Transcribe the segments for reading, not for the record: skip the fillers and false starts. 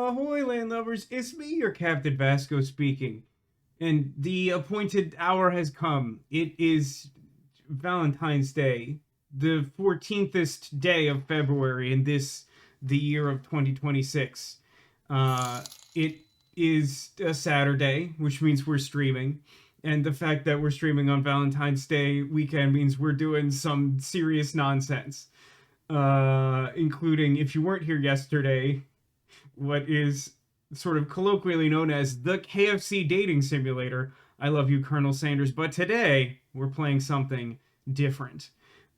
Ahoy, landlubbers! It's me, your Captain Vasco speaking. And the appointed hour has come. It is Valentine's Day, the 14th day of February in the year of 2026. It is a Saturday, which means we're streaming. And the fact that we're streaming on Valentine's Day weekend means we're doing some serious nonsense. Including, if you weren't here yesterday, what is sort of colloquially known as the KFC dating simulator. I love you, Colonel Sanders. But today, we're playing something different.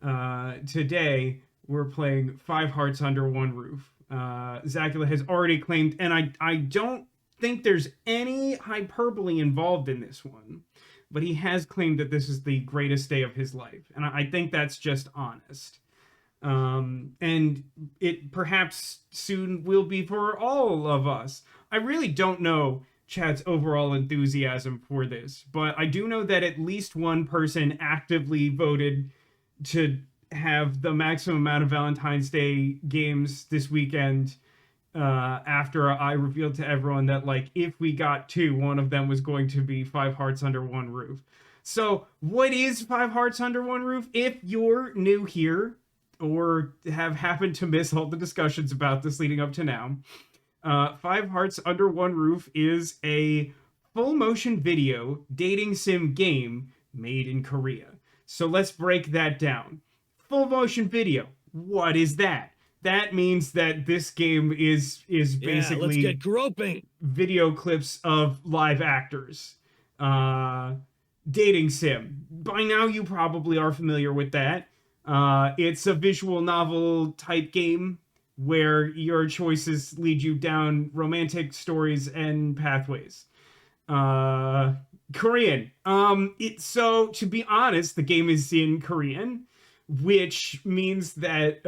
Today, we're playing Five Hearts Under One Roof. Zacula has already claimed, and I don't think there's any hyperbole involved in this one, but he has claimed that this is the greatest day of his life. And I think that's just honest. And it perhaps soon will be for all of us. I really don't know chat's overall enthusiasm for this, but I do know that at least one person actively voted to have the maximum amount of Valentine's Day games this weekend, after I revealed to everyone that, like, if we got two, one of them was going to be Five Hearts Under One Roof. So what is Five Hearts Under One Roof? If you're new here, or have happened to miss all the discussions about this leading up to now, Five Hearts Under One Roof is a full motion video dating sim game made in Korea. So let's break that down. Full motion video. What is that? That means that this game is basically, let's get groping, video clips of live actors. Dating sim. By now you probably are familiar with that. It's a visual novel type game where your choices lead you down romantic stories and pathways. Korean. So to be honest, the game is in Korean, which means that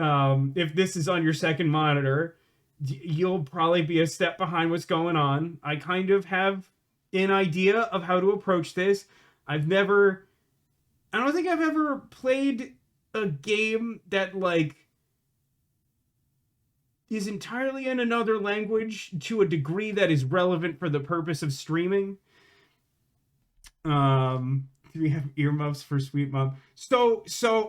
if this is on your second monitor, you'll probably be a step behind what's going on. I kind of have an idea of how to approach this. I don't think I've ever played a game that, like, is entirely in another language to a degree that is relevant for the purpose of streaming. We have earmuffs for Sweet Mom. So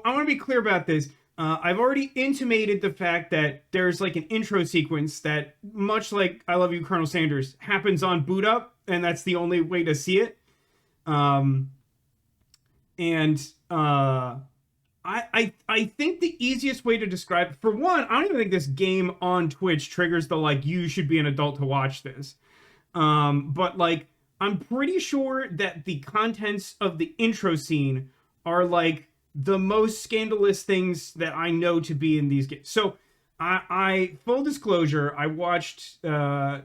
I want to be clear about this. I've already intimated the fact that there's, like, an intro sequence that, much like I Love You, Colonel Sanders, happens on boot up, and that's the only way to see it. I think the easiest way to describe it, for one, I don't even think this game on Twitch triggers the, like, you should be an adult to watch this. But, like, I'm pretty sure that the contents of the intro scene are, like, the most scandalous things that I know to be in these games. So, I full disclosure, I watched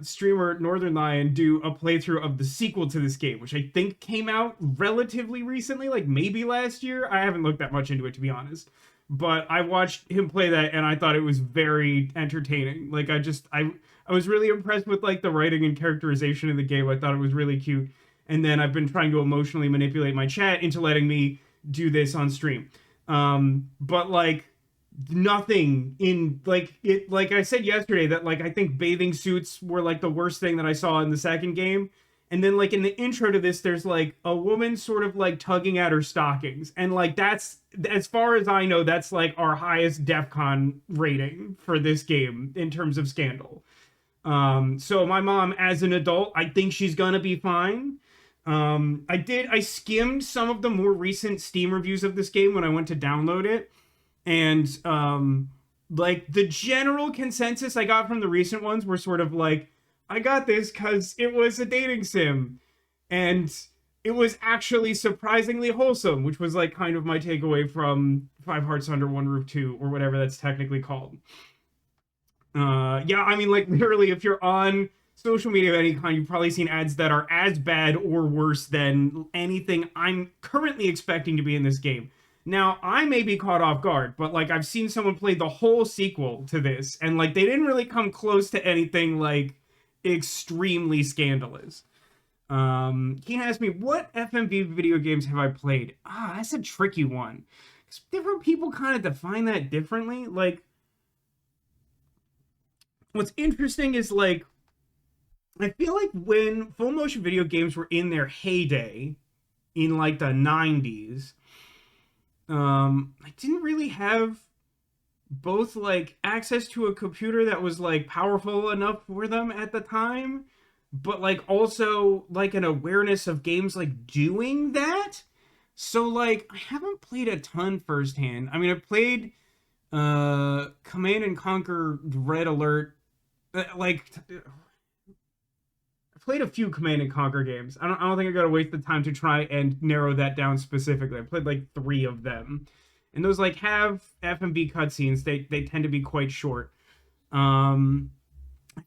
streamer Northern Lion do a playthrough of the sequel to this game, which I think came out relatively recently, like maybe last year. I haven't looked that much into it, to be honest. But I watched him play that, and I thought it was very entertaining. Like, I was really impressed with, like, the writing and characterization in the game. I thought it was really cute. And then I've been trying to emotionally manipulate my chat into letting me do this on stream. But, like, nothing in, like, it, like I said yesterday, that, like, I think bathing suits were, like, the worst thing that I saw in the second game. And then, like, in the intro to this, there's, like, a woman sort of, like, tugging at her stockings, and, like, that's, as far as I know, that's, like, our highest DEFCON rating for this game in terms of scandal. So my mom, as an adult, I think she's gonna be fine. I skimmed some of the more recent Steam reviews of this game when I went to download it. And, like, the general consensus I got from the recent ones were sort of like, I got this because it was a dating sim. And it was actually surprisingly wholesome, which was, like, kind of my takeaway from Five Hearts Under One Roof 2, or whatever that's technically called. Yeah, I mean, like, literally, if you're on social media of any kind, you've probably seen ads that are as bad or worse than anything I'm currently expecting to be in this game. Now, I may be caught off guard, but, like, I've seen someone play the whole sequel to this, and, like, they didn't really come close to anything, like, extremely scandalous. He asked me, what FMV video games have I played? That's a tricky one. Different people kind of define that differently. Like, what's interesting is, like, I feel like when full motion video games were in their heyday in like the 90s, I didn't really have both like access to a computer that was like powerful enough for them at the time, but like also like an awareness of games like doing that. So like I haven't played a ton firsthand. I mean, I've played Command and Conquer Red Alert, like I played a few Command and Conquer games. I don't think I got to waste the time to try and narrow that down specifically. I played like 3 of them. And those like have FMV cutscenes. They tend to be quite short. I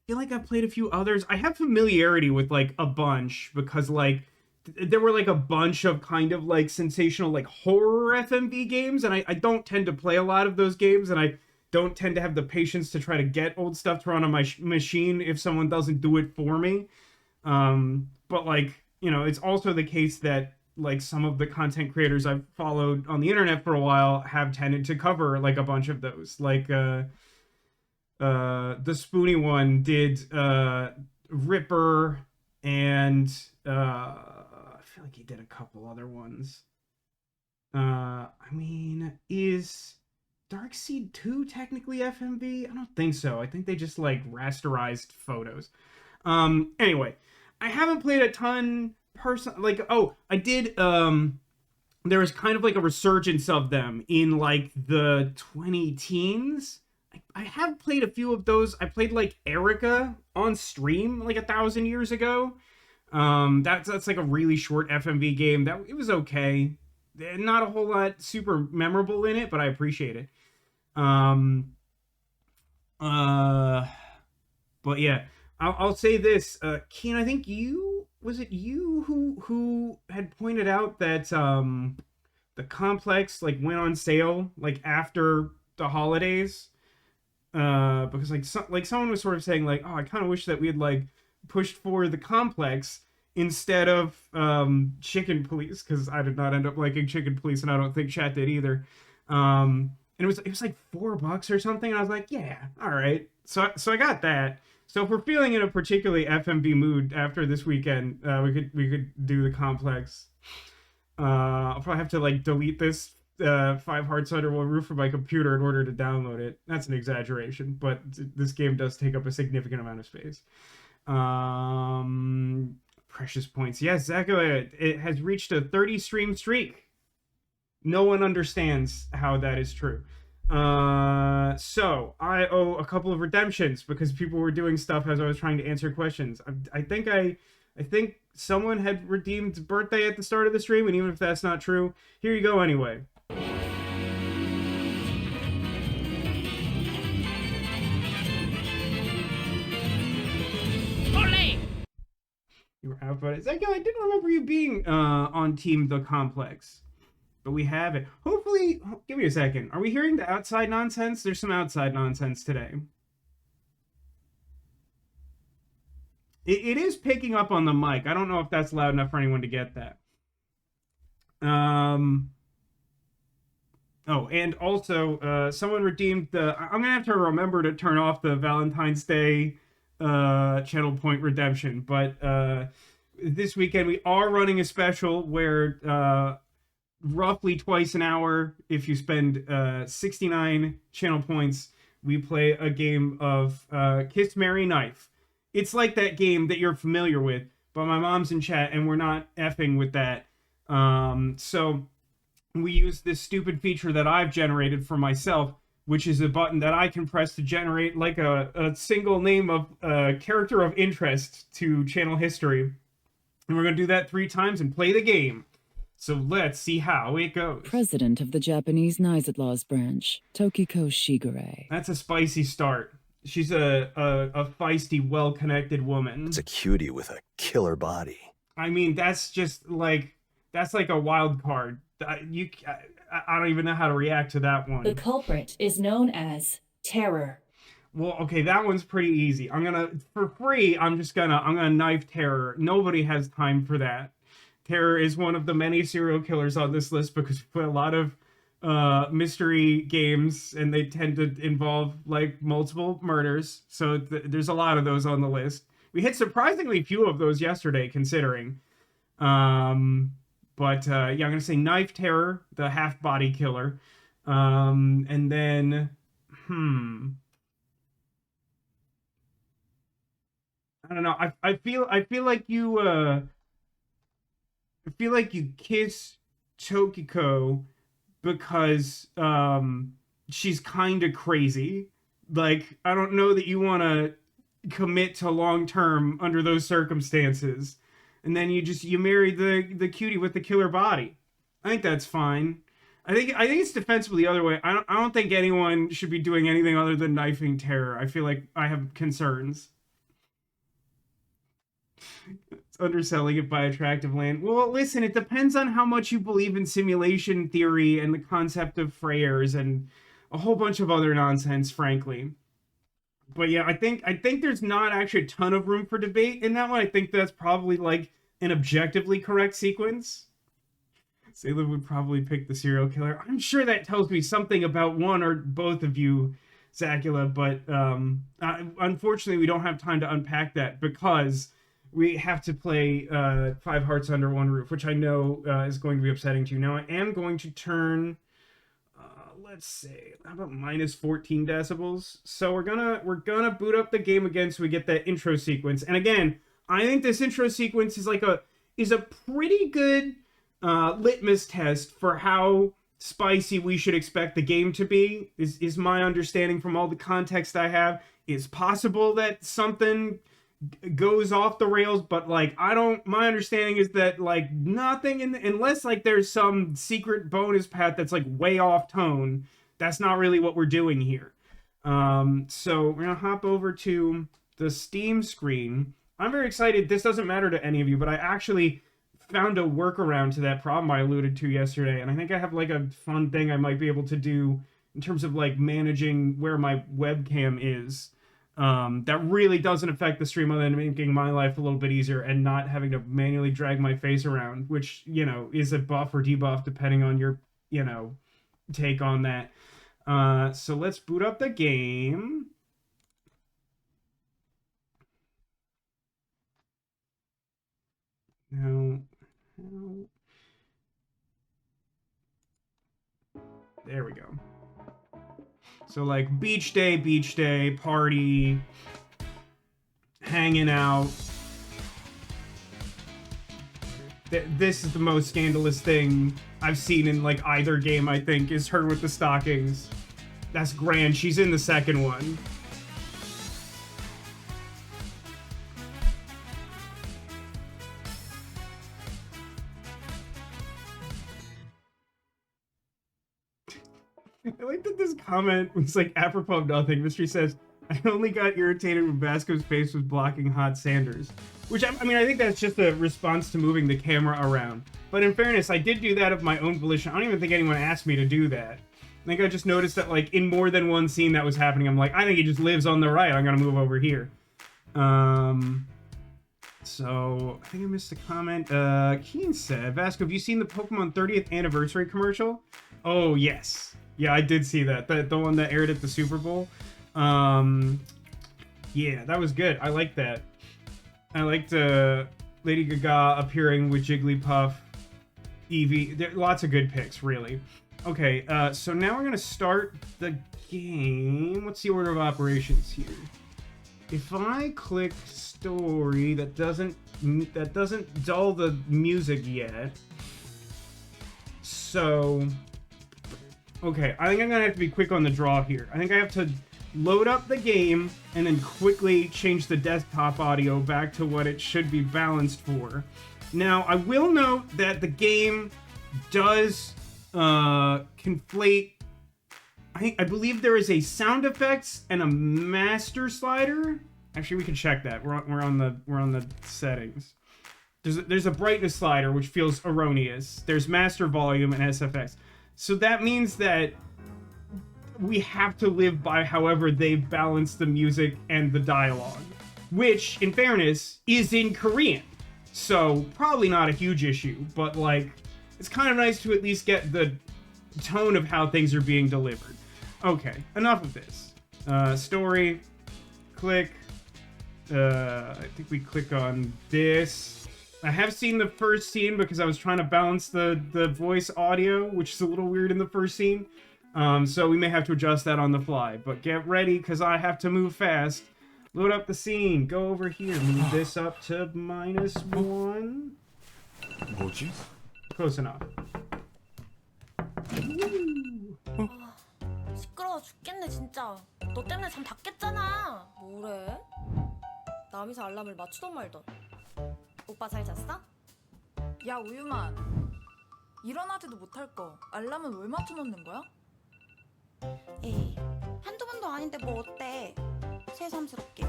feel like I've played a few others. I have familiarity with like a bunch because like there were like a bunch of kind of like sensational like horror FMV games, and I don't tend to play a lot of those games, and I don't tend to have the patience to try to get old stuff to run on my machine if someone doesn't do it for me. But like, it's also the case that like some of the content creators I've followed on the internet for a while have tended to cover like a bunch of those. Like the Spoony one did Ripper, and I feel like he did a couple other ones. I mean, is Darkseid 2 technically FMV? I don't think so. I think they just like rasterized photos. Anyway, I haven't played a ton like, oh, I did there was kind of like a resurgence of them in like the 20 teens. I have played a few of those. I played like Erica on stream like 1,000 years ago. That's like a really short FMV game. That it was okay. Not a whole lot super memorable in it, but I appreciate it. Um, uh, but yeah, I'll say this, Keen. I think you who had pointed out that the complex like went on sale like after the holidays, because like someone was sort of saying like, oh, I kind of wish that we had like pushed for the complex instead of Chicken Police, because I did not end up liking Chicken Police, and I don't think chat did either. And it was like $4 or something, and I was like, yeah, all right. So I got that. So if we're feeling in a particularly FMV mood after this weekend, we could do the complex. I'll probably have to like delete this 5 Hearts Under One Roof from my computer in order to download it. That's an exaggeration, but this game does take up a significant amount of space. Precious points. Yes, Zachary, it has reached a 30 stream streak. No one understands how that is true. So I owe a couple of redemptions because people were doing stuff as I was trying to answer questions. I think someone had redeemed birthday at the start of the stream, and even if that's not true, here you go anyway. You were out about it. Zach, I didn't remember you being on Team The Complex. But we have it. Hopefully, give me a second. Are we hearing the outside nonsense? There's some outside nonsense today. It is picking up on the mic. I don't know if that's loud enough for anyone to get that. Oh, and also, someone redeemed the... I'm going to have to remember to turn off the Valentine's Day channel point redemption. But this weekend, we are running a special where... roughly twice an hour, if you spend 69 channel points, we play a game of Kiss, Marry, Knife. It's like that game that you're familiar with, but my mom's in chat and we're not effing with that. So we use this stupid feature that I've generated for myself, which is a button that I can press to generate like a single name of character of interest to channel history. And we're going to do that 3 times and play the game. So let's see how it goes. President of the Japanese Nizatlaws branch, Tokiko Shigure. That's a spicy start. She's a feisty, well-connected woman. It's a cutie with a killer body. I mean, that's like a wild card. I don't even know how to react to that one. The culprit is known as Terror. Well, okay, that one's pretty easy. For free, I'm gonna knife Terror. Nobody has time for that. Terror is one of the many serial killers on this list because we play a lot of mystery games, and they tend to involve like multiple murders. So there's a lot of those on the list. We hit surprisingly few of those yesterday, considering. But yeah, I'm gonna say Knife Terror, the half body killer, and then I don't know. I feel like you kiss Tokiko because she's kind of crazy. Like, I don't know that you want to commit to long term under those circumstances. And then you marry the cutie with the killer body. I think that's fine. I think it's defensible the other way. I don't think anyone should be doing anything other than knifing terror. I feel like I have concerns. It's underselling it by attractive land. Well, listen, it depends on how much you believe in simulation theory and the concept of frayers and a whole bunch of other nonsense, frankly. But yeah, I think there's not actually a ton of room for debate in that one. I think that's probably like an objectively correct sequence. Sailor would probably pick the serial killer. I'm sure that tells me something about one or both of you, Zacula, but unfortunately we don't have time to unpack that because we have to play Five Hearts Under One Roof, which I know is going to be upsetting to you. Now I am going to turn, let's say, how about minus 14 decibels? So we're gonna boot up the game again so we get that intro sequence. And again, I think this intro sequence is a pretty good litmus test for how spicy we should expect the game to be. Is my understanding from all the context I have. It's possible that something goes off the rails, but like my understanding is that like nothing unless like there's some secret bonus path that's like way off tone, that's not really what we're doing here. So we're gonna hop over to the Steam screen. I'm very excited. This doesn't matter to any of you, but I actually found a workaround to that problem I alluded to yesterday, and I think I have like a fun thing I might be able to do in terms of like managing where my webcam is. That really doesn't affect the stream other than making my life a little bit easier and not having to manually drag my face around, which, is a buff or debuff depending on your, take on that. So let's boot up the game. Now, there we go. So like beach day, party, hanging out. This is the most scandalous thing I've seen in like either game, I think, is her with the stockings. That's grand. She's in the second one. I like that this comment was like apropos of nothing. Mystery says, I only got irritated when Vasco's face was blocking Hot Sanders. Which, I mean, I think that's just a response to moving the camera around. But in fairness, I did do that of my own volition. I don't even think anyone asked me to do that. I think I just noticed that, like, in more than one scene that was happening, I'm like, I think he just lives on the right. I'm gonna move over here. So, I think I missed a comment. Keen said, Vasco, have you seen the Pokemon 30th anniversary commercial? Oh, yes. Yeah, I did see that. The one that aired at the Super Bowl. Yeah, that was good. I liked that. I liked Lady Gaga appearing with Jigglypuff, Eevee. There lots of good picks, really. Okay, so now we're gonna start the game. What's the order of operations here? If I click story, that doesn't dull the music yet. So, okay, I think I'm gonna have to be quick on the draw here. I think I have to load up the game and then quickly change the desktop audio back to what it should be balanced for. Now, I will note that the game does conflate. I believe there is a sound effects and a master slider. Actually, we can check that. We're on the settings. There's a brightness slider which feels erroneous. There's master volume and SFX. So that means that we have to live by however they've balanced the music and the dialogue, which, in fairness, is in Korean. So probably not a huge issue, but like, it's kind of nice to at least get the tone of how things are being delivered. Okay, enough of this. Story, click, I think we click on this. I have seen the first scene because I was trying to balance the voice audio, which is a little weird in the first scene. So we may have to adjust that on the fly. But get ready, because I have to move fast. Load up the scene. Go over here. Move this up to -1. 뭐지? Close enough. 시끄러워 죽겠네 진짜. 너 때문에 잠 다 깼잖아. 뭐래? 남이서 알람을 맞추던 말던. 오빠 잘 잤어? 야 우유만 일어나지도 못할 거 알람은 왜 맞춰놓는 거야? 에이 한두 번도 아닌데 뭐 어때? 새삼스럽게.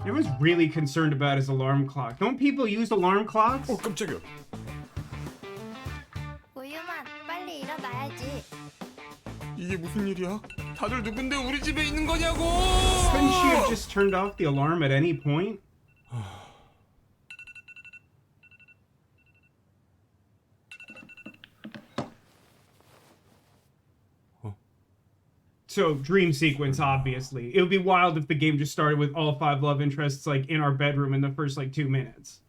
Everyone's really concerned about his alarm clock. Don't people use alarm clocks? 깜짝이야. 우유만 빨리 일어나야지. 이게 무슨 일이야? 다들 누군데 우리 집에 있는 거냐고! Couldn't she have just turned off the alarm at any point? So, dream sequence, obviously. It would be wild if the game just started with all 5 love interests, like, in our bedroom in the first, like, 2 minutes.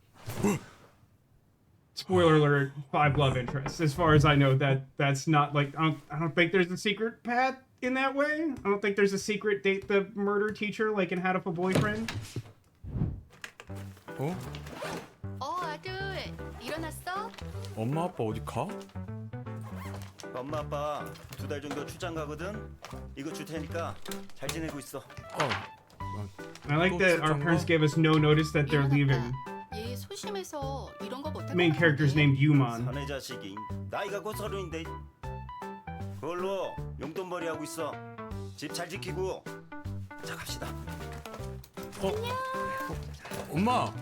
Spoiler alert, 5 love interests. As far as I know, that's not, like, I don't think there's a secret path in that way. I don't think there's a secret date the murder teacher, like in How to Have a Boyfriend. 어? 아들 일어났어? 엄마 아빠 어디 가? 엄마 아빠 2달 정도 출장 가거든. 이거 줄 테니까 잘 지내고 있어. I like that our parents gave us no notice that they're leaving. 얘 소심해서 이런 거 못할 Main character's named Yuman. 사내 자식이 나이가 곧 30인데 그걸로 용돈벌이 하고 있어. 집 잘 지키고. 자 갑시다. 엄마!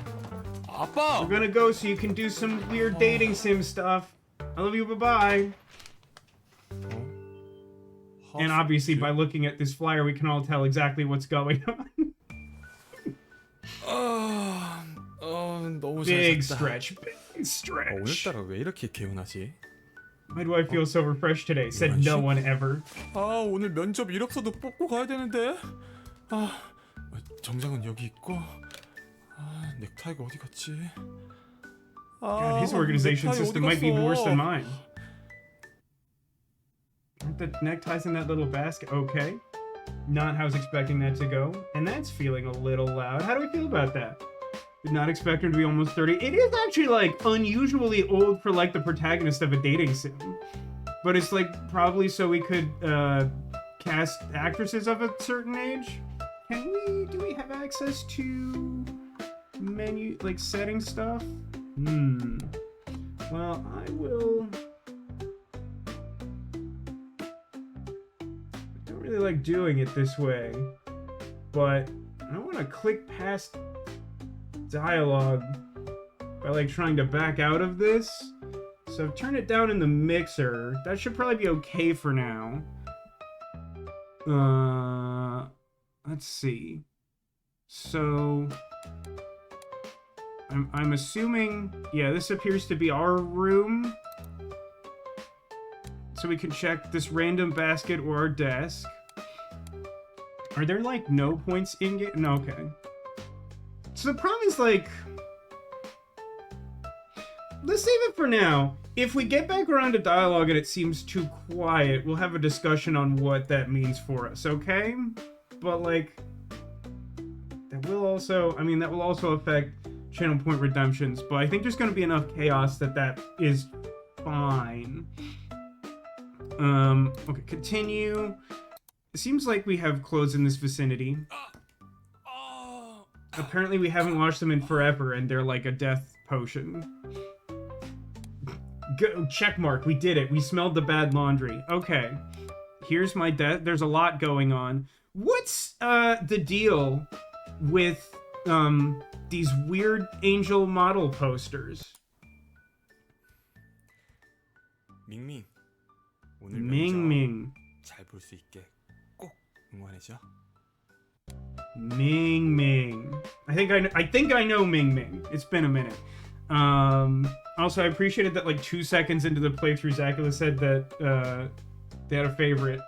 아빠! We're gonna go so you can do some weird dating sim stuff. I love you, bye-bye. And obviously, by looking at this flyer, we can all tell exactly what's going on. 너무 Big 잘 잤다. stretch, big stretch. 오늘따라 왜 이렇게 개운하지? Why do I feel so refreshed today? Said no one ever. 아 오늘 면접 이력서도 뽑고 가야 되는데 정장은 여기 있고 넥타이가 어디 갔지? God, his organization system might be even worse than mine. Aren't the neckties in that little basket? Okay. Not how I was expecting that to go. And that's feeling a little loud. How do we feel about that? Did not expect him to be almost 30. It is actually, like, unusually old for, like, the protagonist of a dating sim. But it's, like, probably so we could, cast actresses of a certain age? Do we have access to menu, like, setting stuff? Well, I will... I don't really like doing it this way, but I don't want to click past dialogue by, like, trying to back out of this. So I've turned it down in the mixer. That should probably be okay for now. Let's see. So I'm assuming, yeah, this appears to be our room. So we can check this random basket or our desk. Are there, like, no points in game? No, okay. So the problem is, like... Let's save it for now. If we get back around to dialogue and it seems too quiet, we'll have a discussion on what that means for us, okay? But, like... That will also... I mean, that will also affect channel point redemptions, but I think there's going to be enough chaos that is fine. Okay, continue. It seems like we have clothes in this vicinity. Apparently we haven't washed them in forever, and they're like a death potion. Go, check mark, we did it. We smelled the bad laundry. Okay. Here's my death. There's a lot going on. What's the deal with these weird angel model posters? 밍밍 오늘 밍밍. 잘 볼 수 있게 꼭 응원해줘. Ming. I think I know Ming. It's been a minute. Also, I appreciated that, like, 2 seconds into the playthrough, Zacula said that they had a favorite,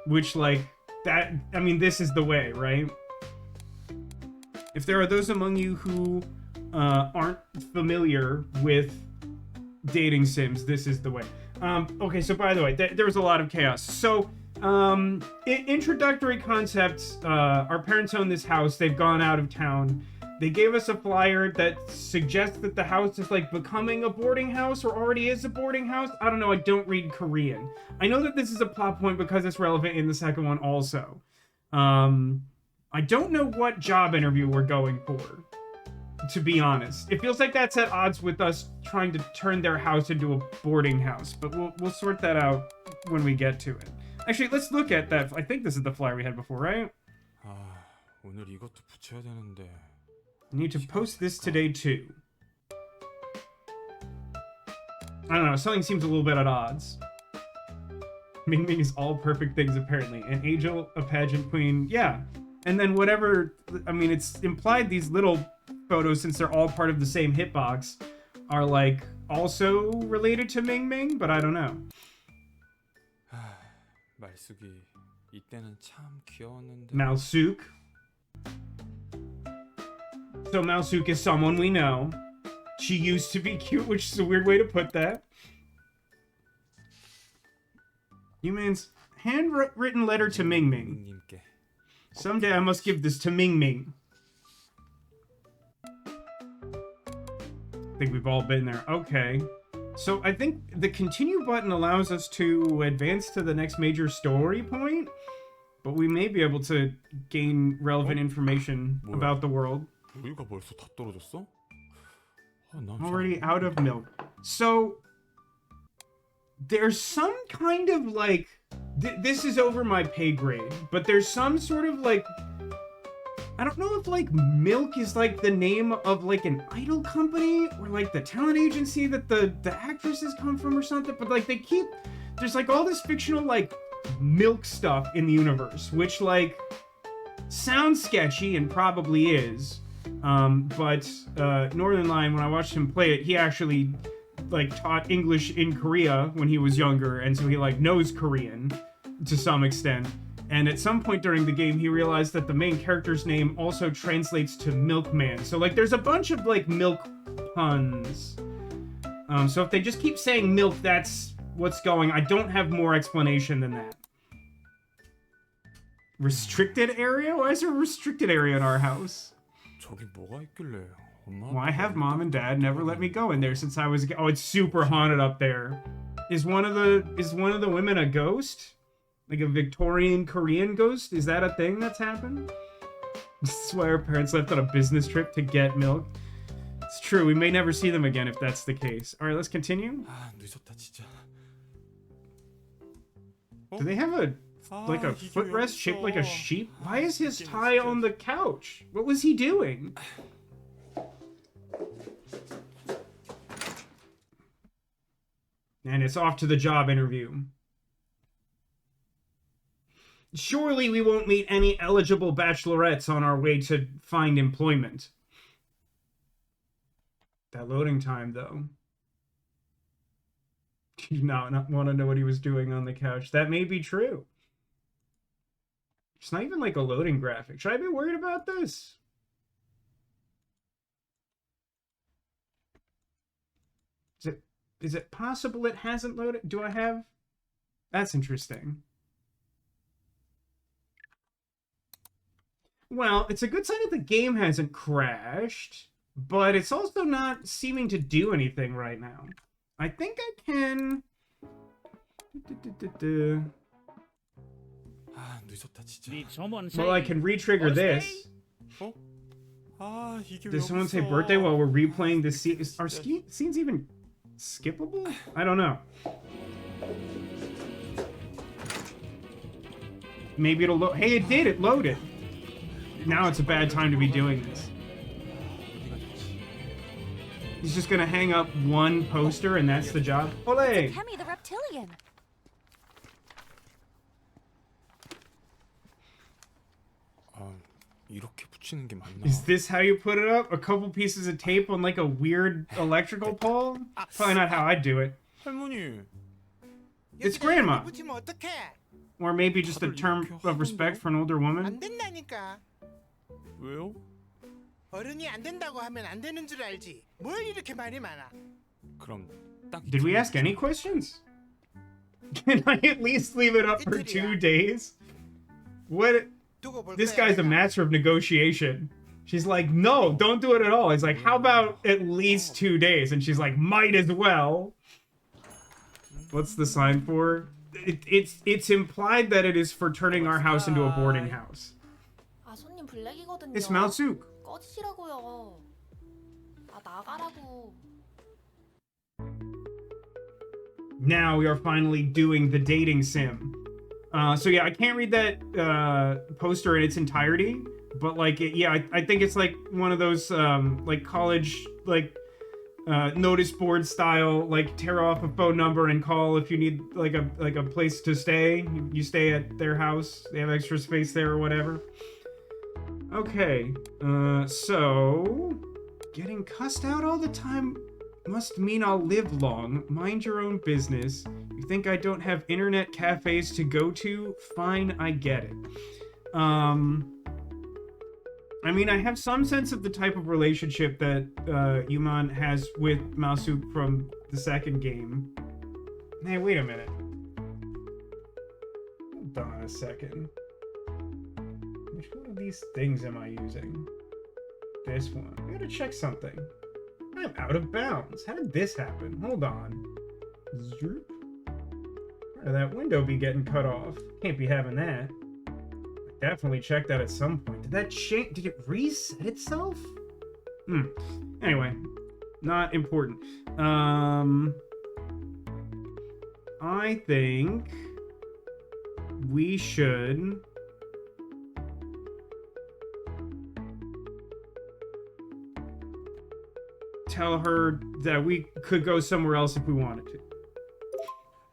which, like, that, I mean, this is the way, right? If there are those among you who aren't familiar with dating sims, this is the way. Okay, so by the way, there was a lot of chaos. So, introductory concepts. Our parents own this house. They've gone out of town. They gave us a flyer that suggests that the house is like becoming a boarding house or already is a boarding house. I don't know. I don't read Korean. I know that this is a plot point because it's relevant in the second one also. I don't know what job interview we're going for, to be honest. It feels like that's at odds with us trying to turn their house into a boarding house, but we'll sort that out when we get to it. Actually, let's look at that. I think this is the flyer we had before, right? 오늘 이것도 붙여야 되는데. I need to post this today too. I don't know, something seems a little bit at odds. Ming Ming is all perfect things apparently. An angel, a pageant queen, yeah. And then whatever, I mean, it's implied these little photos, since they're all part of the same hitbox, are like also related to Ming Ming, but I don't know. 말숙이 이때는 참 귀여웠는데. Malsuk. So Malsuk is someone we know. She used to be cute, which is a weird way to put that. Humans, handwritten letter to Ming Ming. 님께. Someday I must give this to Ming Ming. I think we've all been there. Okay. So I think the continue button allows us to advance to the next major story point, but we may be able to gain relevant information about the world. 우유가 벌써 다 떨어졌어? 난 Already out of milk. So there's some kind of like this is over my pay grade, but there's some sort of like, I don't know if like Milk is like the name of like an idol company or like the talent agency that the actresses come from or something, but like there's like all this fictional like milk stuff in the universe, which like sounds sketchy and probably is. But Northern Lion, when I watched him play it, he actually like taught English in Korea when he was younger, and so he like knows Korean to some extent. And at some point during the game, he realized that the main character's name also translates to Milkman. So like there's a bunch of like milk puns. So if they just keep saying milk, that's what's going. I don't have more explanation than that. Restricted area? Why is there a restricted area in our house? 저기 뭐가 있길래? Why have mom and dad never let me go in there since I was? Oh, it's super haunted up there. Is one of the women a ghost? Like a Victorian Korean ghost? Is that a thing that's happened? This is why our parents left on a business trip to get milk. It's true. We may never see them again if that's the case. All right, let's continue. 늦었다 진짜. Do they have a footrest shaped like a sheep? Why is his tie on the couch? What was he doing? And it's off to the job interview. Surely we won't meet any eligible bachelorettes on our way to find employment. That loading time, though. Do you not want to know what he was doing on the couch? That may be true. It's not even like a loading graphic. Should I be worried about this? Is it possible it hasn't loaded? Do I have? That's interesting. Well, it's a good sign that the game hasn't crashed, but it's also not seeming to do anything right now. I think I can... 늦었다 진짜. Well, I can re-trigger this. Did someone say birthday while we're replaying this scene? Are scenes even skippable? I don't know. Maybe it'll load. Hey, it did. It loaded. Now it's a bad time to be doing this. He's just gonna hang up one poster and that's the job. Olé! Hemi the reptilian. 이렇게 붙이는 게 맞나? Is this how you put it up? A couple pieces of tape on like a weird electrical pole? Probably not how I'd do it. 할머니. It's grandma. 붙이면 어떡해? Or maybe just a term of respect for an older woman. 안 된다니까. 왜요? 어른이 안 된다고 하면 안 되는 줄 알지. 뭘 이렇게 말이 많아? 그럼 딱 Did we ask any questions? Can I at least leave it up for 2 days? What? 두고 볼 This 거야, guy's a 내가. master of negotiation. She's like, no, don't do it at all. He's like, how about at least 2 days? And she's like, might as well. What's the sign for? It's implied that it is for turning our house into a boarding house. 아 손님 블랙이거든요. It's Malsuk. 꺼지시라고요. 아 나가라고. Now we are finally doing the dating sim. So yeah, I can't read that poster in its entirety, but like, I think it's like one of those like college like notice board style, like tear off a phone number and call if you need like a place to stay. You stay at their house. They have extra space there or whatever. Okay, so getting cussed out all the time must mean I'll live long. Mind your own business. You think I don't have internet cafes to go to? Fine, I get it. I mean, I have some sense of the type of relationship that Yuman has with Malsuk from the second game. Hey, wait a minute. Hold on a second. Which one of these things am I using? This one. I gotta check something. I'm out of bounds. How did this happen? Hold on. Zoop. Why did that window be getting cut off? Can't be having that. I definitely checked that at some point. Did that change? Did it reset itself? Anyway, not important. I think we should tell her that we could go somewhere else if we wanted to.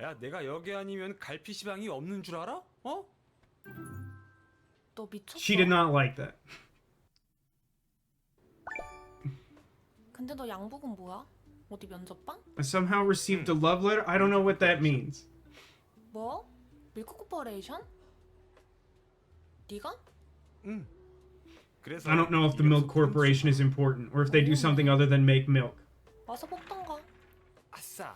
야, 내가 여기 아니면 갈 PC방이 없는 줄 알아? 어? 너 미쳤어? She did not like that. 근데 너 양복은 뭐야? 어디 면접방? I somehow received a love letter. I don't know what that means. 뭐? 밀크 코퍼레이션? 네가? 응. 그래서 I don't know if the Milk Corporation is important or if they do something other than make milk. 와서 뽑던가. 아싸.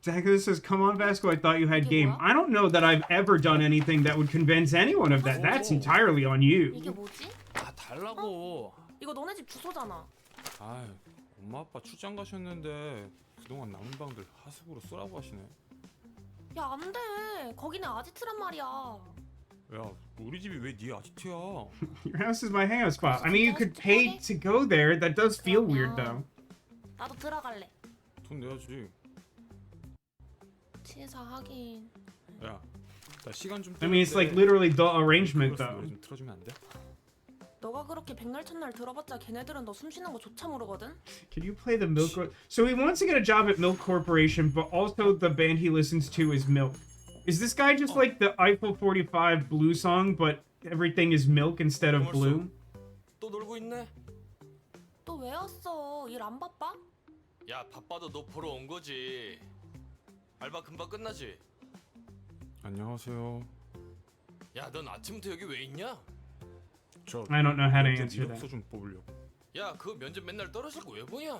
Zachary says, come on, Vasco, I thought you had game. I don't know that I've ever done anything that would convince anyone of that. That's entirely on you. 이게 뭐지? 아, 달라고. 이거 너네 집 주소잖아. 아, 엄마 아빠 출장 가셨는데 그동안 남은 방들 하숙으로 쓰라고 하시네. 야, 안 돼. 거기는 아지트란 말이야. 야, 우리 집이 왜 네 아지트야? Your house is my hangout spot. I mean, you could pay to go there. That does feel weird, though. 나도 들어갈래. 돈 내야지. 치사 하긴. 야, 나 시간 좀. I mean, it's like literally the arrangement, though. 노래 좀 틀어주면 안 돼? 너가 그렇게 백날 첫날 들어봤자 걔네들은 너 숨쉬는 거 조차 모르거든. Can you play the Milk? So he wants to get a job at Milk Corporation, but also the band he listens to is Milk. Is this guy just like the Eiffel 45 blue song, but everything is milk instead of blue? 또 놀고 있네. 너 왜 왔어? 일 안 바빠? 야, 바빠도 너 보러 온 거지. 알바 금방 끝나지? 안녕하세요. 야, 넌 아침부터 여기 왜 있냐? 저 I don't know how to answer 이력서 that. 좀 뽑으려고. 야, 그 면접 맨날 떨어지고 왜 보냐?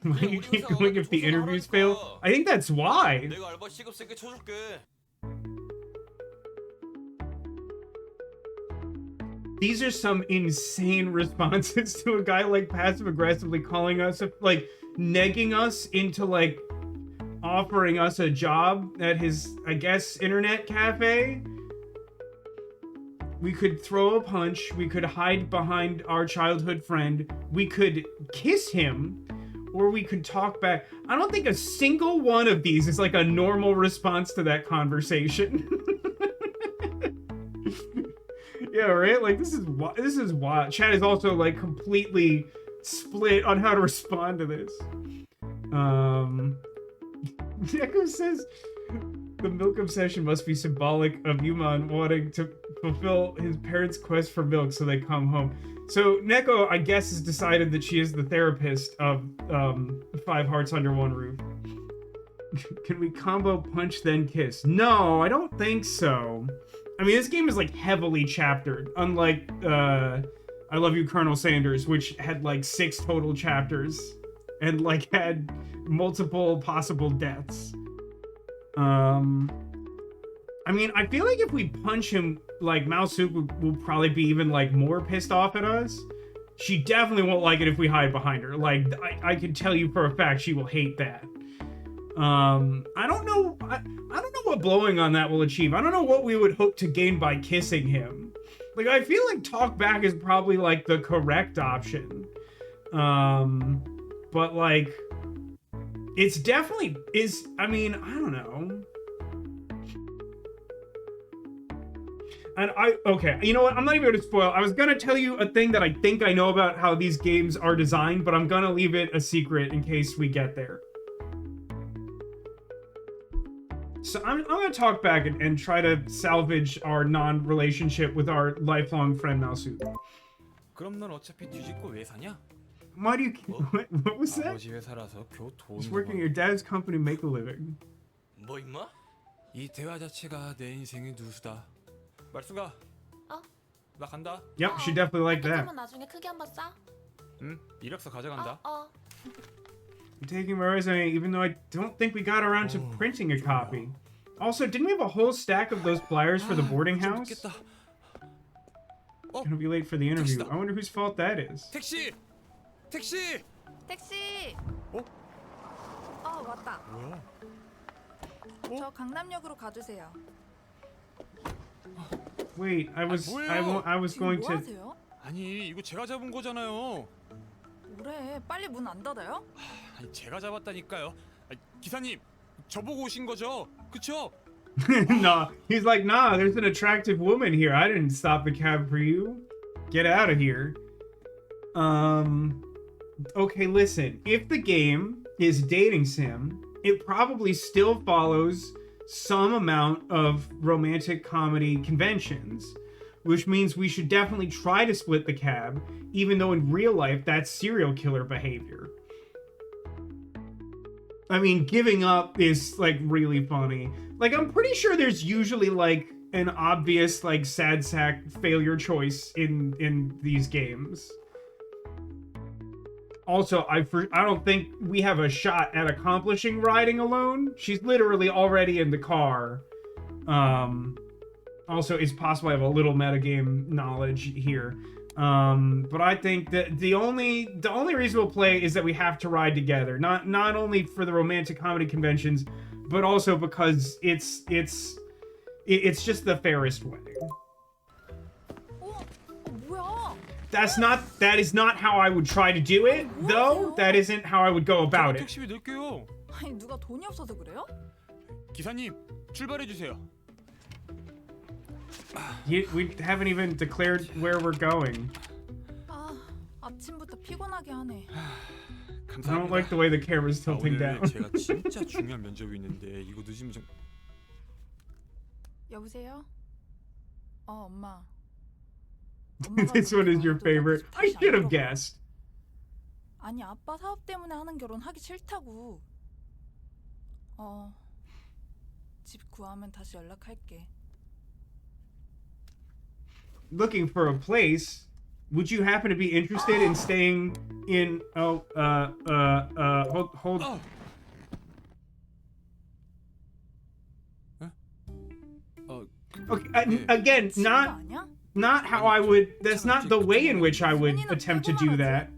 Why do you keep going if the interviews fail? I think that's why. 내가 알바 시급 세게 쳐줄게. These are some insane responses to a guy like passive aggressively calling us, like negging us into like offering us a job at his, I guess, internet cafe. We could throw a punch, we could hide behind our childhood friend, we could kiss him, or we could talk back. I don't think a single one of these is like a normal response to that conversation. Yeah, right? Like, this is wild. Chat is also, like, completely split on how to respond to this. Neko says, the milk obsession must be symbolic of Yuman wanting to fulfill his parents' quest for milk so they come home. So, Neko, I guess, has decided that she is the therapist of 5 Hearts Under One Roof. Can we combo punch then kiss? No, I don't think so. I mean, this game is like heavily chaptered, unlike I Love You, Colonel Sanders, which had like 6 total chapters and like had multiple possible deaths. I mean, I feel like if we punch him, like Mao Suk will probably be even like more pissed off at us. She definitely won't like it if we hide behind her. Like, I can tell you for a fact she will hate that. I don't know. I don't know what blowing on that will achieve. I don't know what we would hope to gain by kissing him. Like, I feel like talk back is probably like the correct option. But like, it's definitely is. I mean, I don't know. And okay, you know what? I'm not even gonna spoil. I was gonna tell you a thing that I think I know about how these games are designed, but I'm gonna leave it a secret in case we get there. So I'm gonna talk back and try to salvage our non-relationship with our lifelong friend Malsu. 그럼 넌 어차피 뒤집고 왜 사냐? Why do you? What was that? 아버지 회사라서 겨우 돈. Just working your dad's company, make a living. 뭐 임마? 이 대화 자체가 내 인생의 누수다. 말수가. 나 간다. Yep, she definitely liked that. 그러면 나중에 크게 한번 싸. 응, 이력서 가져간다. I'm taking my resume, even though I don't think we got around to printing a copy. Also, didn't we have a whole stack of those flyers for the boarding house? Gonna be late for the interview. I wonder whose fault that is. 택시! 택시! 택시. 어? 왔다. 뭐야? 저 강남역으로 가주세요. Wait, I was going 뭐 to. 하세요? 아니, 이거 제가 잡은 거잖아요. 뭐래? 빨리 문 안 닫아요? 아니, 제가 잡았다니까요. 아니, 기사님, 저보고 오신 거죠? 그쵸? No, he's like, nah, there's an attractive woman here. I didn't stop the cab for you. Get out of here. Okay, listen. If the game is dating sim, it probably still follows some amount of romantic comedy conventions, which means we should definitely try to split the cab, even though in real life that's serial killer behavior. I mean, giving up is like really funny. Like, I'm pretty sure there's usually like an obvious like sad sack failure choice in these games. Also, I don't think we have a shot at accomplishing riding alone. She's literally already in the car. Also, it's possible I have a little metagame knowledge here. But I think that the only reason we'll play is that we have to ride together. Not only for the romantic comedy conventions, but also because it's just the fairest way. 뭐야? That is not how I would try to do it, though. That isn't how I would go about it. 택시비 낼게요. 아니 누가 돈이 없어서 그래요? 기사님, 출발해 주세요. We haven't even declared where we're going. 아침부터 피곤하게 하네. I don't like the way the camera's tilting down. 제가 진짜 중요한 면접이 있는데 이거 늦으면 좀. 여보세요? 엄마. This one is your favorite. I should have guessed. 아니 아빠 사업 때문에 하는 결혼 하기 싫다고. 집 구하면 다시 연락할게. Looking for a place. Would you happen to be interested in staying in? Hold. Okay. Again, not how I would. That's not the way in which I would attempt to do that.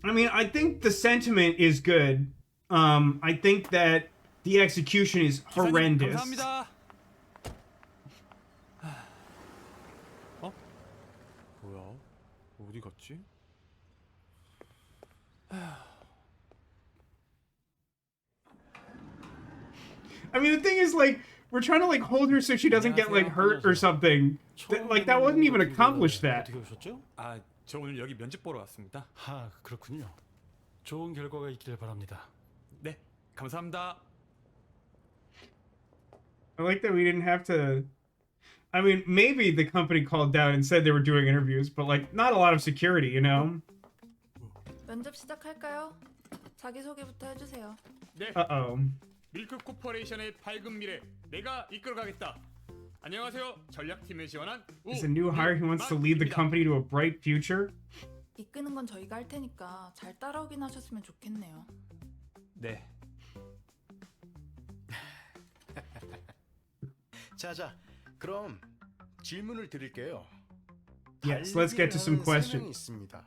I mean, I think the sentiment is good. I think that the execution is horrendous. 감사합니다. 뭐야? 어디 갔지? I mean, the thing is, like, we're trying to like hold her so she doesn't get like hurt or something. Like that wouldn't even accomplish that. 어떻게 오셨죠? 저 오늘 여기 면접 보러 왔습니다. 그렇군요. 좋은 결과가 있기를 바랍니다. 네, 감사합니다. I like that we didn't have to. I mean, maybe the company called down and said they were doing interviews, but like not a lot of security, you know? 면접 시작할까요? 자기소개부터 해주세요. 네. Uh-oh. 밀크 코퍼레이션의 밝은 미래 내가 이끌어가겠다. 안녕하세요. 전략팀을 지원한 Is a new hire who wants to lead the company to a bright future? 이끄는 건 저희가 할 테니까 잘 따라오긴 하셨으면 좋겠네요. 네. 자자, 그럼 질문을 드릴게요. Yes, let's get to some 달리기를 하는 세 명이 questions. 있습니다.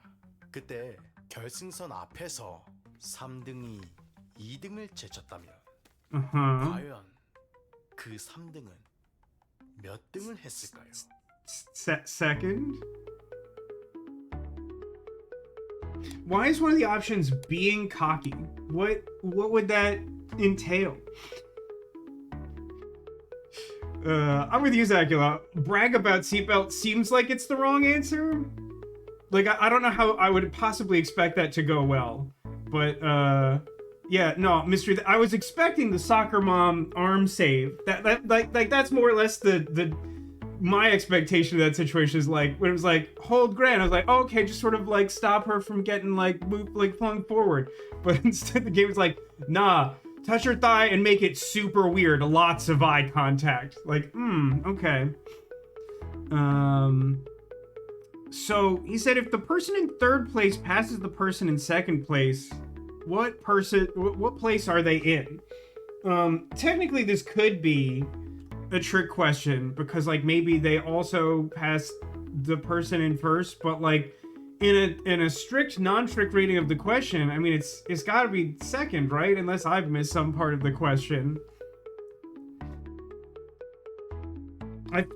그때 결승선 앞에서 3등이 2등을 제쳤다면 Uh-huh. 과연 그 3등은 몇 등을 했을까요? Second? Why is one of the options being cocky? What would that entail? I'm with you, Zacula. Brag about seatbelt seems like it's the wrong answer. Like, I don't know how I would possibly expect that to go well. But, yeah, no, Mystery, I was expecting the soccer mom arm save. That's more or less my expectation of that situation is like, when it was like, hold Grant, I was like, oh, okay, just sort of like stop her from getting like flung forward. But instead the game was like, nah, touch her thigh and make it super weird. Lots of eye contact. Like, okay. So he said if the person in third place passes the person in second place, what place are they in? Technically this could be a trick question because like maybe they also passed the person in first, but like in a strict non-trick rating of the question, I mean it's got to be second, right? Unless I've missed some part of the question.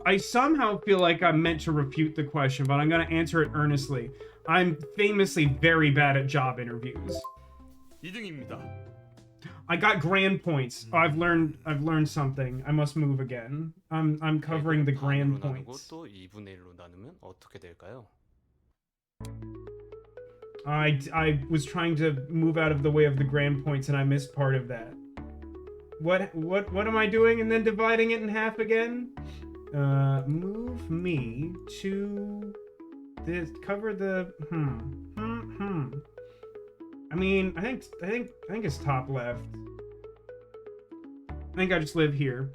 I somehow feel like I'm meant to refute the question, but I'm gonna answer it earnestly. I'm famously very bad at job interviews. 2등입니다. I got grand points. Oh, I've learned something. I must move again. I'm covering the grand points. 또 2분의 1로 나누면 어떻게 될까요? I was trying to move out of the way of the grand points and I missed part of that. What am I doing and then dividing it in half again? Move me to this, cover the I mean, I think it's top left. I think I just live here.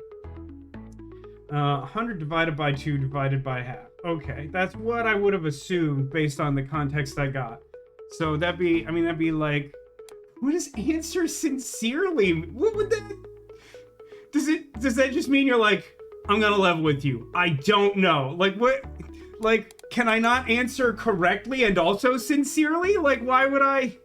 100 divided by 2 divided by half. Okay, that's what I would have assumed based on the context I got. So that'd be like, what does answer sincerely? What would that? Does that just mean you're like, I'm gonna level with you? I don't know. Like what? Like, can I not answer correctly and also sincerely? Like, why would I?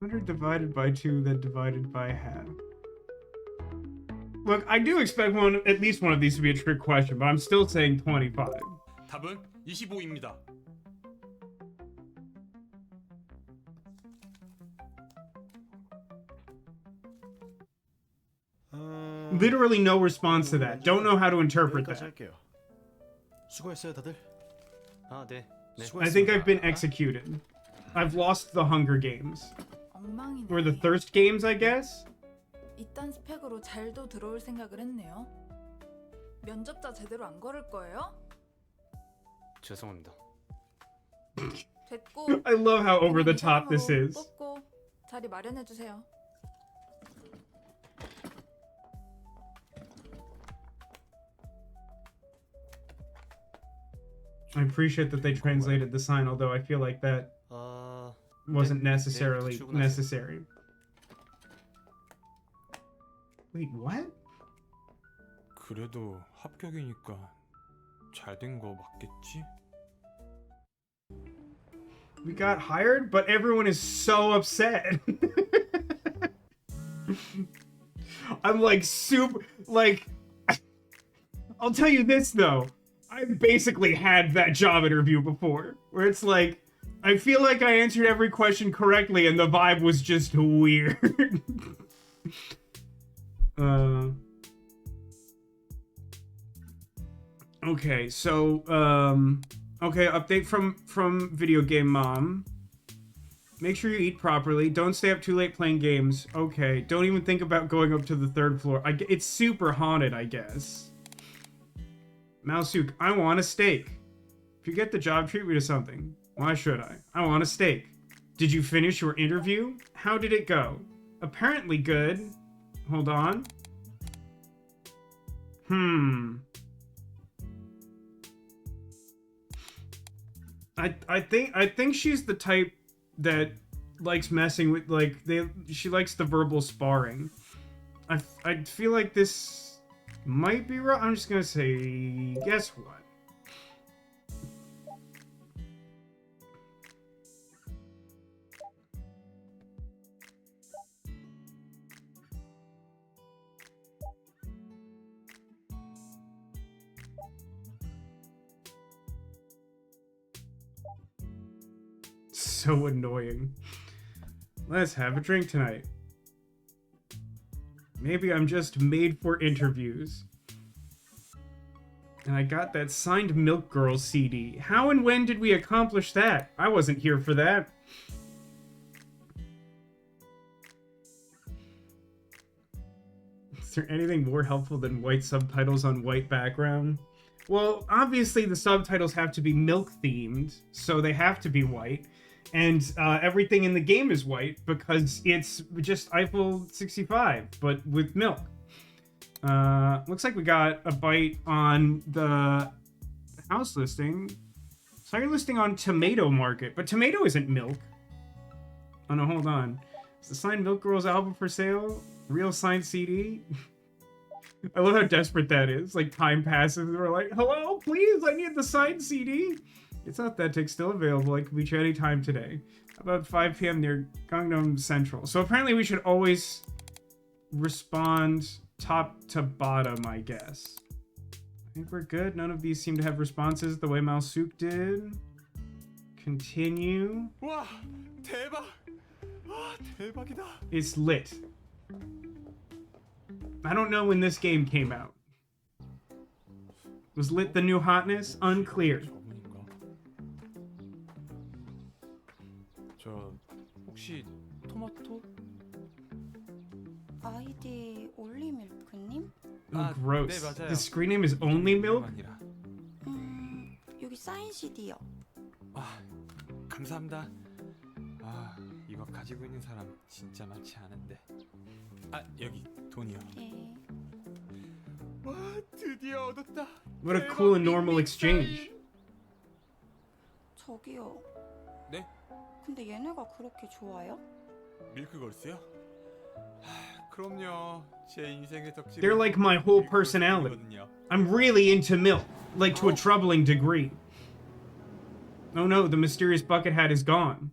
$100 divided by 2, then divided by half. Look, I do expect at least one of these to be a trick question, but I'm still saying 25. 답은 25입니다. Literally no response to that. Don't know how to interpret 여기까지 that. 할게요. 수고했어요, 다들. 아, 네. 네. I think I've been executed. I've lost the Hunger Games. 엉망이네. Or the Thirst Games, I guess? 이딴 스펙으로 잘도 들어올 생각을 했네요. 면접자 제대로 안 걸을 거예요? 죄송합니다. 됐고. I love how over the 그냥 top this 이상으로 is. 뽑고 자리 마련해 주세요. I appreciate that they translated the sign, although I feel like that wasn't necessarily necessary. Wait, what? 그래도 합격이니까 잘 된 거 맞겠지? We got hired, but everyone is so upset. I'm like super, like, I'll tell you this though. I've basically had that job interview before, where it's like, I feel like I answered every question correctly and the vibe was just weird. Okay, so, Okay, update from video game mom. Make sure you eat properly. Don't stay up too late playing games. Okay, don't even think about going up to the 3rd floor. It's super haunted, I guess. Malsuk, I want a steak. If you get the job, treat me to something. Why should I? I want a steak. Did you finish your interview? How did it go? Apparently good. Hold on. I think she's the type that likes messing with, like, she likes the verbal sparring. I feel like this might be wrong. I'm just gonna say, guess what? So annoying. Let's have a drink tonight. Maybe I'm just made for interviews. And I got that signed Milk Girl CD. How and when did we accomplish that? I wasn't here for that. Is there anything more helpful than white subtitles on white background? Well, obviously the subtitles have to be milk themed, so they have to be white. And everything in the game is white because it's just Eiffel 65, but with milk. Looks like we got a bite on the house listing. So you're listing on Tomato Market, but tomato isn't milk. Oh no, hold on. Is the signed Milk Girls album for sale? Real signed CD? I love how desperate that is. Like, time passes and we're like, hello, please, I need the signed CD. It's authentic, still available. It can reach any time today. About 5 p.m. near Gangnam Central. So apparently we should always respond top to bottom, I guess. I think we're good. None of these seem to have responses the way Malsuk did. Continue. 와, 대박. 와, 대박이다. It's lit. I don't know when this game came out. Was lit the new hotness? Unclear. 저 혹시 토마토? 아이디 올리밀크님? Oh, gross. 네, 맞아요. The screen name is Only Milk? 아니라. 여기 사인 CD요. 아, 감사합니다. 아, 이거 가지고 있는 사람 진짜 많지 않은데. 아, 여기 돈이요. 네. 와, 드디어 얻었다. What a cool and normal exchange. 저기요. 네? 근데 얘네가 그렇게 좋아요? 밀크걸스요? 하, 그럼요. 제 인생의 덕질은 They're like my whole personality. 밀크걸스거든요. I'm really into milk, like to a troubling degree. Oh no, the mysterious bucket hat is gone.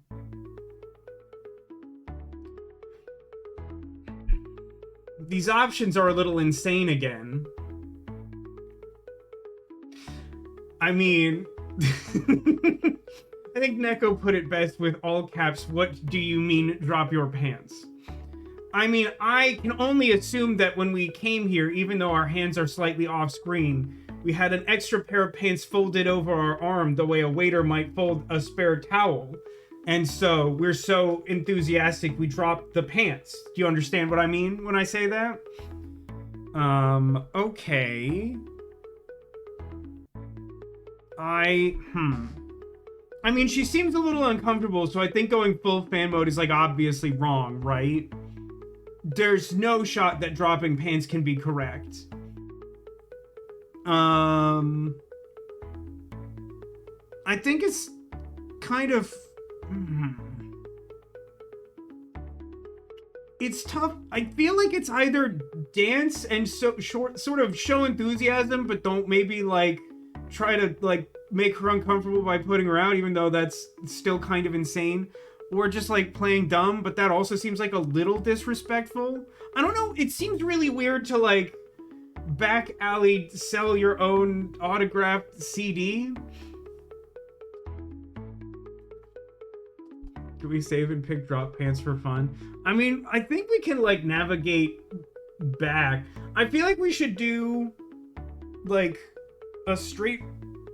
These options are a little insane again. I mean, I think Neko put it best with all caps, what do you mean drop your pants? I mean, I can only assume that when we came here, even though our hands are slightly off screen, we had an extra pair of pants folded over our arm the way a waiter might fold a spare towel. And so we're so enthusiastic we dropped the pants. Do you understand what I mean when I say that? Okay. I mean, she seems a little uncomfortable, so I think going full fan mode is, like, obviously wrong, right? There's no shot that dropping pants can be correct. I think it's kind of... It's tough. I feel like it's either dance and sort of show enthusiasm, but don't maybe, like, try to, like, make her uncomfortable by putting her out, even though that's still kind of insane. Or just, like, playing dumb, but that also seems like a little disrespectful. I don't know. It seems really weird to, like, back alley sell your own autographed CD. Can we save and pick drop pants for fun? I mean, I think we can, like, navigate back. I feel like we should do, like, a straight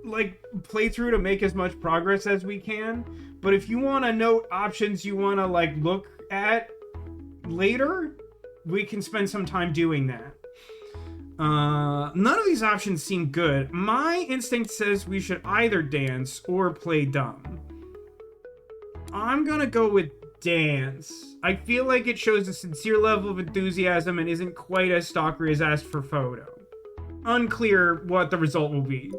like play through to make as much progress as we can. But if you want to note options you want to like look at later, we can spend some time doing that. None of these options seem good. My instinct says we should either dance or play dumb. I'm gonna go with dance. I feel like it shows a sincere level of enthusiasm and isn't quite as stalkery as asked for photo. Unclear what the result will be.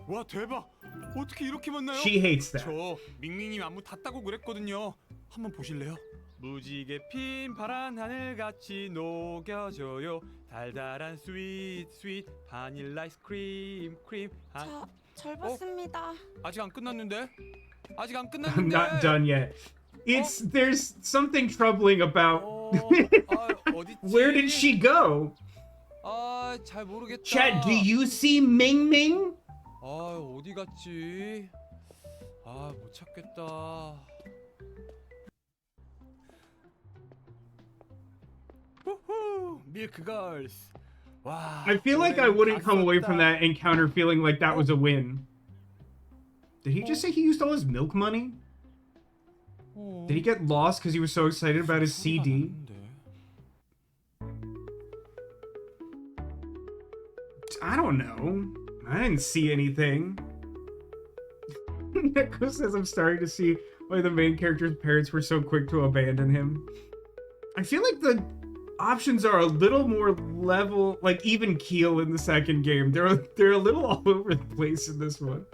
와 대박. 어떻게 이렇게 만나요? She hates that. 저 밍밍님 안무 다 따고 그랬거든요. 한번 보실래요? 무지개 핀 파란 하늘 같이 녹여줘요. 달달한 스윗 바닐라 아이스크림 크림. 잘 봤습니다. 아직 안 끝났는데? 아직 안 I'm 끝났는데. not done yet. There's something troubling about where did she go? 잘 모르겠다. Chat, do you see Ming Ming? 어디 갔지? 못 찾겠다. 후후, 밀크 걸스. 와. I feel like I wouldn't come away from that encounter feeling like that was a win. Did he just say he used all his milk money? Did he get lost because he was so excited about his CD? I don't know. I didn't see anything. Neko says I'm starting to see why the main character's parents were so quick to abandon him. I feel like the options are a little more level, like even keel in the second game. They're a little all over the place in this one.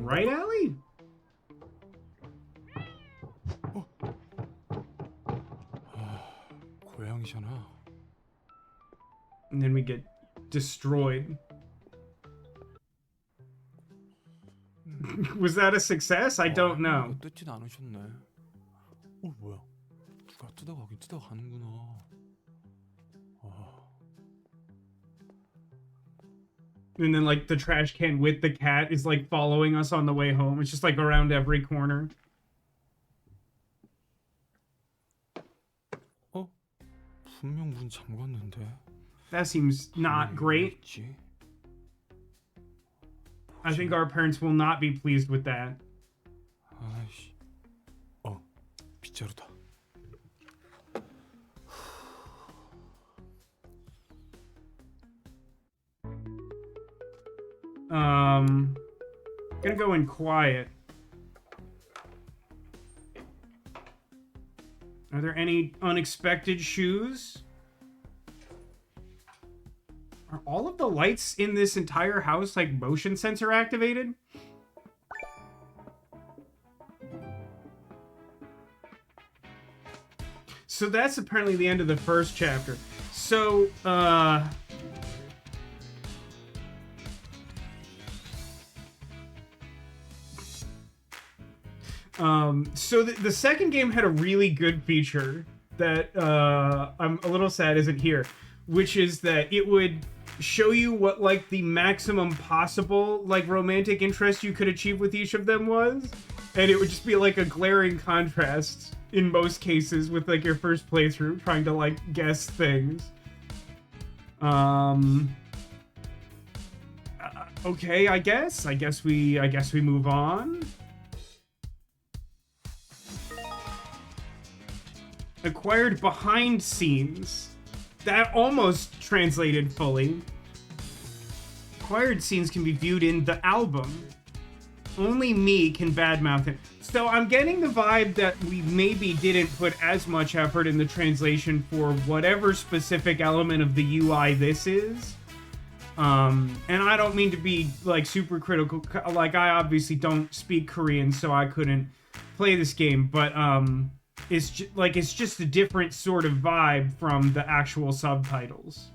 Right, Allie? 고양이잖아. And then we get destroyed. Was that a success? I don't know. 뜯진 않으셨네. 뭐야? 누가 뜯어가긴 뜯어가는구나. And then like the trash can with the cat is like following us on the way home. It's just like around every corner. 분명 문 잠갔는데. That seems not great. I think our parents will not be pleased with that. 아이씨. 빗자루다. Gonna go in quiet. Are there any unexpected shoes? Are all of the lights in this entire house like motion sensor activated? So that's apparently the end of the first chapter. So, so the second game had a really good feature that I'm a little sad isn't here, which is that it would show you what like the maximum possible like romantic interest you could achieve with each of them was, and it would just be like a glaring contrast in most cases with like your first playthrough trying to like guess things. Okay, I guess we move on. Acquired behind scenes. That almost translated fully. Acquired scenes can be viewed in the album. Only me can badmouth it. So I'm getting the vibe that we maybe didn't put as much effort in the translation for whatever specific element of the UI this is. And I don't mean to be like super critical. Like I obviously don't speak Korean, so I couldn't play this game. But it's just a different sort of vibe from the actual subtitles.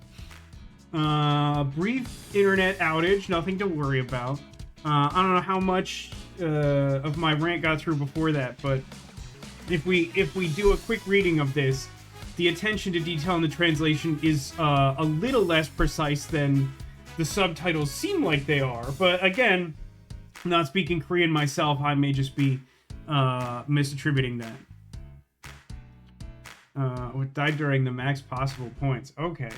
Brief internet outage, nothing to worry about. I don't know how much of my rant got through before that, but if we do a quick reading of this, the attention to detail in the translation is a little less precise than the subtitles seem like they are. But again, not speaking Korean myself, I may just be misattributing that. Died during the max possible points. Okay.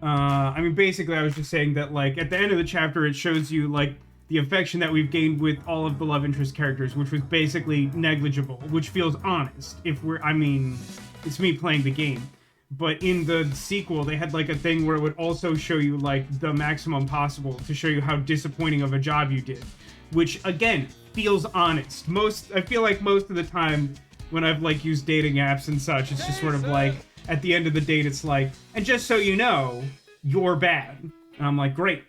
I mean, basically, I was just saying that, like, at the end of the chapter, it shows you, like, the affection that we've gained with all of the love interest characters, which was basically negligible, which feels honest. I mean, it's me playing the game. But in the sequel, they had, like, a thing where it would also show you, like, the maximum possible to show you how disappointing of a job you did. Which, again, feels honest. I feel like most of the time when I've, like, used dating apps and such, it's just sort of like, at the end of the date, it's like, and just so you know, you're bad. And I'm like, great.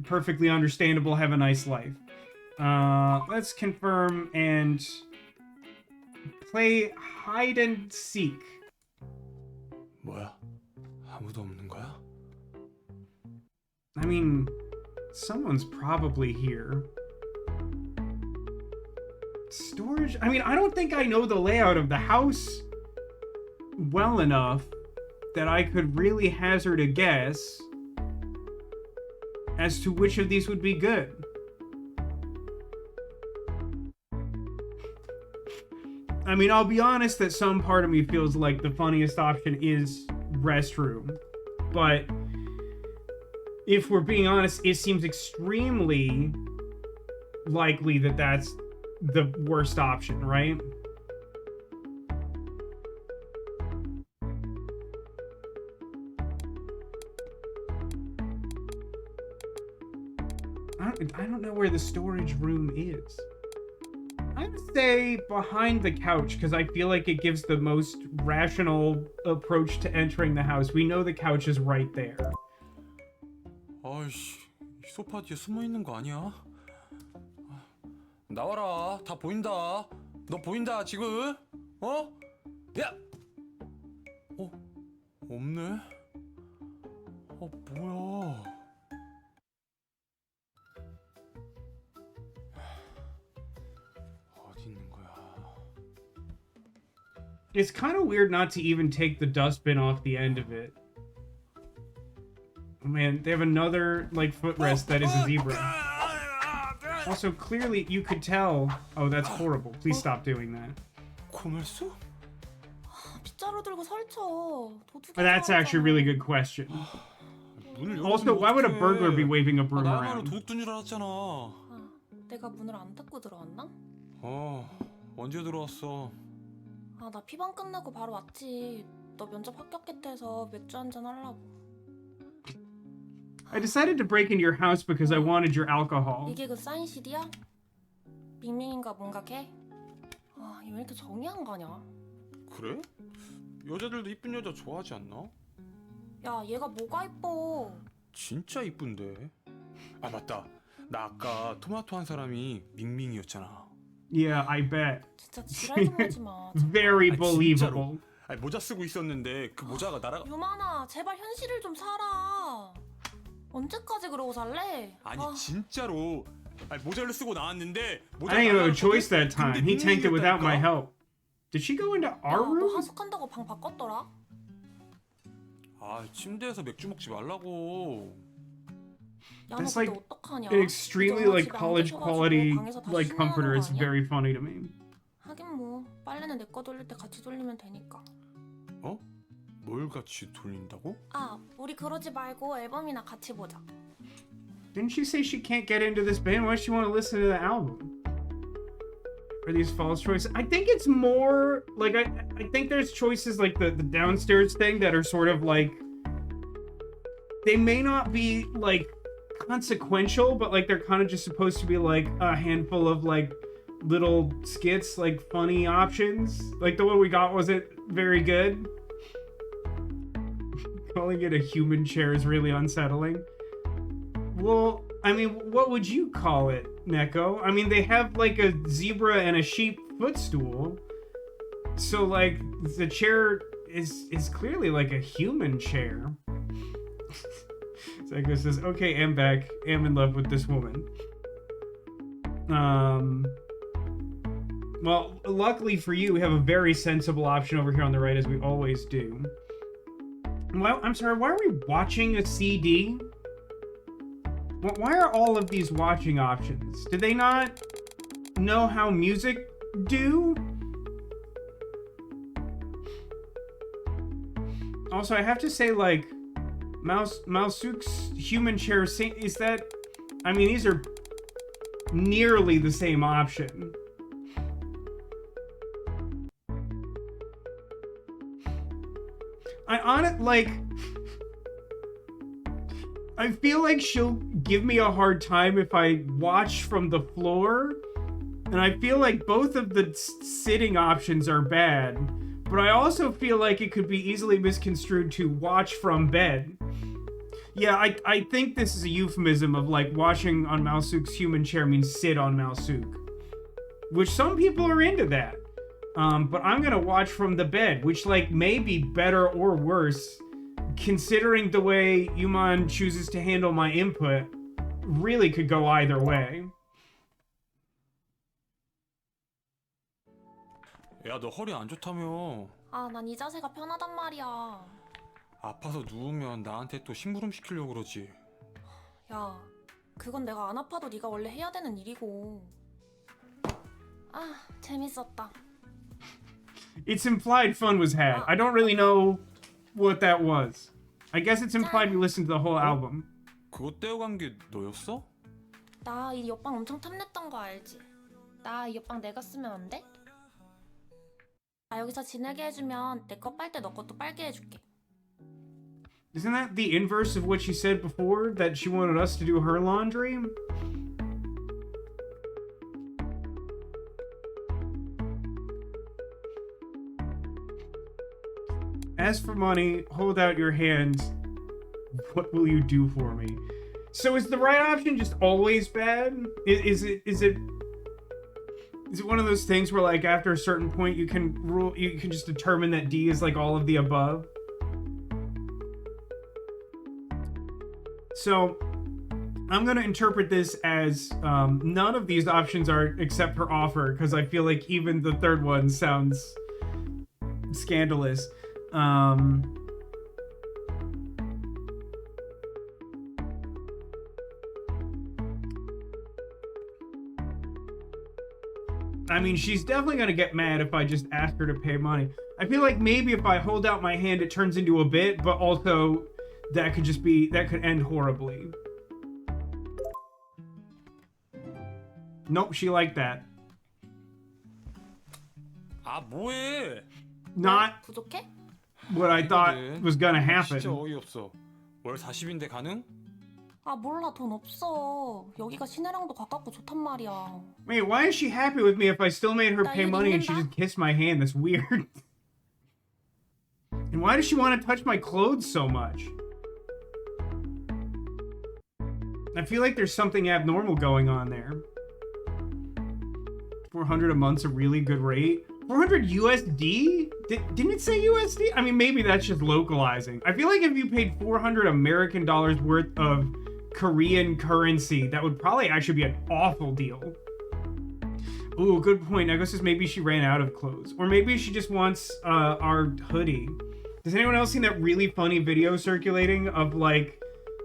Perfectly understandable. Have a nice life. Let's confirm and play hide and seek. 뭐야? 아무도 없는 거야? I mean, someone's probably here. Storage? I mean, I don't think I know the layout of the house well enough that I could really hazard a guess as to which of these would be good. I mean, I'll be honest that some part of me feels like the funniest option is restroom. But if we're being honest, it seems extremely likely that that's the worst option, right? I don't know where the storage room is. I would say behind the couch, because I feel like it gives the most rational approach to entering the house. We know the couch is right there. 아이씨, 이 소파 뒤에 숨어 있는 거 아니야? 나와라, 다 보인다. 너 보인다 지금? 어? 야! 없네. 뭐야? 어디 있는 거야? It's kind of weird not to even take the dustbin off the end of it. Oh, man, they have another, like, footrest that is a zebra. Also, clearly, you could tell... Oh, that's horrible. Please stop doing that. 고멜수? 빗자루 들고 설쳐. That's actually a really good question. Also, why would a burglar be waving a broom around? 도둑 줄 알았잖아. 내가 문을 안 닫고 들어왔나? 언제 들어왔어? 나 피방 끝나고 바로 왔지. 너 면접 합격했대서 맥주 한잔 하려고. I decided to break into your house because I wanted your alcohol. 이게 그 사인 CD야? 밍밍인가 뭔가 걔? 얘 왜 이렇게 정이 안 가냐? 그래? 여자들도 이쁜 여자 좋아하지 않나? 야, 얘가 뭐가 이뻐? 진짜 이쁜데. 아, 맞다. 나 아까 토마토 한 사람이 밍밍이었잖아. Yeah, I bet. 진짜 지랄 좀 하지 마. Very believable. 아니, 모자 쓰고 있었는데 그 모자가 날아가. 유만아, 제발 현실을 좀 살아. 언제까지 그러고 살래? 아니 진짜로. 아니, 모자를 쓰고 나왔는데. I didn't have a choice that time. He tanked it without my help. Did she go into our 너 room? 하숙한다고 방 바꿨더라? 침대에서 맥주 먹지 말라고. That's like an extremely like college quality like comforter. It's very funny to me. 하긴 뭐 빨래는 내 거 돌릴 때 같이 돌리면 되니까. 뭘 같이 돌린다고? 우리 그러지 말고 앨범이나 같이 보자. Didn't she say she can't get into this band? Why does she want to listen to the album? Are these false choices? I think it's more like I think there's choices like the downstairs thing that are sort of like they may not be like consequential, but like they're kind of just supposed to be like a handful of like little skits, like funny options. Like the one we got wasn't very good. Calling it a human chair is really unsettling. Well, I mean, what would you call it, Neko? I mean, they have like a zebra and a sheep footstool. So like the chair is clearly like a human chair. Psycho says, okay, I'm back. I'm in love with this woman. Well, luckily for you, we have a very sensible option over here on the right, as we always do. Well, I'm sorry, why are we watching a CD? Why are all of these watching options? Do they not know how music do? Also, I have to say, like, Malsuk's human chair, is that... I mean, these are nearly the same option. I feel like she'll give me a hard time if I watch from the floor, and I feel like both of the sitting options are bad, but I also feel like it could be easily misconstrued to watch from bed. Yeah, I think this is a euphemism of, like, watching on Malsuk's human chair means sit on Malsuk, which some people are into that. But I'm gonna watch from the bed, which, like, may be better or worse, considering the way Yuman chooses to handle my input. Really could go either way. 야, 너 허리 안 좋다며. 아, 난 이 자세가 편하단 말이야. 아파서 누우면 나한테 또 심부름 시키려고 그러지. 야, 그건 내가 안 아파도 네가 원래 해야 되는 일이고. 아, 재밌었다. It's implied fun was had. I don't really know what that was. I guess it's implied you listened to the whole album. 그거 떼어간 게 너였어? 나 이 옆방 엄청 탐냈던 거 알지? 나 이 옆방 내가 쓰면 안 돼? 나 여기서 지내게 해주면 내 거 빨 때 너 것도 빨게 해줄게. Isn't that the inverse of what she said before? That she wanted us to do her laundry? As for money, hold out your hands. What will you do for me? So is the right option just always bad? Is it one of those things where, like, after a certain point you can just determine that D is like all of the above? So I'm gonna interpret this as none of these options are except her offer, because I feel like even the third one sounds scandalous. I mean, she's definitely gonna get mad if I just ask her to pay money. I feel like maybe if I hold out my hand, it turns into a bit, but also that could end horribly. Nope, she liked that. 아, 뭐해? Not 부족해? what I thought was gonna happen. 진짜 어이없어. 월 40인데 가능? 아, 몰라, 돈 없어. 여기가 시내랑도 가깝고 좋단 말이야. Wait, why is she happy with me if I still made her pay money and she just kissed my hand? That's weird. And why does she want to touch my clothes so much? I feel like there's something abnormal going on there. 400 a month's a really good rate. 400 USD? Didn't it say USD? I mean, maybe that's just localizing. I feel like if you paid 400 American dollars worth of Korean currency, that would probably actually be an awful deal. Ooh, good point. I guess maybe she ran out of clothes. Or maybe she just wants our hoodie. Has anyone else seen that really funny video circulating of, like,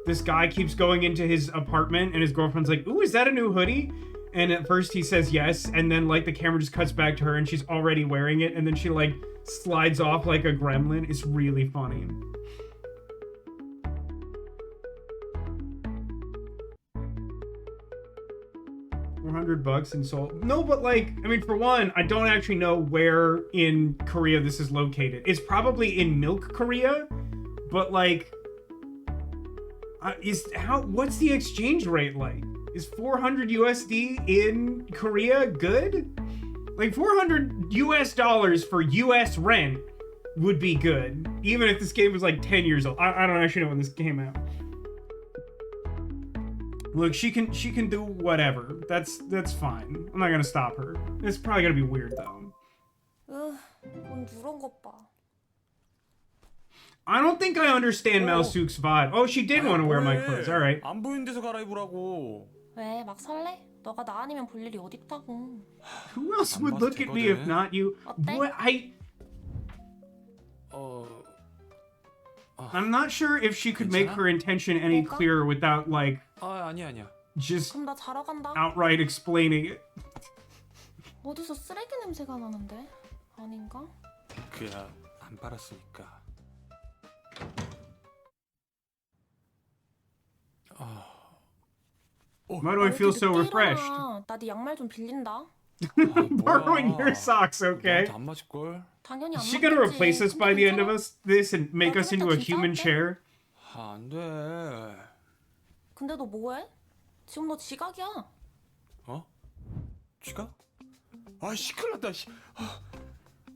this guy keeps going into his apartment and his girlfriend's like, ooh, is that a new hoodie? And at first he says yes, and then, like, the camera just cuts back to her and she's already wearing it, and then she, like, slides off like a gremlin. It's really funny. $400 in Seoul. No, but, like, I mean, for one, I don't actually know where in Korea this is located. It's probably in Milk Korea, but, like, what's the exchange rate like? Is 400 USD in Korea good? Like, $400 US for US rent would be good, even if this game was like 10 years old. I don't actually know when this came out. Look, she can do whatever. That's fine. I'm not gonna stop her. It's probably gonna be weird though. 뭔 누런 것 봐. I don't think I understand Malsuk's vibe. Oh, she did want to wear my clothes. All right. 안 보이는 데서 갈아입으라고. 왜, 막 설레? 너가 나 아니면 볼 일이 어딨다고. Who else would look at me if not you? 어때? What? I'm not sure if she could make her intention any clearer without, like, 아니야. just 그럼 나 자러 간다. outright explaining it. 어디서 쓰레기 냄새가 나는데? 아닌가? 그야 안 빨았으니까. Why do I feel so refreshed? 나 네 양말 좀 빌린다. Borrowing your socks, okay? 안 맞을걸? 당연히 안 Is she gonna replace us by the end of this and make us into a human chair? 안 돼. 근데 너 뭐해? 지금 너 지각이야. 어? 지각? 아, 시끄럽다.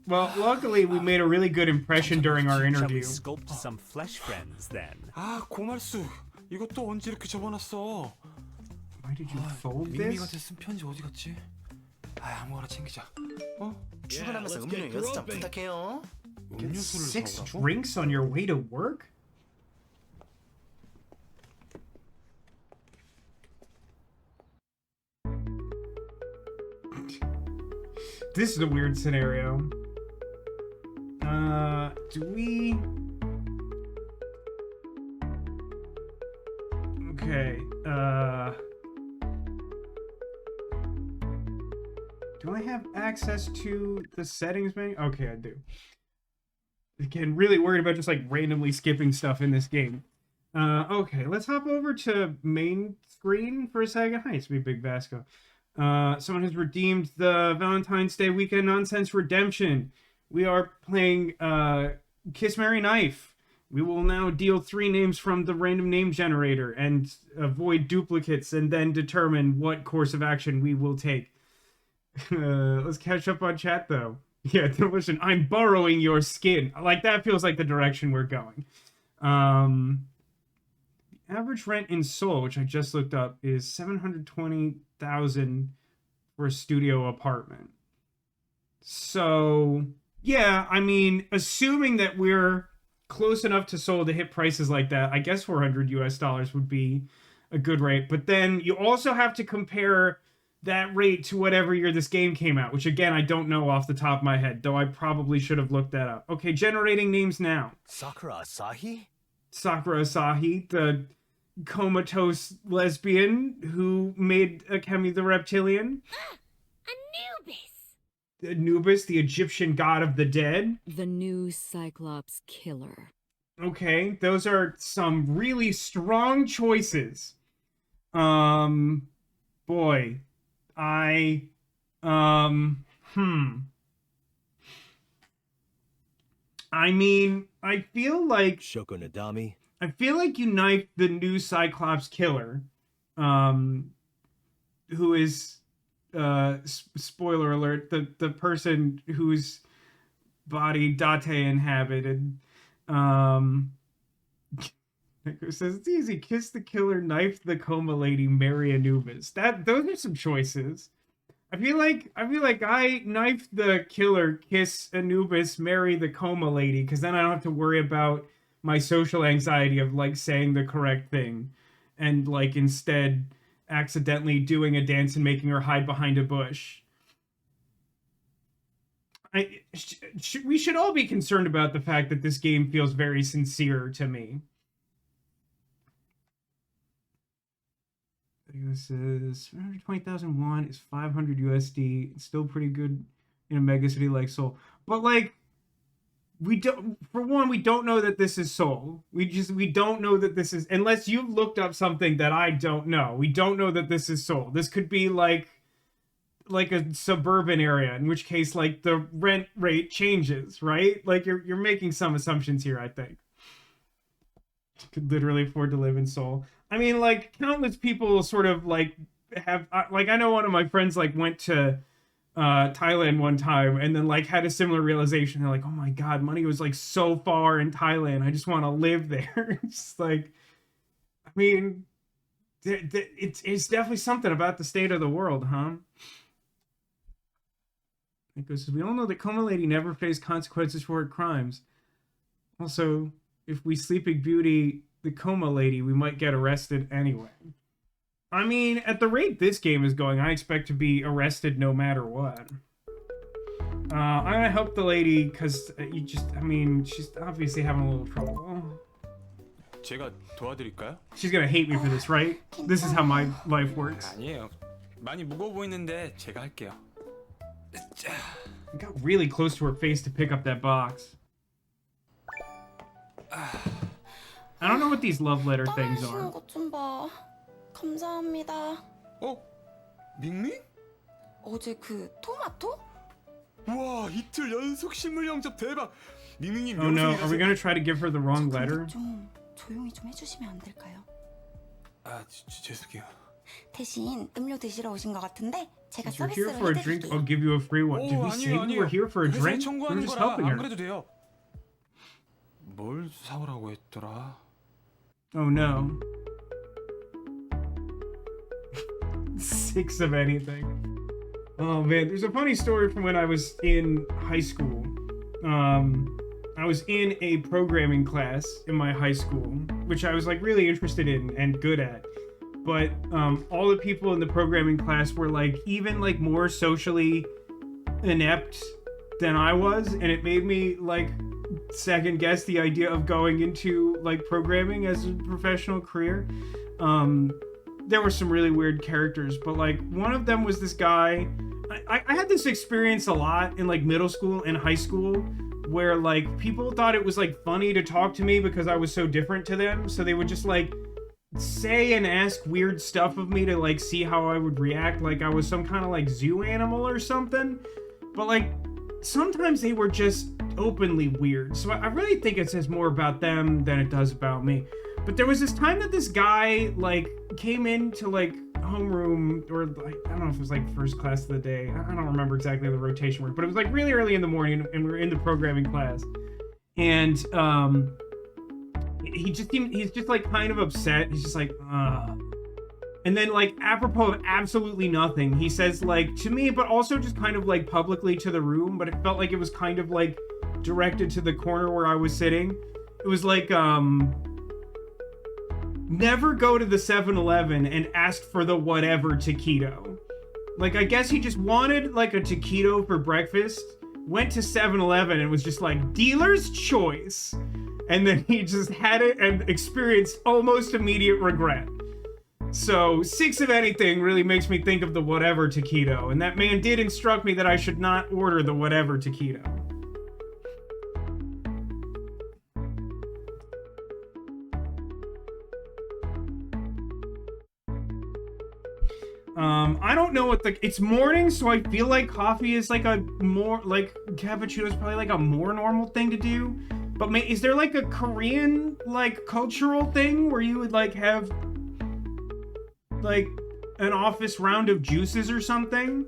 Well, luckily we made a really good impression during our interview. Sculpt some flesh friends then. 아, 고말수. 이거 또 언제 이렇게 접어놨어? Why did you fold 민미가 this? 쓴 편지 어디 갔지? 아, 아무거나 챙기자. 출근하면서 음료 6잔 부탁해요. Get 음료수를 6 사오라고? drinks on your way to work? This is a weird scenario. Do we... Okay, do I have access to the settings menu? Okay, I do. Again, really worried about just like randomly skipping stuff in this game. Okay, let's hop over to main screen for a second. Hi, it's me, Big Vasco. Someone has redeemed the Valentine's Day weekend nonsense redemption. We are playing Kiss, Marry, Knife. We will now deal 3 names from the random name generator and avoid duplicates and then determine what course of action we will take. Let's catch up on chat though. Yeah, listen, I'm borrowing your skin. Like, that feels like the direction we're going. Average rent in Seoul, which I just looked up, is $720,000 for a studio apartment. So, yeah, I mean, assuming that we're close enough to Seoul to hit prices like that, I guess $400 would be a good rate. But then you also have to compare that rate to whatever year this game came out, which again, I don't know off the top of my head, though I probably should have looked that up. Okay, generating names now. Sakura Asahi? Sakura Asahi, the comatose lesbian who made Akemi the Reptilian. Anubis! Anubis, the Egyptian god of the dead. The new Cyclops killer. Okay, those are some really strong choices. Boy, I mean, I feel like Shoko Nadami? I feel like you knifed the new Cyclops killer, who is, spoiler alert, the person whose body Date inhabited. It says it's easy. Kiss the killer, knife the coma lady, marry Anubis. Those are some choices. I feel like I knife the killer, kiss Anubis, marry the coma lady, because then I don't have to worry about my social anxiety of like saying the correct thing and like instead accidentally doing a dance and making her hide behind a bush. We should all be concerned about the fact that this game feels very sincere to me. This is 720,000 won is 500 USD. It's still pretty good in a mega city like Seoul. But like, we don't know that this is Seoul. We don't know that this is, unless you've looked up something that I don't know. We don't know that this is Seoul. This could be like a suburban area, in which case like the rent rate changes, right? Like you're making some assumptions here, I think. Could literally afford to live in Seoul. I mean, like, countless people sort of like have, like, I know one of my friends like went to Thailand one time and then like had a similar realization. They're like, oh my god, money was like so far in Thailand, I just want to live there. It's like, I mean, it's definitely something about the state of the world, huh? It goes, we all know that Coma Lady never faced consequences for her crimes. Also, if we Sleeping Beauty the Coma Lady, we might get arrested anyway. I mean, at the rate this game is going, I expect to be arrested no matter what. I'm gonna help the lady, because she's obviously having a little trouble. 제가 도와드릴까요? She's gonna hate me for this, right? This is how my life works. 아니에요. 많이 무거워 보이는데 제가 할게요. I got really close to her face to pick up that box. I don't know what these love letter things are. 것 좀 봐. 감사합니다. 밍밍? 어제 그 토마토? 와, 이틀 연속 식물 영접 대박. 밍밍님 Oh no, are we gonna try to give her the wrong letter? 좀 조용히 좀 해주시면 안 될까요? 죄송해요. 대신 음료 드시러 오신 것 같은데 제가 If you're here 서비스를 for a drink, I'll 해드릴게요. give you a free one. Did we say we were here for a 회사에 drink? We were 청구하는 just 거라 helping 안 her. 그래도 돼요. 뭘 사오라고 했더라? Oh no. 6 of anything. Oh man, there's a funny story from when I was in high school. I was in a programming class in my high school, which I was like really interested in and good at. But all the people in the programming class were like even like more socially inept than I was, and it made me like second guess the idea of going into like programming as a professional career. There were some really weird characters, but like one of them was this guy. I had this experience a lot in like middle school and high school where like people thought it was like funny to talk to me because I was so different to them, so they would just like say and ask weird stuff of me to like see how I would react, like I was some kind of like zoo animal or something. But like sometimes they were just openly weird, so I really think it says more about them than it does about me. But there was this time that this guy like came into like homeroom, or like I don't know if it was like first class of the day, I don't remember exactly how the rotation worked, but it was like really early in the morning and we were in the programming class, and he's just like kind of upset. He's just like and then like apropos of absolutely nothing, he says like to me, but also just kind of like publicly to the room, but it felt like it was kind of like directed to the corner where I was sitting. It was like never go to the 7-Eleven and ask for the whatever taquito. Like I guess he just wanted like a taquito for breakfast, went to 7-Eleven and was just like dealer's choice, and then he just had it and experienced almost immediate regret. So 6 of anything really makes me think of the whatever taquito, and that man did instruct me that I should not order the whatever taquito. I don't know what it's morning, so I feel like coffee is like a more, like cappuccino is probably like a more normal thing to do. But is there like a Korean like cultural thing where you would like have like an office round of juices or something?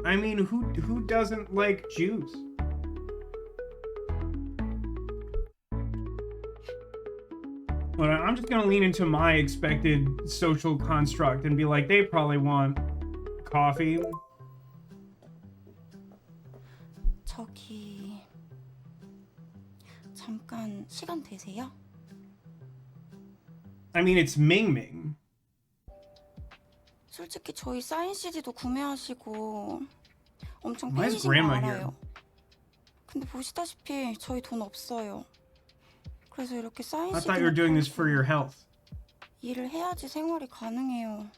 I mean, who doesn't like juice? But I'm just gonna lean into my expected social construct and be like, they probably want coffee. 저기 잠깐 시간 되세요? I mean, it's Ming. 솔직히 저희 사인 CD도 구매하시고 엄청 Why is 팬이신 거 grandma 알아요. here? 근데 보시다시피 저희 돈 없어요. 그래서 이렇게 사인 I thought you were doing this for your health. 일을 해야지 생활이 가능해요.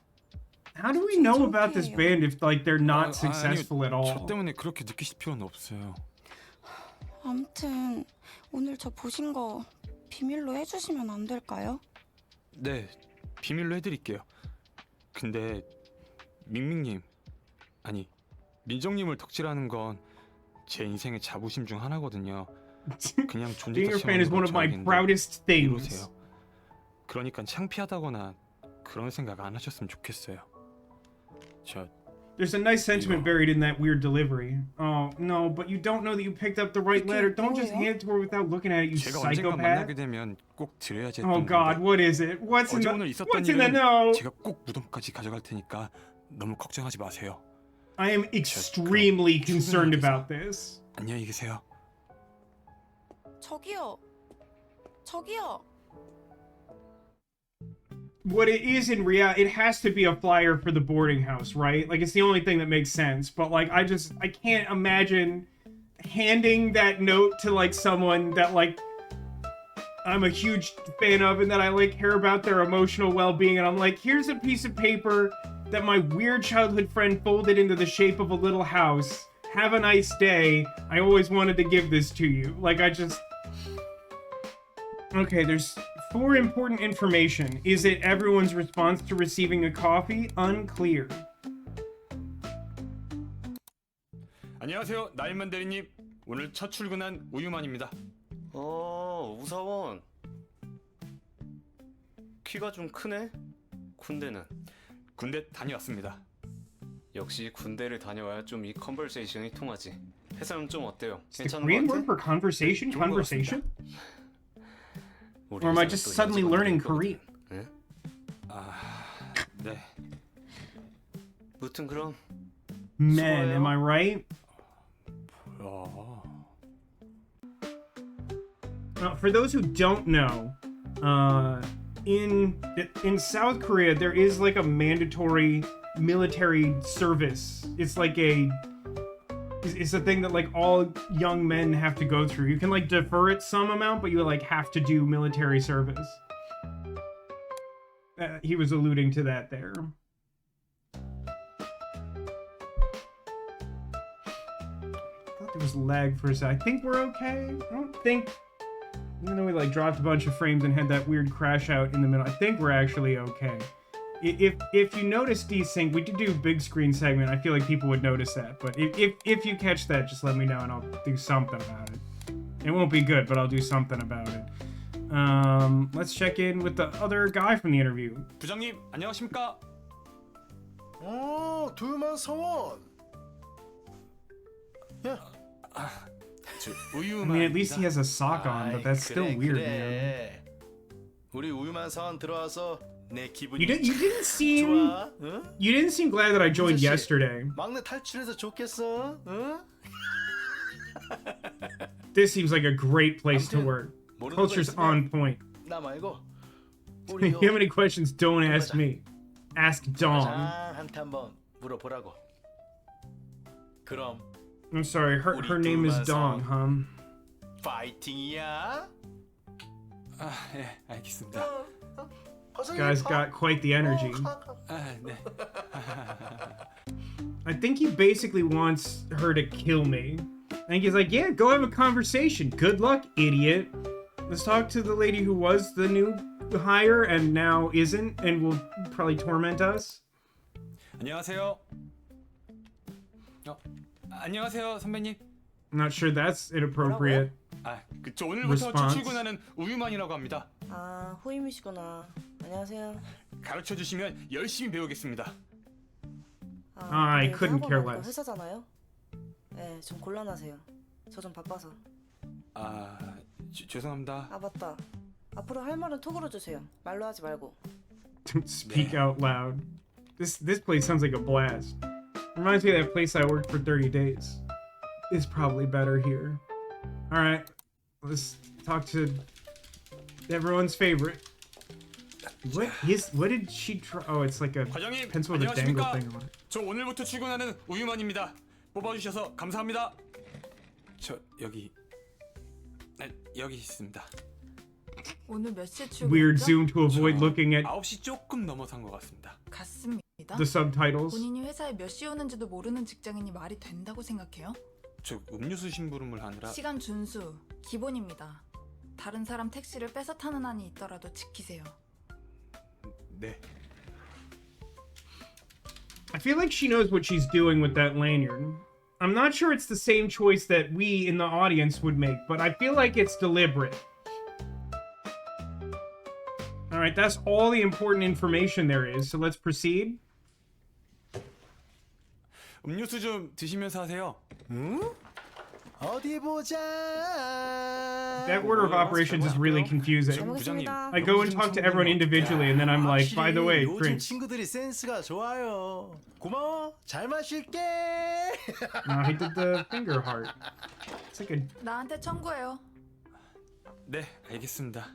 How do we know about this band if like they're not successful at 저 all? 때문에 그렇게 느끼실 필요는 없어요. 아무튼 오늘 저 보신 거 비밀로 해주시면 안 될까요? 네, 비밀로 해드릴게요. 근데 밍밍님, 아니 민정님을 덕질하는 건 제 인생의 자부심 중 하나거든요. 그냥 존재 Being your fan is one of my 자체만으로 proudest things. 이러세요. 그러니까 창피하다거나 그런 생각 안 하셨으면 좋겠어요. There's a nice sentiment buried in that weird delivery. Oh no, but you don't know that you picked up the right letter. Don't just hand it to her without looking at it, you 제가 언젠가 psychopath. 만나게 되면 꼭 드려야지 했던 Oh God, 건데 what is it? What's in 어제 오늘 the 있었던 know? 일은 제가 꼭 무덤까지 가져갈 테니까 너무 걱정하지 마세요. I am extremely concerned about this. 안녕히 계세요. 저기요. What it is in reality, it has to be a flyer for the boarding house, right? Like, it's the only thing that makes sense. But, like, I can't imagine handing that note to, like, someone that, like, I'm a huge fan of and that I, like, care about their emotional well-being. And I'm like, here's a piece of paper that my weird childhood friend folded into the shape of a little house. Have a nice day. I always wanted to give this to you. Like, Okay, there's 4 important information. Is it everyone's response to receiving a coffee? Unclear. 안녕하세요, 나인만 대리님. 오늘 첫 출근한 우유만입니다. 우사원. 키가 좀 크네? 군대는? 군대 다녀왔습니다. 역시 군대를 다녀와야 좀 이 컨버세이션이 통하지. 회사는 좀 어때요? Is the Korean word for conversation? Conversation? Or am I just suddenly learning Korean? 네? 네. 무튼 그럼. Men, am I right? For those who don't know, in South Korea there is like a mandatory military service. It's like it's a thing that like all young men have to go through. You can like defer it some amount, but you like have to do military service. He was alluding to that there. I thought there was lag for a sec. I think we're okay. I don't think, even though we like dropped a bunch of frames and had that weird crash out in the middle, I think we're actually okay. If you notice desync, we did do a big screen segment. I feel like people would notice that. But if you catch that, just let me know and I'll do something about it. It won't be good, but I'll do something about it. Let's check in with the other guy from the interview. 부장님, 안녕하십니까? 두유만 사원. 야. 저 I 우유만입니다. mean, at least he has a sock on, but that's still weird, man. 우리 우유만 사원 들어와서 내 기분이 You didn't seem 좋아. 응? you didn't seem glad that I joined 아저씨, yesterday. 막내 탈출해서 좋겠어. 응? This seems like a great place to work. 모르는 거 Culture's 있으면 on point. 나 말고 If 우리 you have any questions, don't ask me. Ask Dom. 한테 한번 물어보라고. 그럼 I'm sorry, her name is Dong, huh? 파이팅이야. 예, 알겠습니다. This guy's got quite the energy. 네. I think he basically wants her to kill me. I think he's like, yeah, go have a conversation. Good luck, idiot. Let's talk to the lady who was the new hire and now isn't and will probably torment us. 안녕하세요. 안녕하세요, 선배님. I'm not sure that's inappropriate. 저 오늘부터 첫 Response. 출근하는 우유만이라고 합니다. 후임이시구나. 안녕하세요. 가르쳐 주시면 열심히 배우겠습니다. I couldn't care less. 회사잖아요. 네, 좀 곤란하세요. 저 좀 바빠서. 죄송합니다. 맞다. 앞으로 할 말은 톡으로 주세요. 말로 하지 말고. Don't speak out loud. This place sounds like a blast. Reminds me of that place I worked for 30 days. It's probably better here. Alright, let's talk to everyone's favorite. What did she try? Oh, it's like a 과장님, pencil with a dangle 안녕하십니까? thing on it. 저 오늘부터 출근하는 우유만입니다. 뽑아주셔서 감사합니다. 저 여기 있습니다. 오늘 몇 시에 출근했죠? Weird zoom to avoid looking at 9시 조금 넘어선 것 같습니다. 같습니다. the subtitles. 본인이 회사에 몇 시에 오는지도 모르는 직장인이 말이 된다고 생각해요? 저 음료수 심부름을 하느라 시간 준수 기본입니다. 다른 사람 택시를 뺏어 타는 한이 있더라도 지키세요. 네. I feel like she knows what she's doing with that lanyard. I'm not sure it's the same choice that we in the audience would make, but I feel like it's deliberate. Alright, that's all the important information there is, so let's proceed. 음료수 좀 드시면서 하세요. 응? 어디 보자. That order of operations is really confusing. I go and talk to everyone individually, and then I'm like, by the way, 요즘 drinks. 친구들이 센스가 좋아요. 고마워. 잘 마실게. No, he did the finger heart. It's like a... 나한테 청구해요. 네, 알겠습니다.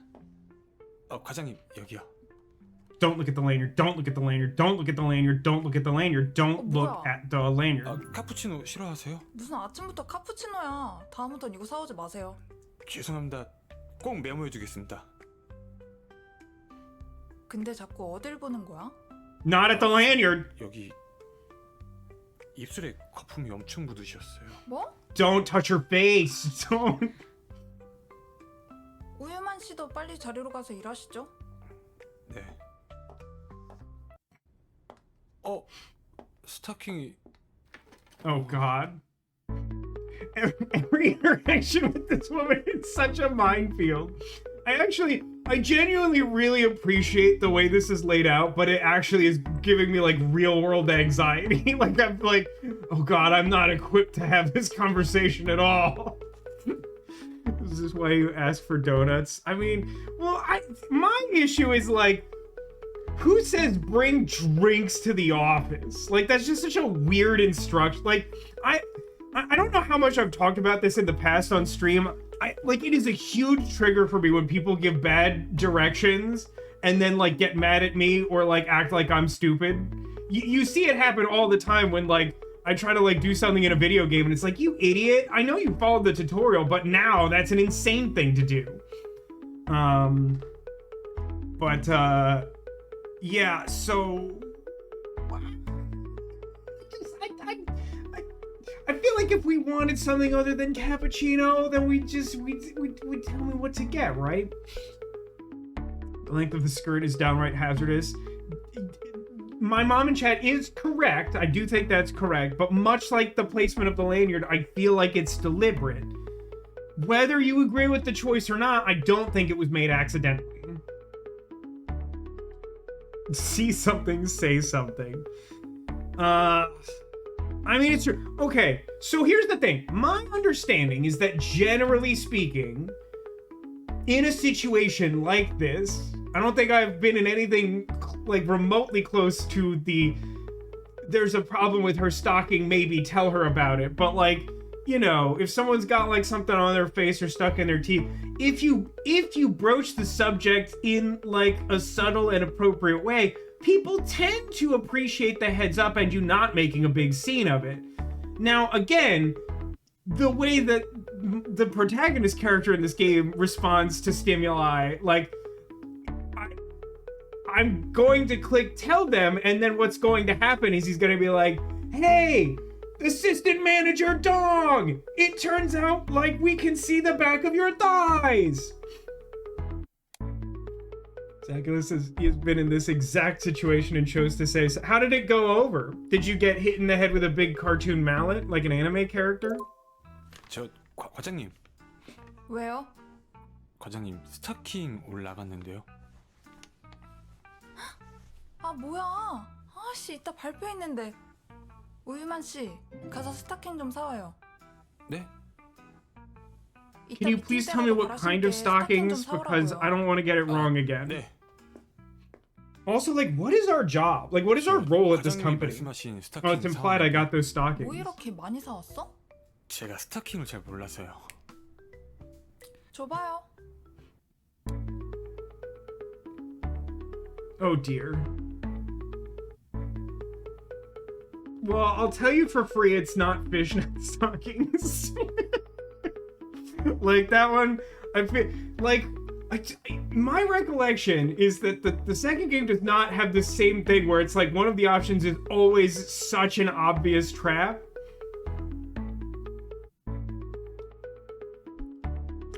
과장님 여기요. Don't look at the lanyard, don't look at the lanyard, don't look at the lanyard, don't look at the lanyard, don't look at the lanyard. 카푸치노 싫어하세요? 무슨 아침부터 카푸치노야. 다음부턴 이거 사오지 마세요. 죄송합니다. 꼭 메모해두겠습니다. 근데 자꾸 어딜 보는 거야? Not at the lanyard! 여기 입술에 거품이 엄청 묻으셨어요. 뭐? Don't touch her face! Don't... 우유만 씨도 빨리 자리로 가서 일하시죠. 네. 스타킹이... Oh God. Every interaction with this woman is such a minefield. I genuinely really appreciate the way this is laid out, but it actually is giving me like real world anxiety. Like I'm like, oh God, I'm not equipped to have this conversation at all. Is this why you ask for donuts? I mean, well, my issue is like, who says bring drinks to the office? Like that's just such a weird instruction. Like I don't know how much I've talked about this in the past on stream. Like it is a huge trigger for me when people give bad directions and then like get mad at me or like act like I'm stupid. You see it happen all the time when like I try to like do something in a video game and it's like, you idiot, I know you followed the tutorial, but now that's an insane thing to do. Yeah, so I feel like if we wanted something other than cappuccino, then we'd tell me what to get, right? The length of the skirt is downright hazardous. My mom in chat is correct. I do think that's correct. But much like the placement of the lanyard, I feel like it's deliberate. Whether you agree with the choice or not, I don't think it was made accidentally. See something, say something. I mean, it's true. Okay, so here's the thing. My understanding is that generally speaking, in a situation like this, I don't think I've been in anything like remotely close to there's a problem with her stocking, maybe tell her about it. But like, you know, if someone's got like something on their face or stuck in their teeth, if you broach the subject in like a subtle and appropriate way, people tend to appreciate the heads up and you not making a big scene of it. Now, again, the way that the protagonist character in this game responds to stimuli, like, I'm going to click tell them, and then what's going to happen is he's going to be like, hey, assistant manager Dong, it turns out like we can see the back of your thighs. Zacchaeus has been in this exact situation and chose to say, so how did it go over? Did you get hit in the head with a big cartoon mallet like an anime character? 과장님. 왜요? 과장님, 스타킹 올라갔는데요. 아 뭐야? 아씨 이따 발표 있는데. 우유만 씨, 가서 스타킹 좀 사와요. 네? Can you please tell me what kind of stockings? Because I don't want to get it wrong again. 네. Also, like, what is our job? Like, what is our role at this company? Oh, it's implied I got those stockings. 뭐 이렇게 많이 사왔어? 제가 스타킹을 잘 몰라서요. 줘봐요. Oh dear. Well, I'll tell you for free, it's not fishnet stockings. Like that one, I feel like my recollection is that the second game does not have the same thing where it's like one of the options is always such an obvious trap.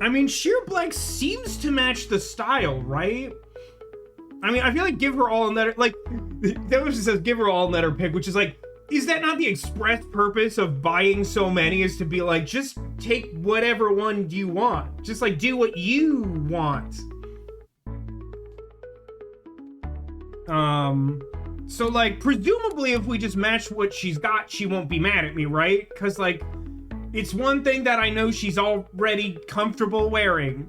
I mean, sheer black seems to match the style, right? I mean, I feel like give her all and let her, like, that was just says give her all and let her pick, which is like, is that not the express purpose of buying so many, is to be like, just take whatever one you want. Just like, do what you want. So like, presumably if we just match what she's got, she won't be mad at me, right? Because like, it's one thing that I know she's already comfortable wearing.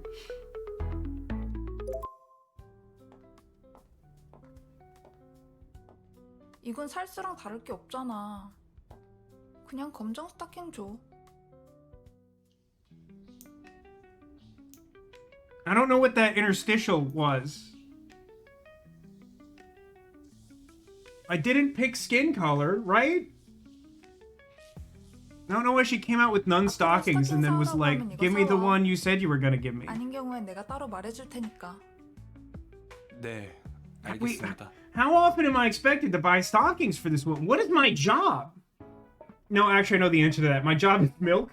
이건 살스랑 다를 게 없잖아. 그냥 검정 스타킹 줘. I don't know what that interstitial was. I didn't pick skin color, right? I don't know why she came out with none stockings and then was like, give me the one you said you were gonna give me. 아닌 경우엔 내가 따로 말해줄 테니까. 네, Wait, 알겠습니다. how often am I expected to buy stockings for this one? What is my job? No, actually, I know the answer to that. My job is milk.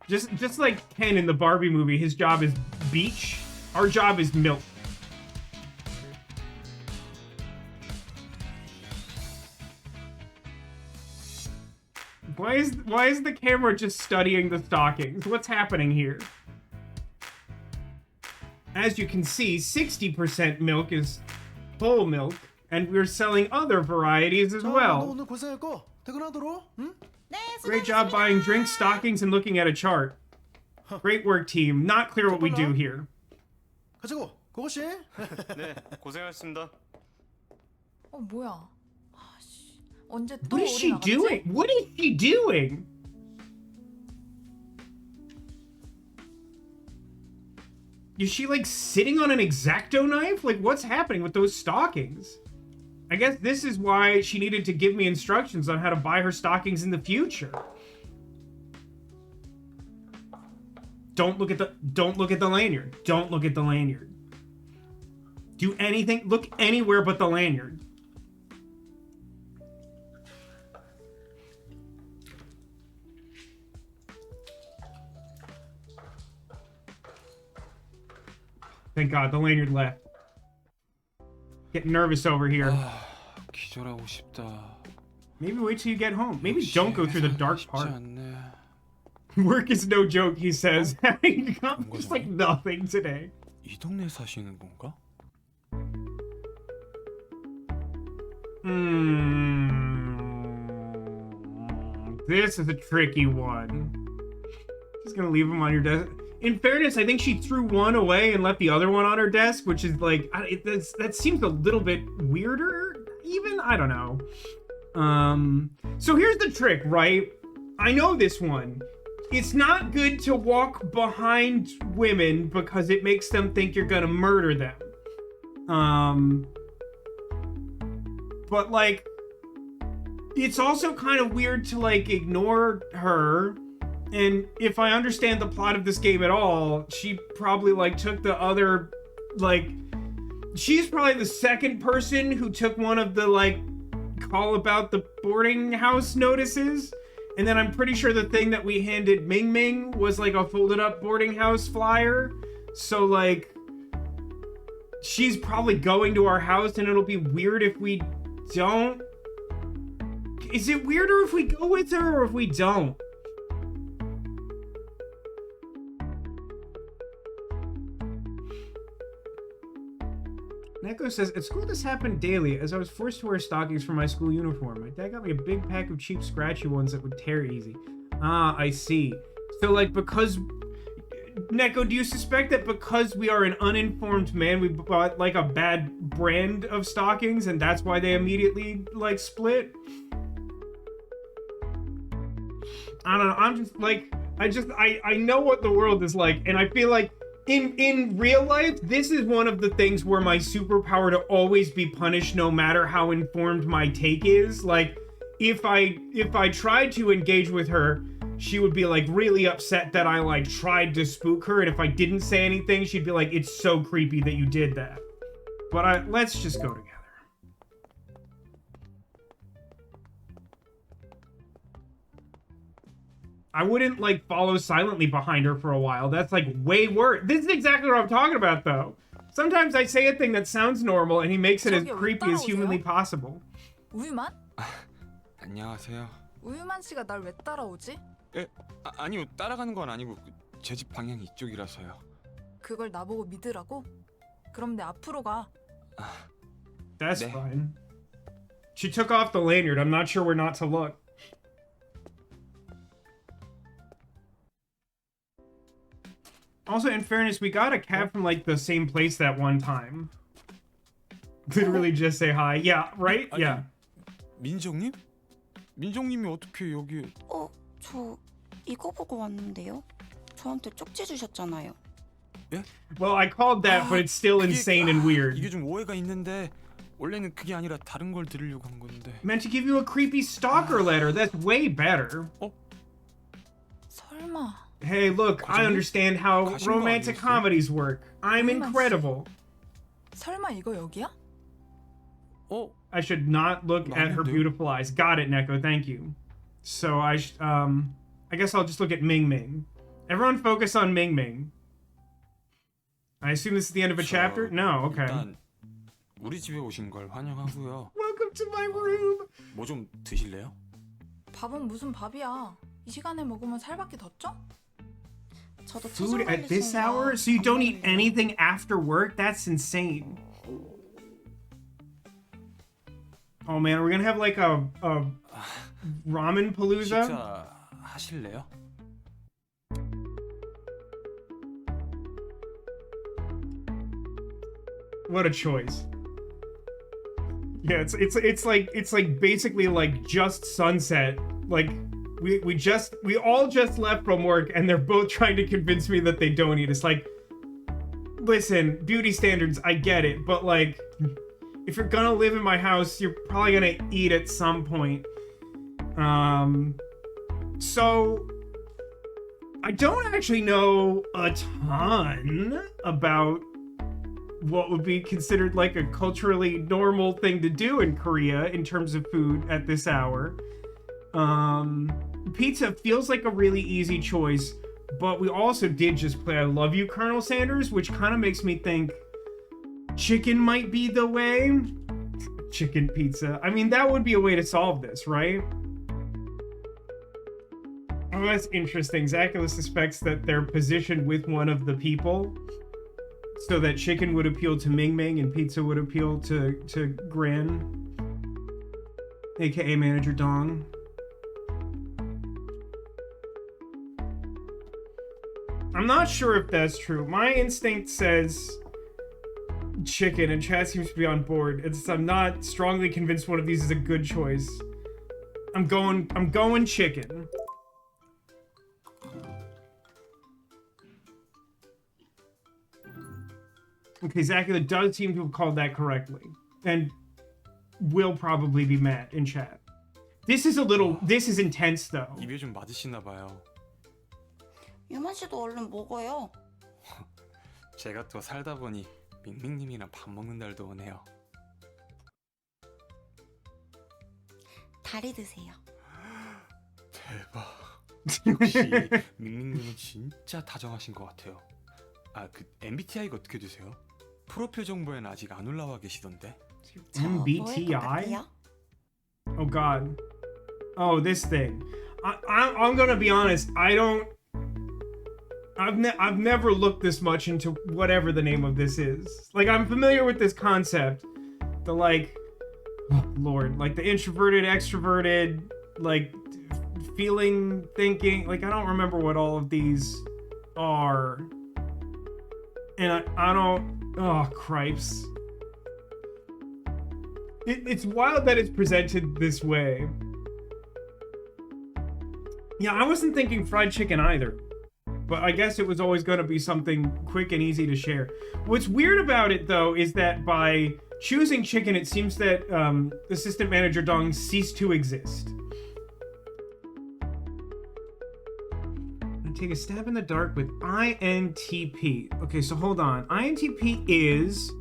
Just like Ken in the Barbie movie, his job is beach. Our job is milk. Why is the camera just studying the stockings? What's happening here? As you can see, 60% milk is whole milk, and we're selling other varieties as well. Great job buying drinks, stockings, and looking at a chart. Great work, team. Not clear what we do here. 가지고 고고씨. 네, 고생하셨습니다. 뭐야? 아씨, 언제 또 What is she 오래 나갔지? doing? What is she doing? Is she like sitting on an X-Acto knife? Like what's happening with those stockings? I guess this is why she needed to give me instructions on how to buy her stockings in the future. Don't look at the lanyard. Don't look at the lanyard. Do anything, look anywhere but the lanyard. Thank God, the lanyard left. Getting nervous over here. 기절하고 싶다. Maybe wait till you get home. Maybe don't go through the dark part. Work is no joke, he says. Having accomplished like nothing today. 이 동네 사시는 건가? This is a tricky one. Just gonna leave them on your desk. In fairness, I think she threw one away and left the other one on her desk, which is like, that seems a little bit weirder, even? I don't know. So here's the trick, right? I know this one. It's not good to walk behind women because it makes them think you're gonna murder them. But like, it's also kind of weird to like ignore her. And if I understand the plot of this game at all, she probably like took the other, like, she's probably the second person who took one of the like call about the boarding house notices. And then I'm pretty sure the thing that we handed Ming Ming was like a folded up boarding house flyer. So like, she's probably going to our house and it'll be weird if we don't. Is it weirder if we go with her or if we don't? Neko says, at school this happened daily as I was forced to wear stockings for my school uniform. My dad got me a big pack of cheap scratchy ones that would tear easy. Ah, I see. So like because... Neko, do you suspect that because we are an uninformed man, we bought like a bad brand of stockings and that's why they immediately like split? I don't know, I'm just like, I know what the world is like, and I feel like in real life, this is one of the things where my superpower to always be punished no matter how informed my take is. Like, if I tried to engage with her, she would be like really upset that I like tried to spook her, and if I didn't say anything, she'd be like, it's so creepy that you did that. But let's just go together. I wouldn't like follow silently behind her for a while. That's like way worse. This is exactly what I'm talking about though. Sometimes I say a thing that sounds normal and he makes it as creepy as humanly possible. 우유만? 안녕하세요. 우유만 씨가 날 왜 따라오지? 아니요, 따라가는 건 아니고 제 집 방향이 이쪽이라서요. 그걸 나보고 믿으라고? 그럼 내 앞으로 가. That's fine. She took off the lanyard. I'm not sure where not to look. Also, in fairness, we got a cab from, like, the same place that one time. Literally just say hi. Yeah, right? Yeah. 민정님? 민정님이 어떻게 여기... 저 이거 보고 왔는데요. 저한테 쪽지 주셨잖아요. 예? Well, I called that, but it's still insane and weird. 이게 좀 오해가 있는데 원래는 그게 아니라 다른 걸 드리려고 한 건데. Meant to give you a creepy stalker letter. That's way better. 설마... Hey, look, I understand how romantic comedies work. I'm incredible. 설마 이거 여기야? I should not look at her beautiful eyes. Got it, Neko. Thank you. So I guess I'll just look at Ming Ming. Everyone focus on Ming Ming. I assume this is the end of a chapter? No, okay. 일단 우리 집에 오신 걸 환영하고요. Welcome to my room. 뭐 좀 드실래요? 밥은 무슨 밥이야? 이 시간에 먹으면 살밖에 더 쪄? 저도 Food at this hour? So you don't eat anything after work? That's insane. Oh man, are we gonna have like a ramen palooza? 식사 하실래요? What a choice. Yeah, it's like basically like just sunset. Like we all just left from work and they're both trying to convince me that they don't eat. It's like, listen, beauty standards, I get it, but like if you're gonna live in my house, you're probably gonna eat at some point. So I don't actually know a ton about what would be considered like a culturally normal thing to do in Korea in terms of food at this hour. Pizza feels like a really easy choice, but we also did just play I Love You, Colonel Sanders, which kind of makes me think chicken might be the way. Chicken pizza. I mean, that would be a way to solve this, right? Oh, that's interesting. Zacula suspects that they're positioned with one of the people, so that chicken would appeal to Ming Ming and pizza would appeal to Gran, aka Manager Dong. I'm not sure if that's true. My instinct says chicken, and chat seems to be on board. I'm not strongly convinced one of these is a good choice. I'm going chicken. Okay, Zacula does seem to have called that correctly, and will probably be mad in chat. This is intense though. 입에 좀 맞으시나 봐요. 유만 씨도 얼른 먹어요. 제가 또 살다 보니 밍밍님이랑 밥 먹는 날도 오네요. 다리 드세요. 대박. 역시 밍밍님은 진짜 다정하신 것 같아요. 아, 그 MBTI가 어떻게 되세요? 프로필 정보에는 아직 안 올라와 계시던데. MBTI? Oh god. Oh, this thing. I'm gonna be honest. I've never looked this much into whatever the name of this is. Like, I'm familiar with this concept. The like, oh Lord, like the introverted, extroverted, like feeling, thinking. Like, I don't remember what all of these are. And I don't, oh, cripes. It's wild that it's presented this way. Yeah, I wasn't thinking fried chicken either. But I guess it was always going to be something quick and easy to share. What's weird about it, though, is that by choosing chicken, it seems that Assistant Manager Dong ceased to exist. Take a stab in the dark with INTP. Okay, so hold on. INTP is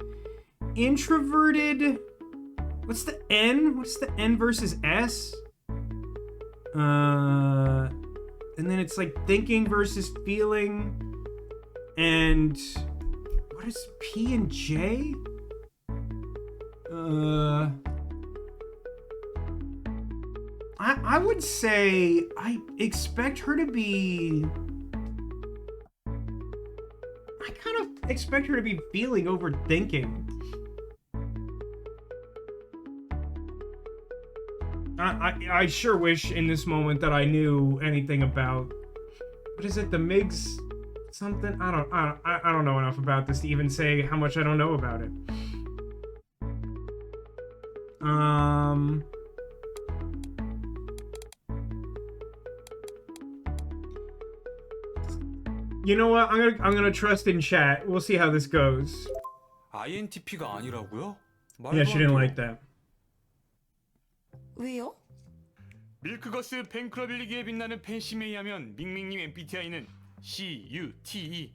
introverted. What's the N? What's the N versus S? And then it's like thinking versus feeling. And what is P and J? I would say I expect her to be... I kind of expect her to be feeling over thinking. I sure wish in this moment that I knew anything about... What is it? The MIGs something? I don't know enough about this to even say how much I don't know about it. You know what? I'm gonna trust in chat. We'll see how this goes. INTP가 아니라고요? Yeah, she didn't like that. 왜요? 밀크거스 팬클럽 일기에 빛나는 팬심에 의하면 밍밍님 MBTI는 CUTE잖아요.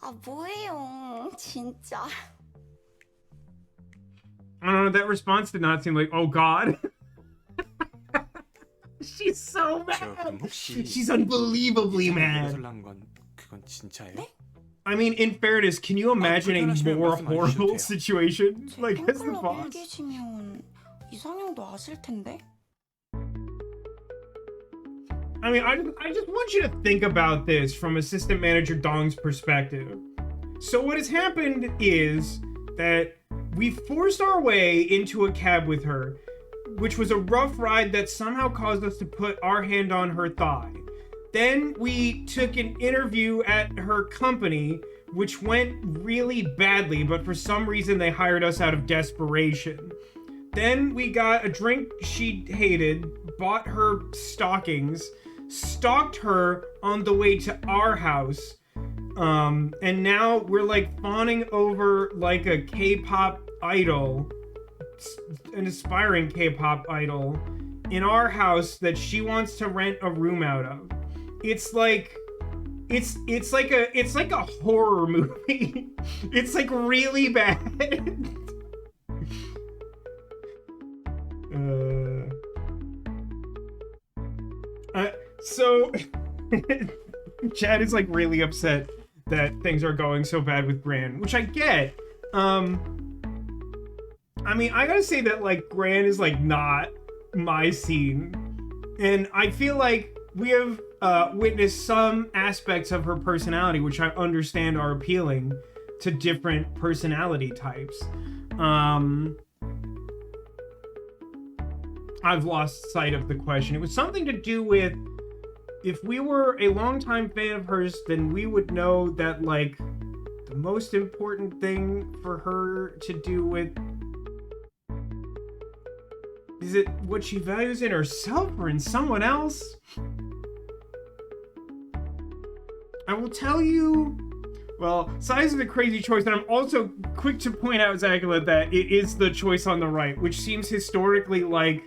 아 뭐예요, 진짜. I don't know. That response did not seem like, oh God. She's so mad. She's unbelievably mad. 건 그건 진짜예요? 네? I mean, in fairness, can you imagine a more horrible situation like as the boss? 일기시면 이상형도 아실 텐데. I mean, I just want you to think about this from Assistant Manager Dong's perspective. So what has happened is that we forced our way into a cab with her, which was a rough ride that somehow caused us to put our hand on her thigh. Then we took an interview at her company, which went really badly, but for some reason they hired us out of desperation. Then we got a drink she hated, bought her stockings, stalked her on the way to our house, and now we're like fawning over like a K-pop idol, an aspiring K-pop idol, in our house that she wants to rent a room out of. It's like a horror movie. It's like really bad. So Chad is like really upset that things are going so bad with Gran, which I get. I mean, I gotta say that like Gran is like not my scene, and I feel like we have witnessed some aspects of her personality which I understand are appealing to different personality types. I've lost sight of the question. It was something to do with, if we were a longtime fan of hers, then we would know that like the most important thing for her to do with, is it what she values in herself or in someone else? I will tell you, well, size is a crazy choice, and I'm also quick to point out, Zagala, that it is the choice on the right, which seems historically like,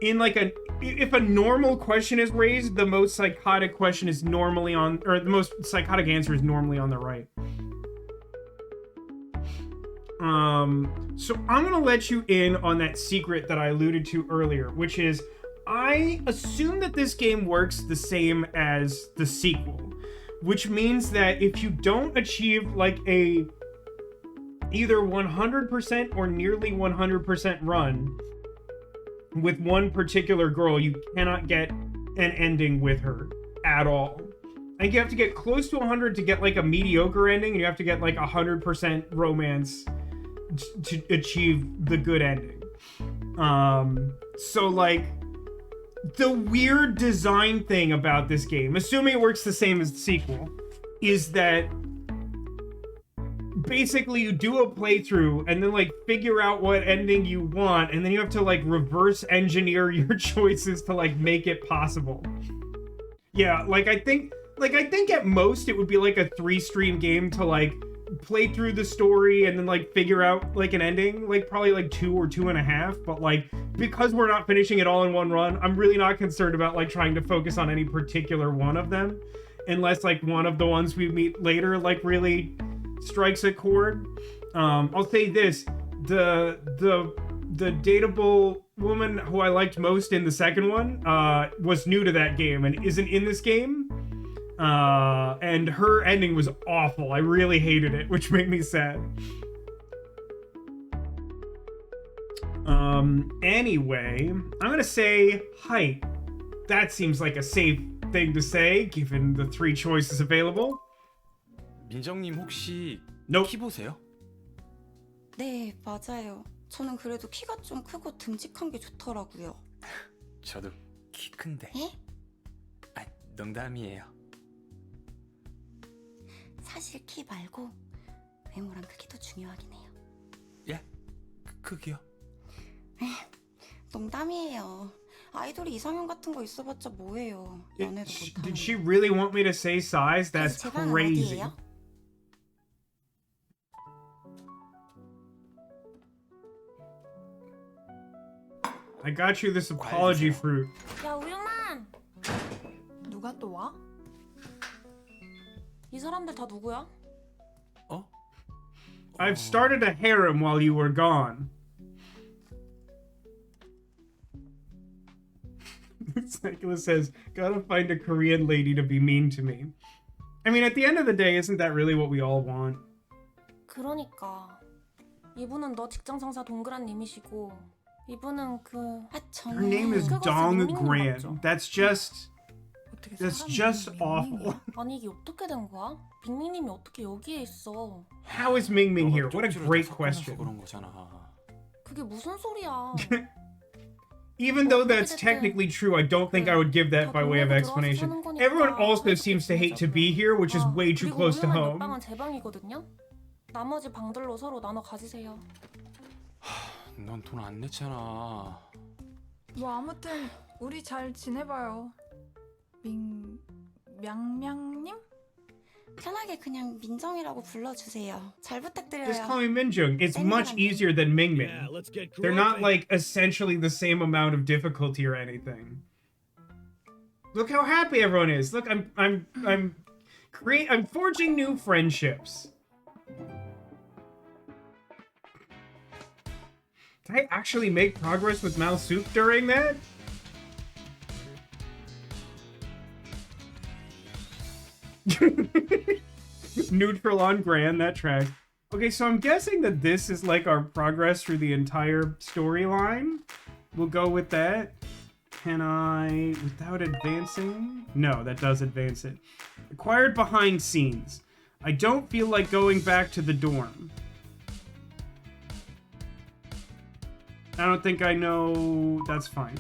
in like if a normal question is raised, the most psychotic question is normally on, or the most psychotic answer is normally on the right. So I'm gonna let you in on that secret that I alluded to earlier, which is, I assume that this game works the same as the sequel, which means that if you don't achieve like a either 100% or nearly 100% run with one particular girl, you cannot get an ending with her at all. I think you have to get close to 100 to get like a mediocre ending, and you have to get like 100% romance to achieve the good ending. So like, the weird design thing about this game, assuming it works the same as the sequel, is that basically you do a playthrough and then like figure out what ending you want, and then you have to like reverse engineer your choices to like make it possible. Yeah, I think at most it would be like a 3-stream game to like play through the story and then like figure out like an ending, like probably like 2 or 2.5, but like because we're not finishing it all in one run, I'm really not concerned about like trying to focus on any particular one of them, unless like one of the ones we meet later like really strikes a chord. I'll say this, the dateable woman who I liked most in the second one was new to that game and isn't in this game. And her ending was awful. I really hated it, which made me sad. Anyway, I'm gonna say height. That seems like a safe thing to say, given the 3 choices available. 민정님 혹시 Nope. 키 보세요? 네, 맞아요. 저는 그래도 키가 좀 크고 듬직한 게 좋더라고요. 저도 키 큰데. 에? 아, 농담이에요. 사실 키 말고 외모랑 크기도 중요하긴 해요. 예? 크기요? 농담이에요. 아이돌이 이상형 같은 거 있어봤자 뭐예요. 연애도 못하는. Did she really want me to say size? That's 제 방 crazy. 어디예요? I got you this apology fruit. 야, 우유만! 누가 또 와? 이 사람들 다 누구야? 어? I've started a harem while you were gone. Nicholas says, gotta find a Korean lady to be mean to me. I mean, at the end of the day, isn't that really what we all want? 그러니까 이분은 너 직장 상사 동그란 님이시고 이분은 그 Her name is Dong Grant. That's just awful. 아니 이게 어떻게 된 거야? 빅민님이 어떻게 여기에 있어? How is Ming here? What a great question. 그게 무슨 소리야? Even though that's technically true, I don't think I would give that by way of explanation. Everyone also seems to hate to be here, which is way too close to home. 방은 제 방이거든요. 나머지 방들로 서로 나눠 가지세요. 넌 돈 안 냈잖아. 뭐 아무튼 우리 잘 지내봐요. 명명님? 편하게 그냥 민정이라고 불러주세요. 잘 부탁드려요. Just call me Minjung. It's much easier than Mingming. They're not like essentially the same amount of difficulty or anything. Look how happy everyone is. Look, I'm forging new friendships. Did I actually make progress with Mal Soup during that? Neutral on Grand, that track. Okay, so I'm guessing that this is like our progress through the entire storyline. We'll go with that. Can I, without advancing? No, that does advance it. Acquired behind scenes. I don't feel like going back to the dorm. I don't think I know. That's fine.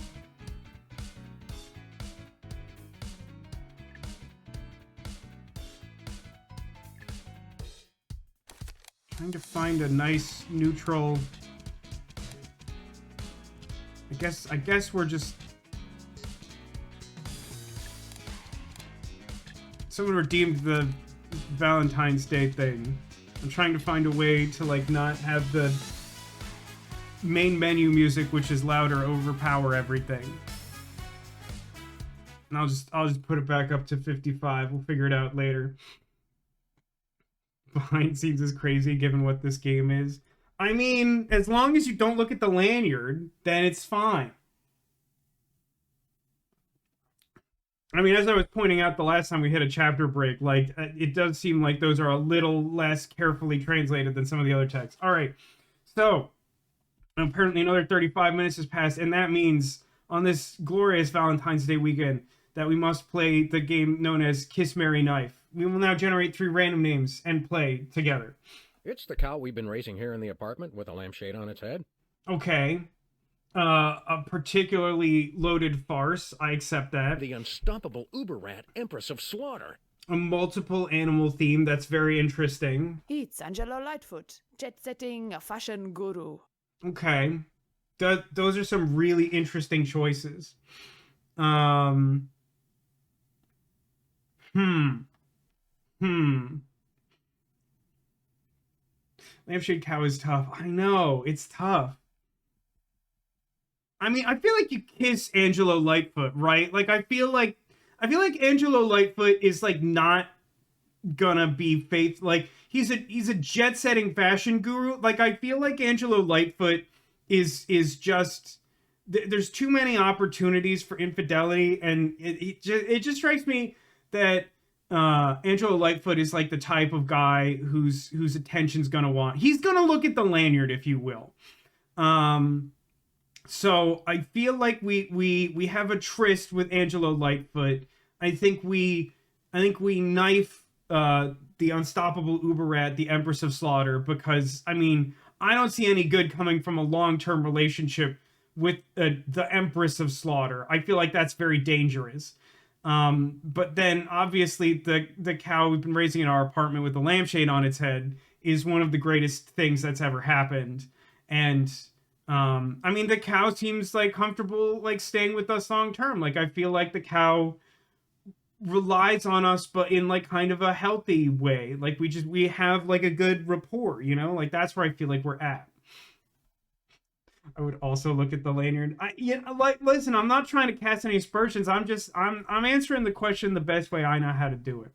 Trying to find a nice neutral. I guess we're just. Someone redeemed the Valentine's Day thing. I'm trying to find a way to like not have the main menu music, which is louder, overpower everything. And I'll just put it back up to 55. We'll figure it out later. Behind scenes is crazy given what this game is. I mean, as long as you don't look at the lanyard, then it's fine. I mean, as I was pointing out the last time we hit a chapter break, like, it does seem like those are a little less carefully translated than some of the other texts. All right, so apparently another 35 minutes has passed, and that means on this glorious Valentine's Day weekend that we must play the game known as Kiss, Marry, Knife. We will now generate 3 random names and play together. It's the cow we've been raising here in the apartment with a lampshade on its head. Okay. A particularly loaded farce. I accept that. The unstoppable uber rat empress of slaughter. A multiple animal theme. That's very interesting. It's Angelo Lightfoot, jet-setting fashion guru. Okay. Those are some really interesting choices. Lampshade cow is tough. I know, it's tough. I mean, I feel like you kiss Angelo Lightfoot, right? Like, I feel like Angelo Lightfoot is like not gonna be faith. Like, he's a jet-setting fashion guru. Like, I feel like Angelo Lightfoot is just there's too many opportunities for infidelity, and it just strikes me that Angelo Lightfoot is like the type of guy whose attention's gonna want. He's gonna look at the lanyard, if you will. So I feel like we have a tryst with Angelo Lightfoot. I think we knife the unstoppable uber rat, the Empress of Slaughter, because I mean, I don't see any good coming from a long-term relationship with the Empress of Slaughter. I feel like that's very dangerous. But then obviously the cow we've been raising in our apartment with the lampshade on its head is one of the greatest things that's ever happened. And I mean, the cow seems like comfortable like staying with us long term. Like, I feel like the cow relies on us, but in like kind of a healthy way. Like, we have like a good rapport, you know? Like, that's where I feel like we're at. I would also look at the lanyard. Listen, I'm not trying to cast any aspersions. I'm answering the question the best way I know how to do it.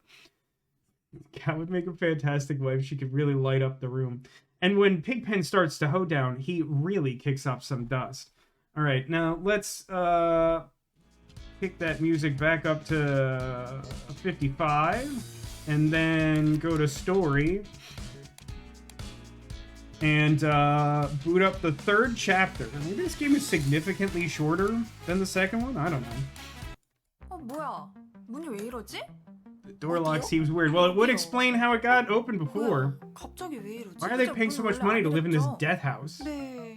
Cat would make a fantastic wife. She could really light up the room. And when Pigpen starts to hoe down, he really kicks up some dust. All right, now let's kick that music back up to 55. and then go to story and boot up the third chapter. Maybe this game is significantly shorter than the second one? I don't know. 뭐야? 문이 왜 이러지? The door lock seems weird. Well, it would explain how it got open before. 갑자기 왜 이러지? Why are they paying so much money to live in this death house? 네,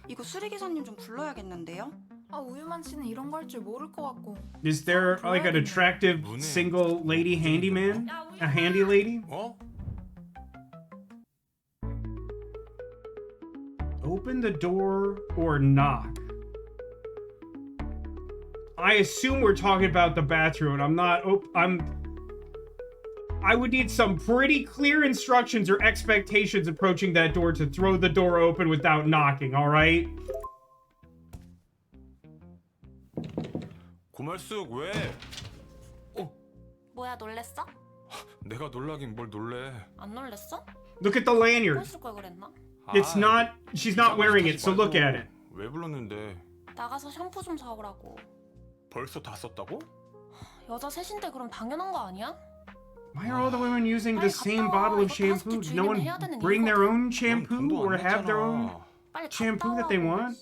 이거 수리기사님 좀 불러야겠는데요? 우유만 씨는 이런 거 할 줄 모를 것 같고. Is there like an attractive single lady handyman? A handy lady? Open the door or knock. I assume we're talking about the bathroom. I would need some pretty clear instructions or expectations approaching that door to throw the door open without knocking, alright? 고말숙 왜? 뭐야 놀랬어? 내가 놀라긴 뭘 놀래? 안 놀랬어? Look at the lanyard. 꼴쓸 걸 그랬나? It's not, she's not wearing it, so look at it. 왜 불렀는데? 나가서 샴푸 좀 사오라고. 벌써 다 썼다고? 여자 셋인데 그럼 당연한 거 아니야? Why are all the women using the same bottle of shampoo? Did no one bring their own shampoo or have their own shampoo that they want?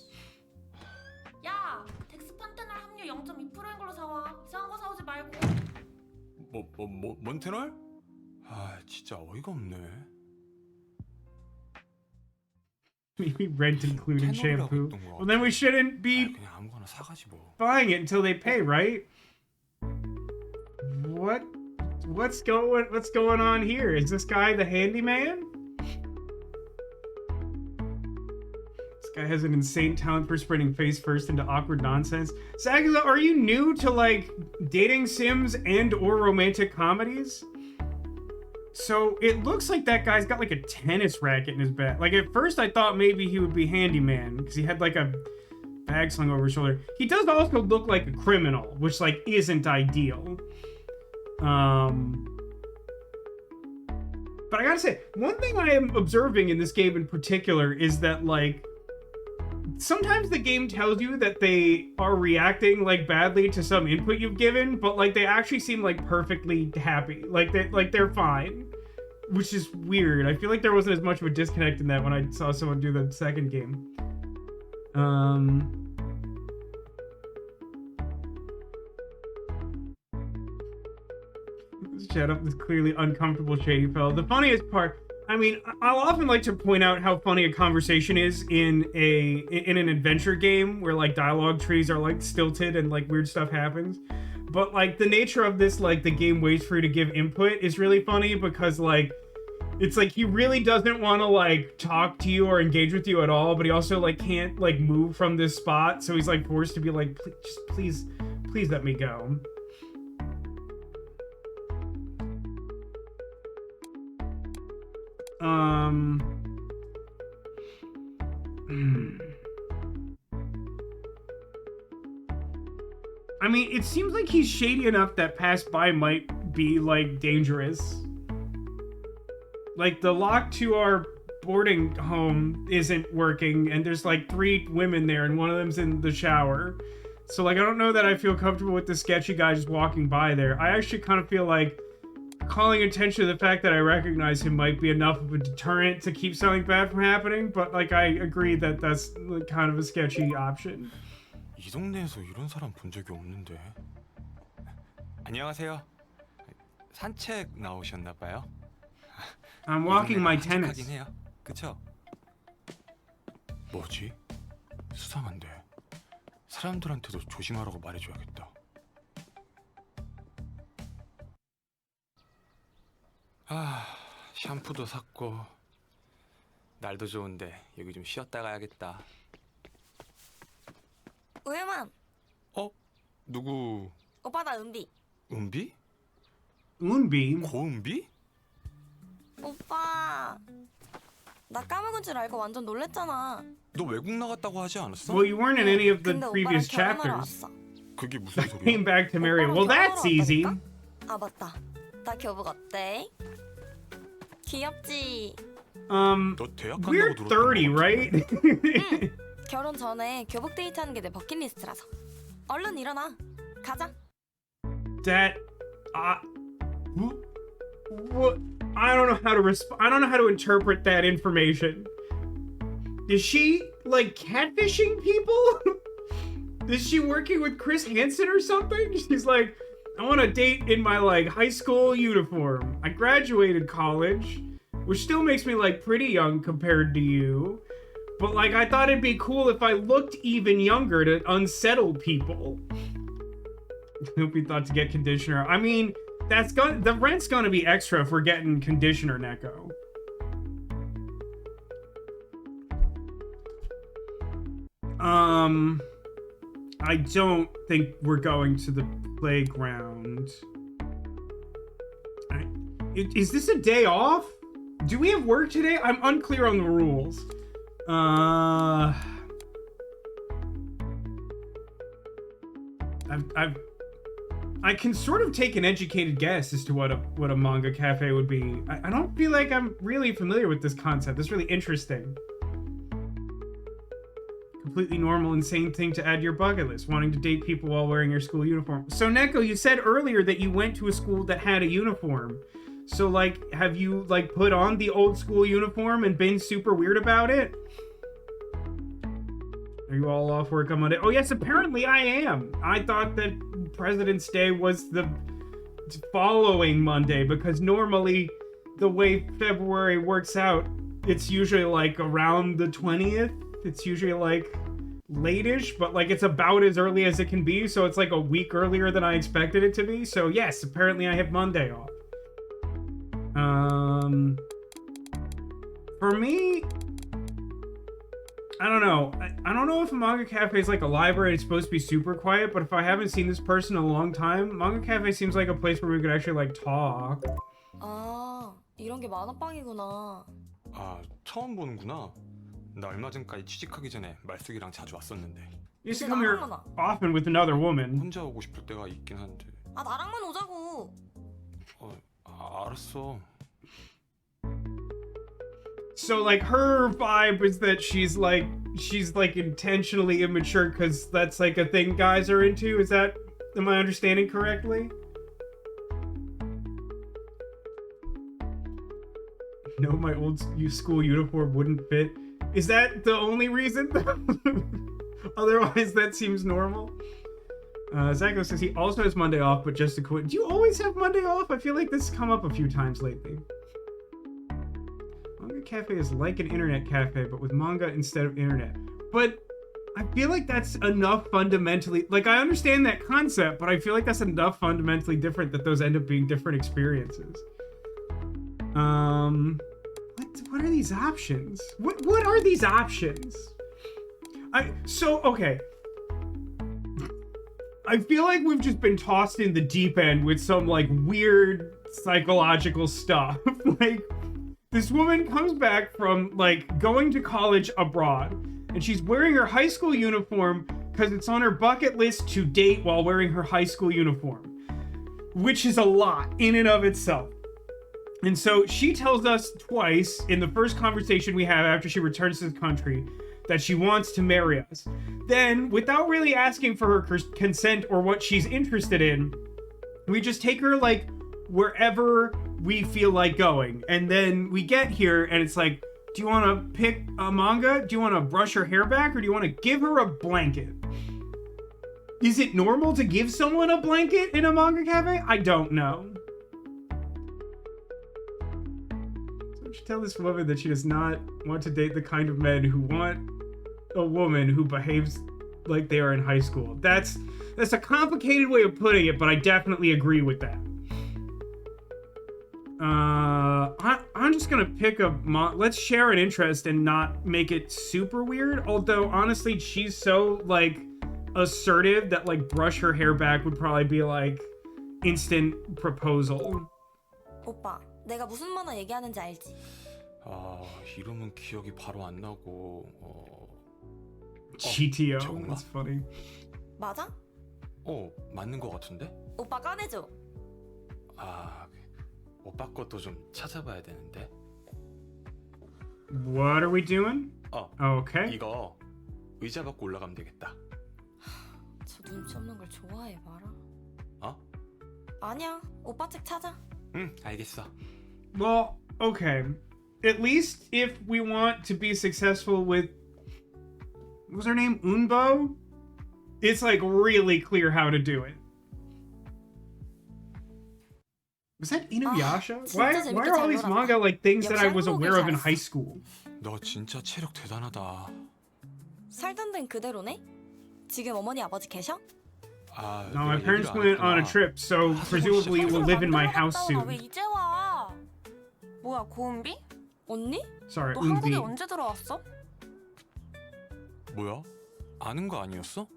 야, 덱스판테놀 함유 0.2%인 걸로 사와. 이상한 거 사오지 말고. 몬테놀? 아, 진짜 어이가 없네. Maybe rent included shampoo. Well, then we shouldn't be buying it until they pay, right? What's going on here? Is this guy the handyman? This guy has an insane talent for spreading face first into awkward nonsense. Sagula, are you new to like dating sims and or romantic comedies? So it looks like that guy's got like a tennis racket in his bag. Like at first I thought maybe he would be handyman because he had like a bag slung over his shoulder. He does also look like a criminal, which like isn't ideal. But I gotta say, one thing I am observing in this game in particular is that like sometimes the game tells you that they are reacting like badly to some input you've given, but like they actually seem like perfectly happy, like they're fine, which is weird. I feel like there wasn't as much of a disconnect in that when I saw someone do the second game. Shut up, this clearly uncomfortable shady fellow. The funniest part, I mean, I'll often like to point out how funny a conversation is in an adventure game where like dialogue trees are like stilted and like weird stuff happens. But like the nature of this, like the game waits for you to give input is really funny because like it's like he really doesn't want to like talk to you or engage with you at all, but he also like can't like move from this spot, so he's like forced to be like, please let me go. I mean, it seems like he's shady enough that pass by might be, like, dangerous. Like, the lock to our boarding home isn't working, and there's, like, 3 women there, and one of them's in the shower. So, like, I don't know that I feel comfortable with the sketchy guy just walking by there. I actually kind of feel like calling attention to the fact that I recognize him might be enough of a deterrent to keep something bad from happening, but, like, I agree that that's like, kind of a sketchy option. 이 동네에서 이런 사람 본 적이 없는데. 안녕하세요. 산책 나오셨나 봐요. I'm walking my tennis. 해요. 그쵸? 뭐지? 수상한데. 사람들한테도 조심하라고 말해줘야겠다. 아, 샴푸도 샀고 날도 좋은데 여기 좀 쉬었다 가야겠다. 우유만. 누구? 오빠 나 은비. 은비? 은비? 고은비? 오빠. 나 까먹은 줄 알고 완전 놀랬잖아. 너 외국 나갔다고 하지 않았어? Well, you weren't in any of the previous chapters. 그게 무슨 소리야? Came back to marry him. Well, that's easy. 아 맞다. 나 교복 어때? 귀엽지? 너 대학 We're 30, right? 응. 결혼 전에 교복 데이트하는 게 내 버킷리스트라서. 얼른 일어나. 가자. That What? I don't know how to I don't know how to interpret that information. Is she like catfishing people? Is she working with Chris Hansen or something? She's like, I want a date in my like high school uniform. I graduated college, which still makes me like pretty young compared to you. But like I thought it'd be cool if I looked even younger to unsettle people. Hope you thought to get conditioner. I mean, the rent's gonna be extra if we're getting conditioner, Neko. I don't think we're going to the playground. Is this a day off? Do we have work today? I'm unclear on the rules. I can sort of take an educated guess as to what a manga cafe would be. I don't feel like I'm really familiar with this concept. It's really interesting. Completely normal, insane thing to add to your bucket list, wanting to date people while wearing your school uniform. So Neko, you said earlier that you went to a school that had a uniform. So like, have you like put on the old school uniform and been super weird about it? Are you all off work on Monday? Oh yes, apparently I am. I thought that President's Day was the following Monday, because normally the way February works out, it's usually like around the 20th. It's usually like late-ish, but like it's about as early as it can be, so it's like a week earlier than I expected it to be. So yes, apparently I have Monday off. For me, I don't know. I don't know if a manga cafe is like a library. It's supposed to be super quiet, but if I haven't seen this person in a long time, manga cafe seems like a place where we could actually like talk. 아, 이런 게 만화방이구나. 아, 처음 보는구나. 나 얼마 전까지 취직하기 전에 말숙이랑 자주 왔었는데. You used to come here often with another woman. 혼자 오고 싶을 때가 있긴 한데. 아, 나랑만 오자고. 알았어. So like her vibe is that she's like intentionally immature because that's like a thing guys are into. Am I understanding correctly? No, my old school uniform wouldn't fit. Is that the only reason? Otherwise, that seems normal. Zacko says he also has Monday off, but just to quit. Do you always have Monday off? I feel like this has come up a few times lately. Manga cafe is like an internet cafe, but with manga instead of internet. But I feel like that's enough fundamentally... Like, I understand that concept, but I feel like that's enough fundamentally different that those end up being different experiences. What are these options? What are these options? Okay. I feel like we've just been tossed in the deep end with some like weird psychological stuff. Like, this woman comes back from like going to college abroad, and she's wearing her high school uniform because it's on her bucket list to date while wearing her high school uniform, which is a lot in and of itself. And so she tells us twice in the first conversation we have after she returns to the country that she wants to marry us. Then, without really asking for her consent or what she's interested in, we just take her like wherever we feel like going. And then we get here and it's like, do you want to pick a manga? Do you want to brush her hair back? Or do you want to give her a blanket? Is it normal to give someone a blanket in a manga cafe? I don't know. So she tell this woman that she does not want to date the kind of men who want a woman who behaves like they are in high school. That's a complicated way of putting it, but I definitely agree with that. I'm just gonna pick a let's share an interest and not make it super weird. Although honestly, she's so like assertive that like brush her hair back would probably be like instant proposal. 오빠, 내가 무슨 만화 얘기하는지 알지? 이름은 기억이 바로 안 나고 GTO. That's funny. 맞아? 맞는 것 같은데? 오빠 꺼내줘. 오빠 것도 좀 찾아봐야 되는데. What are we doing? Okay. 이거 의자 갖고 올라가면 되겠다. 저 눈치 없는 걸 좋아해 봐라. 아니야, 오빠 책 찾아. 응, 알겠어. Well, okay. At least if we want to be successful with... What was her name? Unbo? It's like really clear how to do it. Was that Inuyasha? Why are all these manga like things that I was aware of in high school? 너 진짜 체력 대단하다. 살던 데는 그대로네? 지금 어머니 아버지 계셔? 아, No, my parents went on a trip, so presumably it will live in my house 왜 soon. 이제 와? 뭐야 고은비? 언니? Sorry, 너 한국에 Unbi. 언제 들어왔어? 뭐야? 아는 거 아니었어?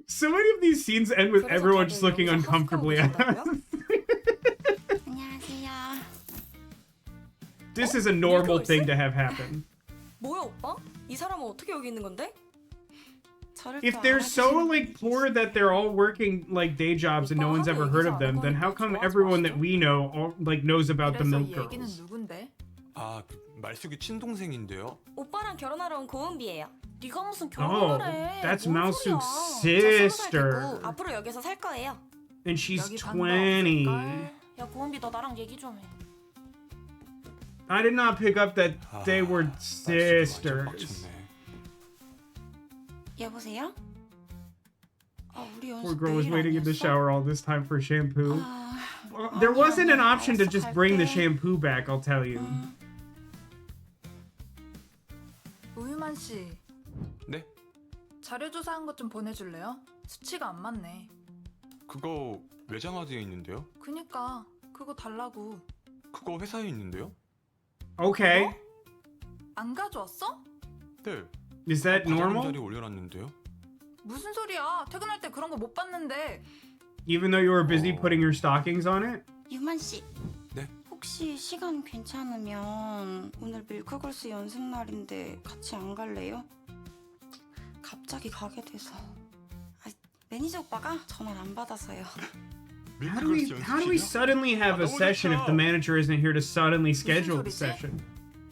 So many of these scenes end with everyone just looking uncomfortably at us. 안녕하세요. This is a normal thing to have happen. 뭐야 오빠? 이 사람은 어떻게 여기 있는 건데? If they're so like poor that they're all working like day jobs and no one's ever heard of them, then how come everyone that we know all, like knows about the milk 그래서 이 애기는 girls? 누군데? 아, 말숙이 친동생인데요. 오빠랑 결혼하러 온 고은비예요. 네가 무슨 Oh, 결혼을 해? that's 뭔 Malsuk's 소리야? sister. 앞으로 여기서 살 거예요. And she's 여기 방도 20. 없을걸? 야 고은비 너 나랑 얘기 좀 해. I did not pick up that they were 말숙이 완전 sisters. 빡쳤네. 여보세요? 우리 Poor 연습 girl was 내일 waiting in the 아니었어? shower all this time for shampoo. There wasn't an option to just bring the shampoo back, I'll tell you. 우유만 씨. 네? 자료 조사한 것 좀 보내줄래요? 수치가 안 맞네. 그거 외장하드에 있는데요? 그니까 그거 달라고. 그거 회사에 있는데요? Okay. 안 가져왔어? 네. Is that normal? 자리에 올려놨는데요? 무슨 소리야? 퇴근할 때 그런 거 못 봤는데. Even though you were busy putting your stockings on it? 유만 씨. 네? 혹시 시간 괜찮으면 오늘 밀크걸스 연습 날인데 같이 안 갈래요? 갑자기 가게 돼서. 매니저 오빠가 전화를 안 받아서요. How do we suddenly have a session if the manager isn't here to suddenly schedule the session?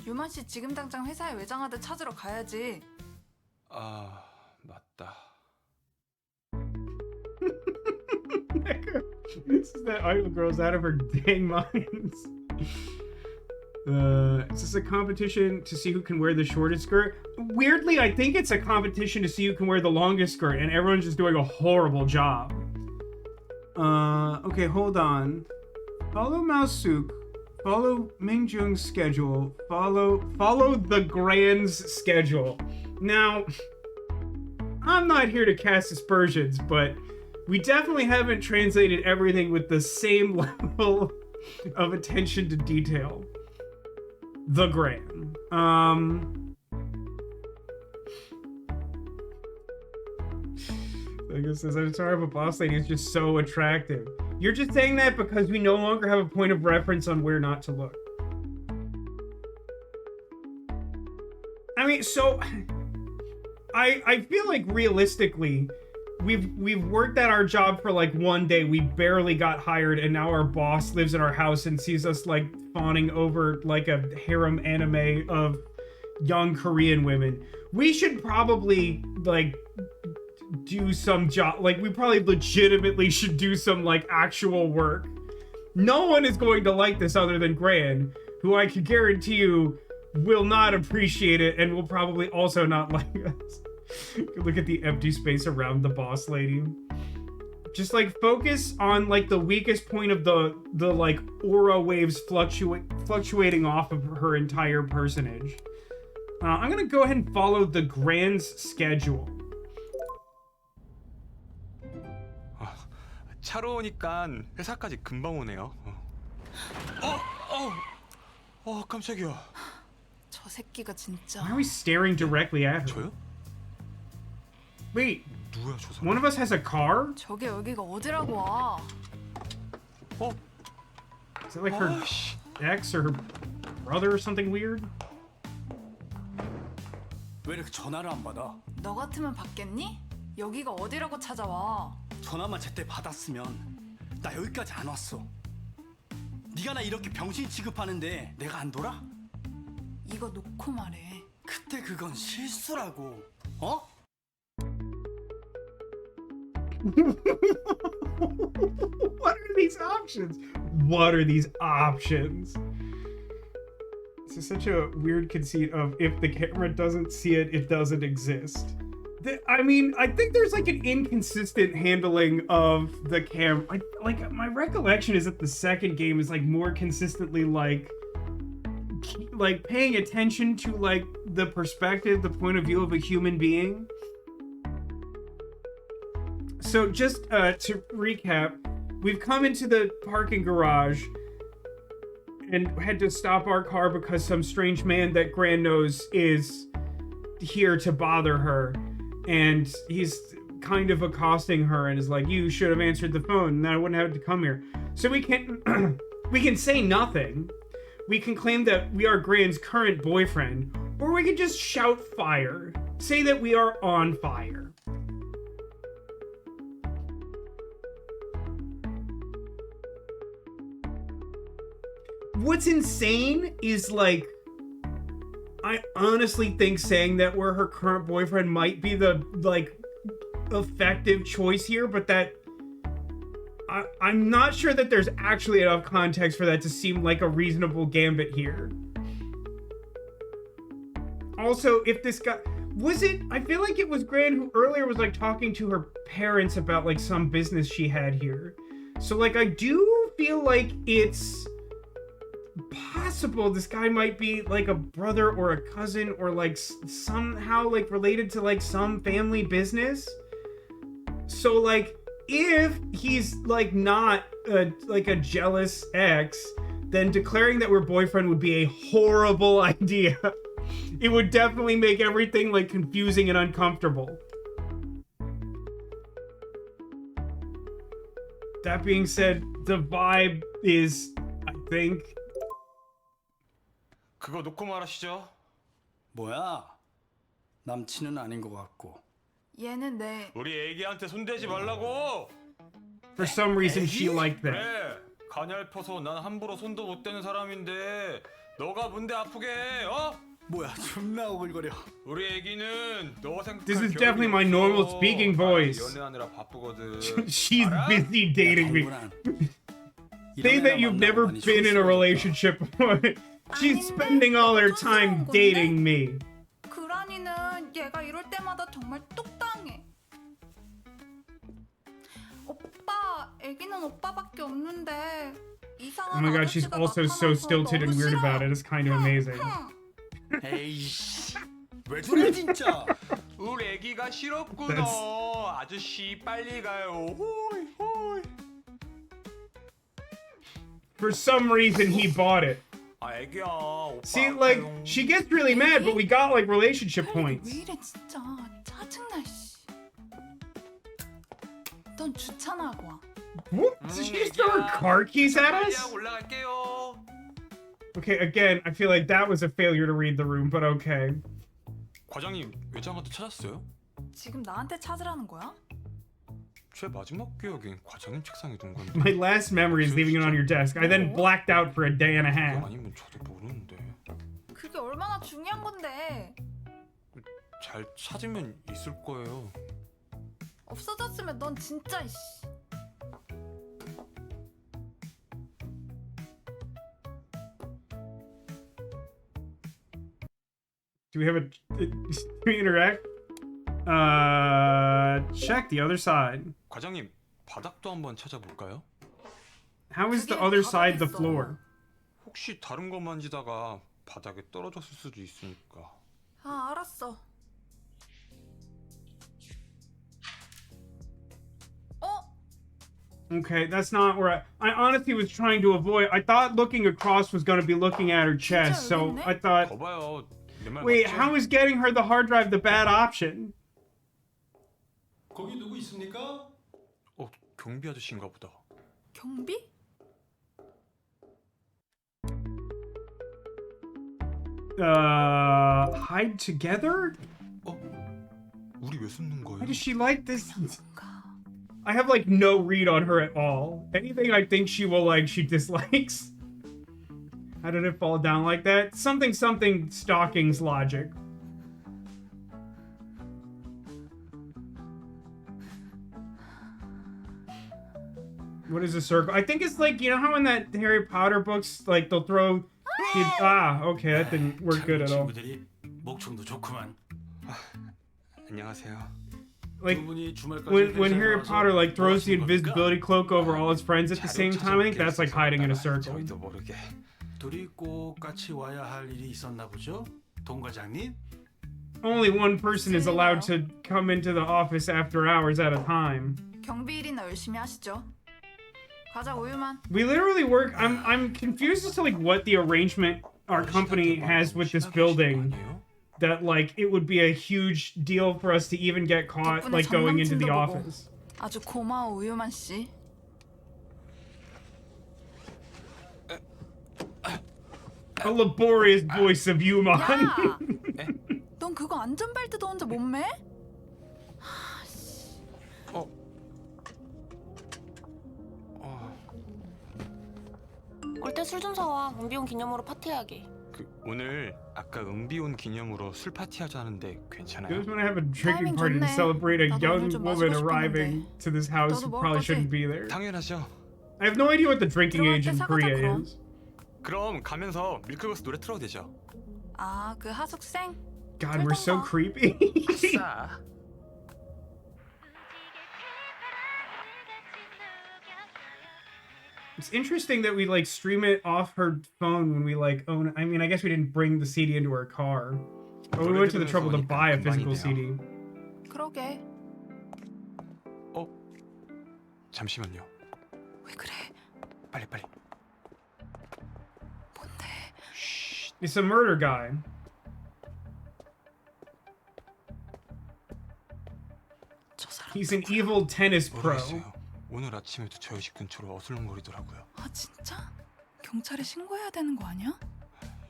유만 씨 지금 당장 회사에 외장하드 찾으러 가야지. 아, 맞다. This is that idol girl's out of her dang minds. Is this a competition to see who can wear the shortest skirt? Weirdly, I think it's a competition to see who can wear the longest skirt, and everyone's just doing a horrible job. Okay, hold on. Follow Malsuk. Follow Mingjung's schedule. Follow the Grand's schedule. Now, I'm not here to cast aspersions, but we definitely haven't translated everything with the same level of attention to detail. The Grand. Like it says, I'm sorry, but Boss Lady is just so attractive. You're just saying that because we no longer have a point of reference on where not to look. I mean, so I feel like realistically, we've worked at our job for like one day, we barely got hired, and now our boss lives in our house and sees us like fawning over like a harem anime of young Korean women. We should probably like do some job, like we probably legitimately should do some like actual work. No one is going to like this other than Gran, who I can guarantee you will not appreciate it and will probably also not like us. Look at the empty space around the boss lady. Just like focus on like the weakest point of the like aura waves fluctuating off of her entire personage. I'm gonna go ahead and follow the Grand's schedule. 차로 오니까 회사까지 금방 오네요. 깜짝이야. 저 새끼가 진짜. Why are we staring directly at her? 저요? Wait, 누구야 저 사람? one of us has a car? 저게 여기가 어디라고 와? Is it like her ex or her brother or something weird? 왜 이렇게 전화를 안 받아? 너 같으면 받겠니? 여기가 어디라고 찾아와? 전화만 제때 받았으면 나 여기까지 안 왔어. 네가 나 이렇게 병신 취급하는데 내가 안 돌아? 이거 놓고 말해. 그때 그건 실수라고. 어? What are these options? What are these options? This is such a weird conceit of if the camera doesn't see it, it doesn't exist. I mean, I think there's like an inconsistent handling of the camera. Like my recollection is that the second game is like more consistently like paying attention to like the perspective, the point of view of a human being. So just to recap, we've come into the parking garage and had to stop our car because some strange man that Gran knows is here to bother her. And he's kind of accosting her and is like, you should have answered the phone and then I wouldn't have to come here. So we can we can say nothing. We can claim that we are Gran's current boyfriend, or we can just shout fire. Say that we are on fire. What's insane is like, I honestly think saying that we're her current boyfriend might be the like effective choice here, but that I'm not sure that there's actually enough context for that to seem like a reasonable gambit here. Also, if this guy was it, I feel like it was Gran who earlier was like talking to her parents about like some business she had here. So like I do feel like it's possible this guy might be like a brother or a cousin or like somehow like related to like some family business. So like if he's like not like a jealous ex, then declaring that we're boyfriend would be a horrible idea. It would definitely make everything like confusing and uncomfortable. That being said, the vibe is, I think, 그거 놓고 말하시죠. 뭐야? 남친은 아닌 것 같고. 얘는 내 우리 애기한테 손대지 말라고. For some reason, she liked that. 그래, 가냘퍼서 난 함부로 손도 못 대는 사람인데 너가 뭔데 아프게 해, 어? 뭐야, 존나 오글거려. 우리 애기는 너 생각할 This is definitely my normal speaking voice. 연애하느라 바쁘거든. She's busy dating me. Say that you've never been in a relationship before. She's spending all her time dating me. 그란이는 얘가 이럴 때마다 정말 똑당해. 오빠, 애기는 오빠밖에 없는데 이상한 Oh my god, she's also so stilted and weird about it. It's kind of amazing. 에이씨, 왜 저래 진짜? 우리 애기가 싫었구나. 아저씨 빨리 가요. 호이 호이. For some reason, he bought it. 아 애기야. 오빠. See, like, she gets really mad, but we got like relationship points. 왜 이래 진짜 짜증나 씨. 넌 주차나 하고 와. What? Did she just throw her car keys at us? 올라갈게요. Okay, again, I feel like that was a failure to read the room, but okay. 과장님 외장한테 찾았어요? 지금 나한테 찾으라는 거야? 제 마지막 기억엔 과장님 책상에 둔 건데. My last memory is leaving it on your desk. I then blacked out for a day and a half. 아니면 저도 모르는데. 그게 얼마나 중요한 건데. 잘 찾으면 있을 거예요. 없어졌으면 넌 진짜 씨. Do we have a... Do we interact? Check the other side. 과장님, 바닥도 한번 찾아볼까요? How is the other side the floor? 혹시 다른 거 만지다가 바닥에 떨어졌을 수도 있으니까. 아, 알았어. Okay, that's not where I honestly was trying to avoid. I thought looking across was going to be looking at her chest, so I thought... 거봐요. 내 말 Wait, 맞죠? how is getting her the hard drive the bad option? 거기 누구 있습니까? 경비 아저씨인가 보다. 경비? Hide together? 우리 왜 숨는 거예요? Why does she like this? I have like no read on her at all. Anything I think she will like, she dislikes. How did it fall down like that? Something stockings logic. What is a circle? I think it's like, you know how in that Harry Potter books, like they'll throw... okay, that didn't work good at all. 친구들이 목청도 좋구만. 안녕하세요. Like, when Harry Potter like throws the invisibility cloak over all his friends at the same time, I think that's like hiding in a circle. 저희도 모르게. 둘이 꼭 같이 와야 할 일이 있었나 보죠? 동 과장님? Only one person is allowed to come into the office after hours at a time. 경비 일이나 열심히 하시죠. 가자 우유만. We literally work. I'm confused as to like what the arrangement our company has with this building. That like it would be a huge deal for us to even get caught like going into the office. 아주 고마워 우유만 씨. A laborious voice of Yuman. 야! 넌 그거 안전벨트도 혼자 못 매? 올 때 술 좀 사와. 은비온 기념으로 파티하게. 오늘 아까 은비온 기념으로 술 파티 하자는데 괜찮아요? Just want to have a drinking party to celebrate a young woman arriving to this house who probably shouldn't be there. 당연하죠. I have no idea what the drinking age in Korea is. 그럼 가면서 밀크걸스 노래 틀어도 되죠? 아, 그 하숙생? God, we're so creepy. 아싸. It's interesting that we like stream it off her phone when we like own. I mean, I guess we didn't bring the CD into our car, but we went to the trouble to buy a physical CD. 그러게. 잠시만요. 왜 그래? 빨리. 뭔데? It's a murder guy. He's an evil tennis pro. 오늘 아침에도 저희 집 근처로 어슬렁거리더라고요. 아 진짜? 경찰에 신고해야 되는 거 아니야?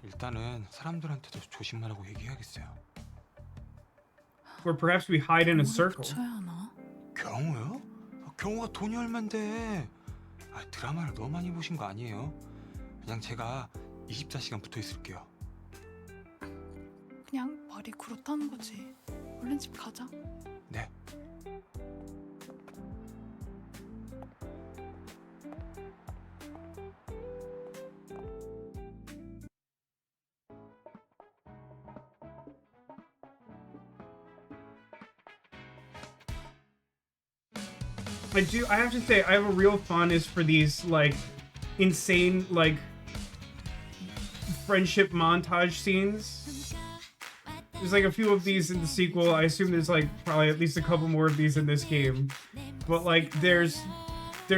일단은 사람들한테도 조심만 하고 얘기해야겠어요. Or perhaps we hide in a circle. 붙여야 하나? 경호요? 경호가 돈이 얼만데? 드라마를 너무 많이 보신 거 아니에요? 그냥 제가 24시간 붙어 있을게요. 그냥 말이 그렇다는 거지. 얼른 집 가자. 네. I have to say, I have a real fondness for these, like, insane, like, friendship montage scenes. There's, like, a few of these in the sequel. I assume there's, like, probably at least a couple more of these in this game. But, like, there's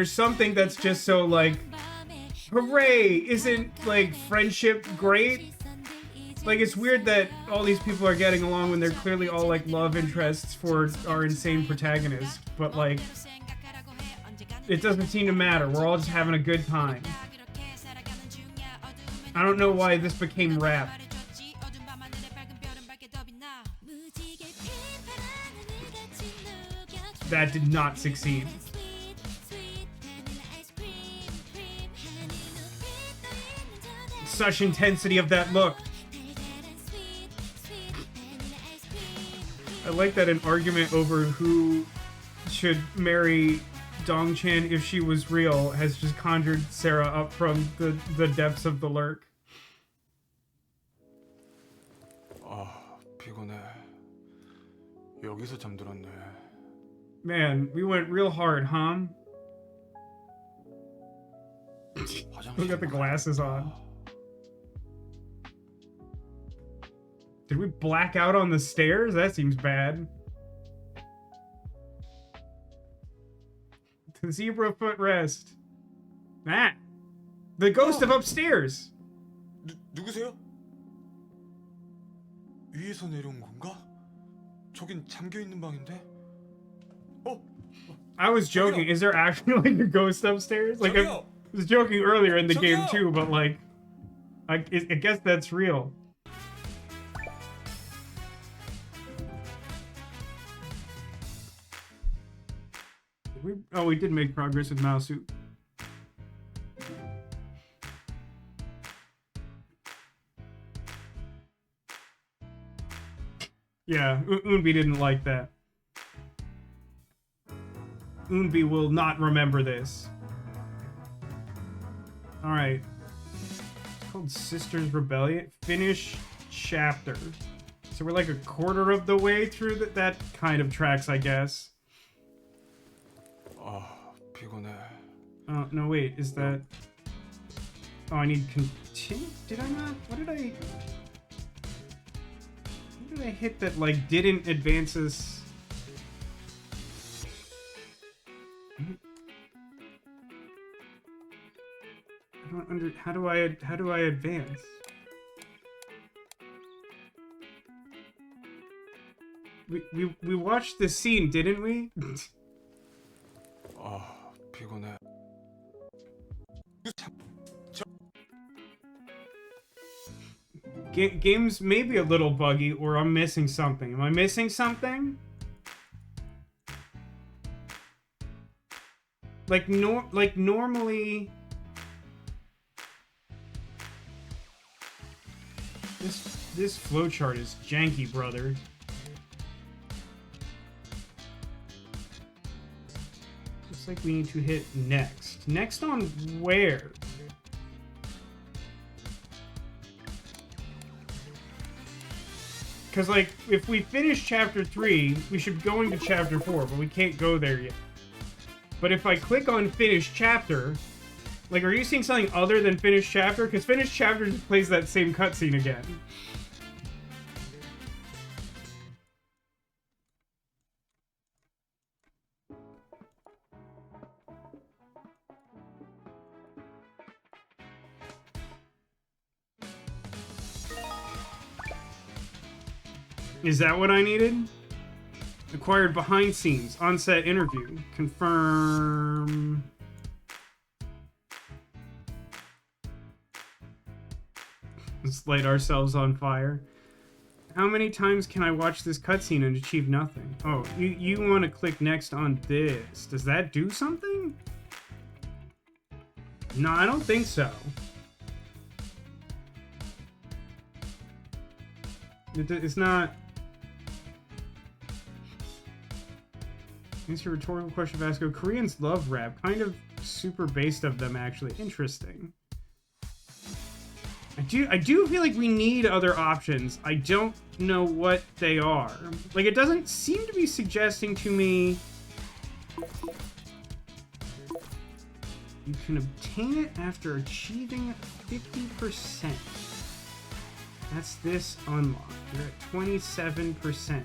something that's just so, like, hooray! Isn't, like, friendship great? Like, it's weird that all these people are getting along when they're clearly all, like, love interests for our insane protagonist. But, like, it doesn't seem to matter. We're all just having a good time. I don't know why this became rap. That did not succeed. Such intensity of that look. I like that an argument over who should marry Dongchan if she was real has just conjured Sarah up from the depths of the lurk. 피곤해. 여기서 잠들었네. Man, we went real hard, huh? We got the glasses on. Did we black out on the stairs? That seems bad. The zebra footrest. Ah! The ghost of upstairs! 누구세요? 위에서 내려온 건가? 저긴 잠겨있는 방인데? I was joking. Is there actually like a ghost upstairs? Like I was joking earlier in the game too, but like I guess that's real. We did make progress with Maosu. Yeah, Unbi didn't like that. Unbi will not remember this. Alright. It's called Sisters Rebellion. Finish chapter. So we're like a quarter of the way through that kind of tracks, I guess. 피곤해. Oh, no, wait. Is that... Oh, I need continue? Did I not? What did I hit that, like, didn't advance us? I don't how do I advance? We watched this scene, didn't we? 피곤해. Game's maybe a little buggy, or I'm missing something. Am I missing something? Like normally, this flowchart is janky, brother. Looks like we need to hit next. Next on where? Because, like, if we finish chapter 3, we should go into chapter 4, but we can't go there yet. But if I click on finish chapter, like, are you seeing something other than finish chapter? Because finish chapter just plays that same cutscene again. Is that what I needed? Acquired behind scenes. On-set interview. Confirm. Let's light ourselves on fire. How many times can I watch this cutscene and achieve nothing? Oh, you want to click next on this. Does that do something? No, I don't think so. It's not... Answer a rhetorical question, Vasco. Koreans love rap. Kind of super based of them, actually. Interesting. I do feel like we need other options. I don't know what they are. Like, it doesn't seem to be suggesting to me... You can obtain it after achieving 50%. That's this unlock. You're at 27%.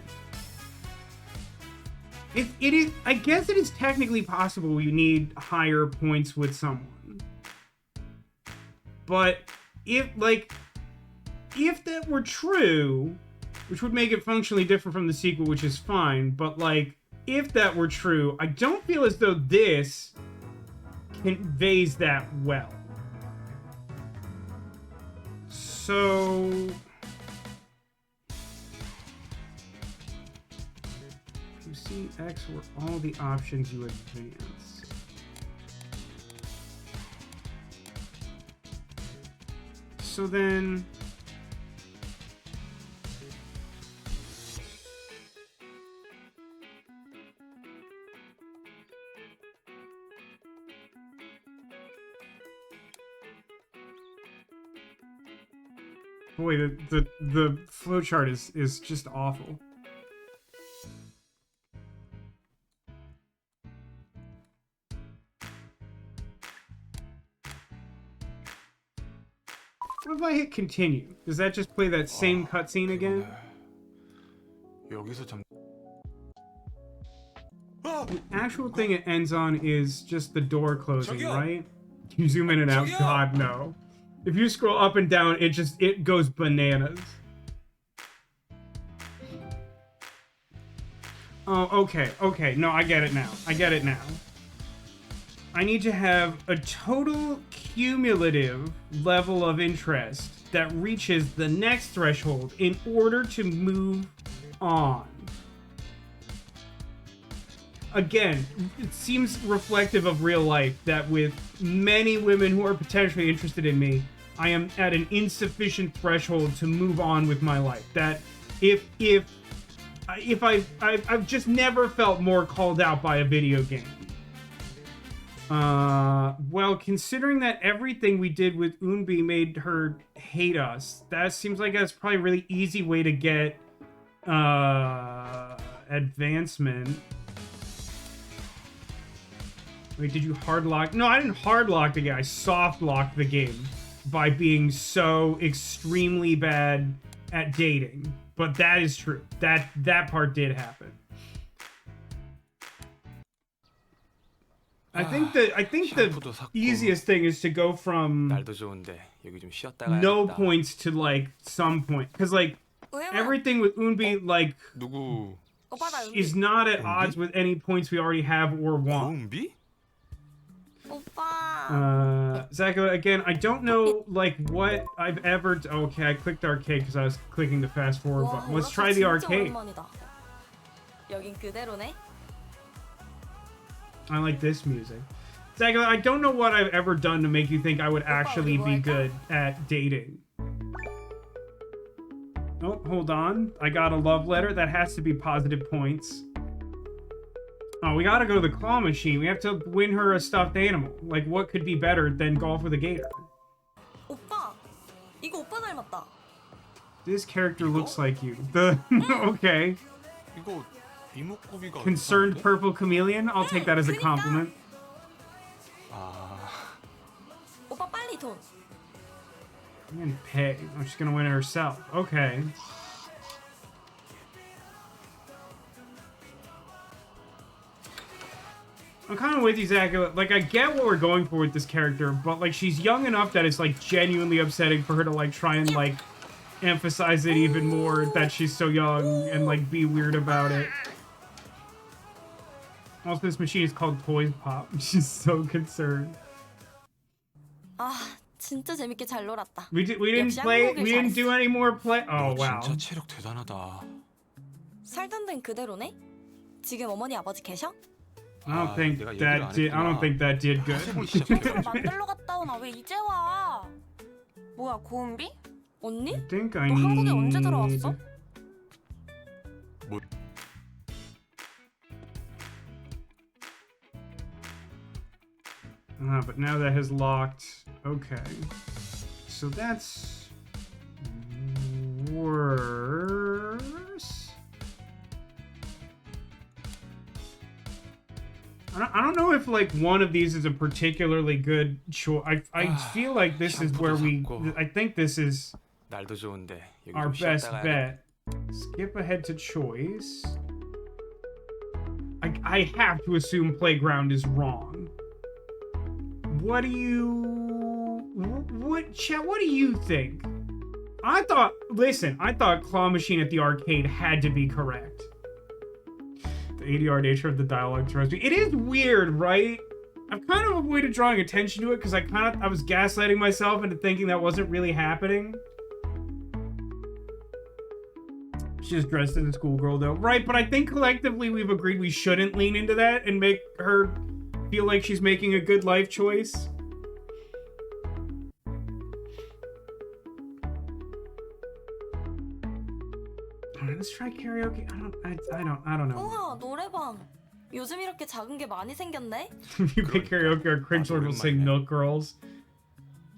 It is. I guess it is technically possible you need higher points with someone. But if that were true, which would make it functionally different from the sequel, which is fine, but like, if that were true, I don't feel as though this conveys that well. So... X were all the options you advance. So then... Boy, the flowchart is just awful. What if I hit continue? Does that just play that same cutscene again? The actual thing it ends on is just the door closing, right? You zoom in and out. God, no. If you scroll up and down, it goes bananas. Oh, okay. No, I get it now. I need to have a total cumulative level of interest that reaches the next threshold in order to move on. Again, it seems reflective of real life that with many women who are potentially interested in me, I am at an insufficient threshold to move on with my life. That if I've just never felt more called out by a video game. Well, considering that everything we did with Unbi made her hate us, that seems like that's probably a really easy way to get, advancement. Wait, did you hard lock? No, I didn't hard lock the game. I soft locked the game by being so extremely bad at dating. But that is true. That part did happen. I think the easiest thing is to go from no points to like some point, because like everything with Unbi like is not at odds with any points we already have or want. Vasco, again, I don't know like what I've ever. Okay, I clicked arcade because I was clicking the fast forward button. Let's try the arcade. I like this music. Vasco, I don't know what I've ever done to make you think I would actually be good at dating. Oh, hold on. I got a love letter. That has to be positive points. Oh, we gotta go to the claw machine. We have to win her a stuffed animal. Like, what could be better than golf with a gator? This character looks like you. Okay. Concerned purple chameleon? I'll take that as a compliment. I'm gonna pay. Oh, she's gonna win it herself. Okay. I'm kind of with you, Zach. Like, I get what we're going for with this character, but, like, she's young enough that it's, like, genuinely upsetting for her to, like, try and, like, emphasize it even more that she's so young and, like, be weird about it. Also, this machine is called Toys Pop. She's so concerned. 진짜 재밌게 잘 놀았다. We didn't play. We didn't do any more play. Oh wow. 진짜 체력 대단하다. 살던 데는 그대로네? 지금 어머니 아버지 계셔? I don't think that did. I don't think that did good. 만들러 갔다 오나 왜 이제 와? 뭐야 고은비? 언니? I think I 너 한국에 need. 언제 들어왔어? 뭐? But now that has locked. Okay. So that's worse. I don't know if like one of these is a particularly good choice. I feel like this is where we. I think this is our best bet. Skip ahead to choice. I have to assume playground is wrong. What do you think? I thought Claw Machine at the arcade had to be correct. The ADR nature of the dialogue throws me. It is weird, right? I've kind of avoided drawing attention to it because I was gaslighting myself into thinking that wasn't really happening. She's dressed as a schoolgirl though. Right, but I think collectively we've agreed we shouldn't lean into that and make her feel like she's making a good life choice. Alright, let's try karaoke. I don't know. 우와 노래방. 요즘 이렇게 작은 게 많이 생겼네. If you pick karaoke, our cringelord will sing Milk Girls.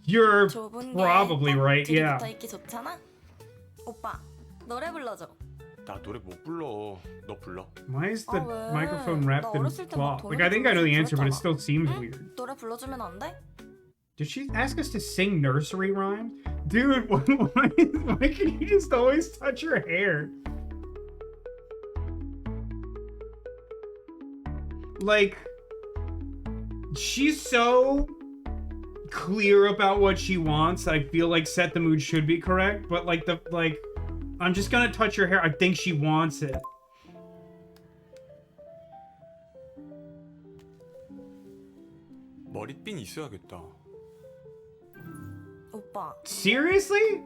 You're probably right, yeah. 있기 좋잖아. 오빠 노래 불러줘. 나 노래 못 불러. 너 불러. Why is the microphone wrapped in cloth? Like, I think I know the answer, but it still seems weird. 노래 불러주면 안 돼? Did she ask us to sing nursery rhymes? Dude, why can you just always touch her hair? Like, she's so clear about what she wants. I feel like Set the Mood should be correct, but like I'm just gonna touch her hair. I think she wants it. 머리핀 있어야겠다. 오빠. Seriously?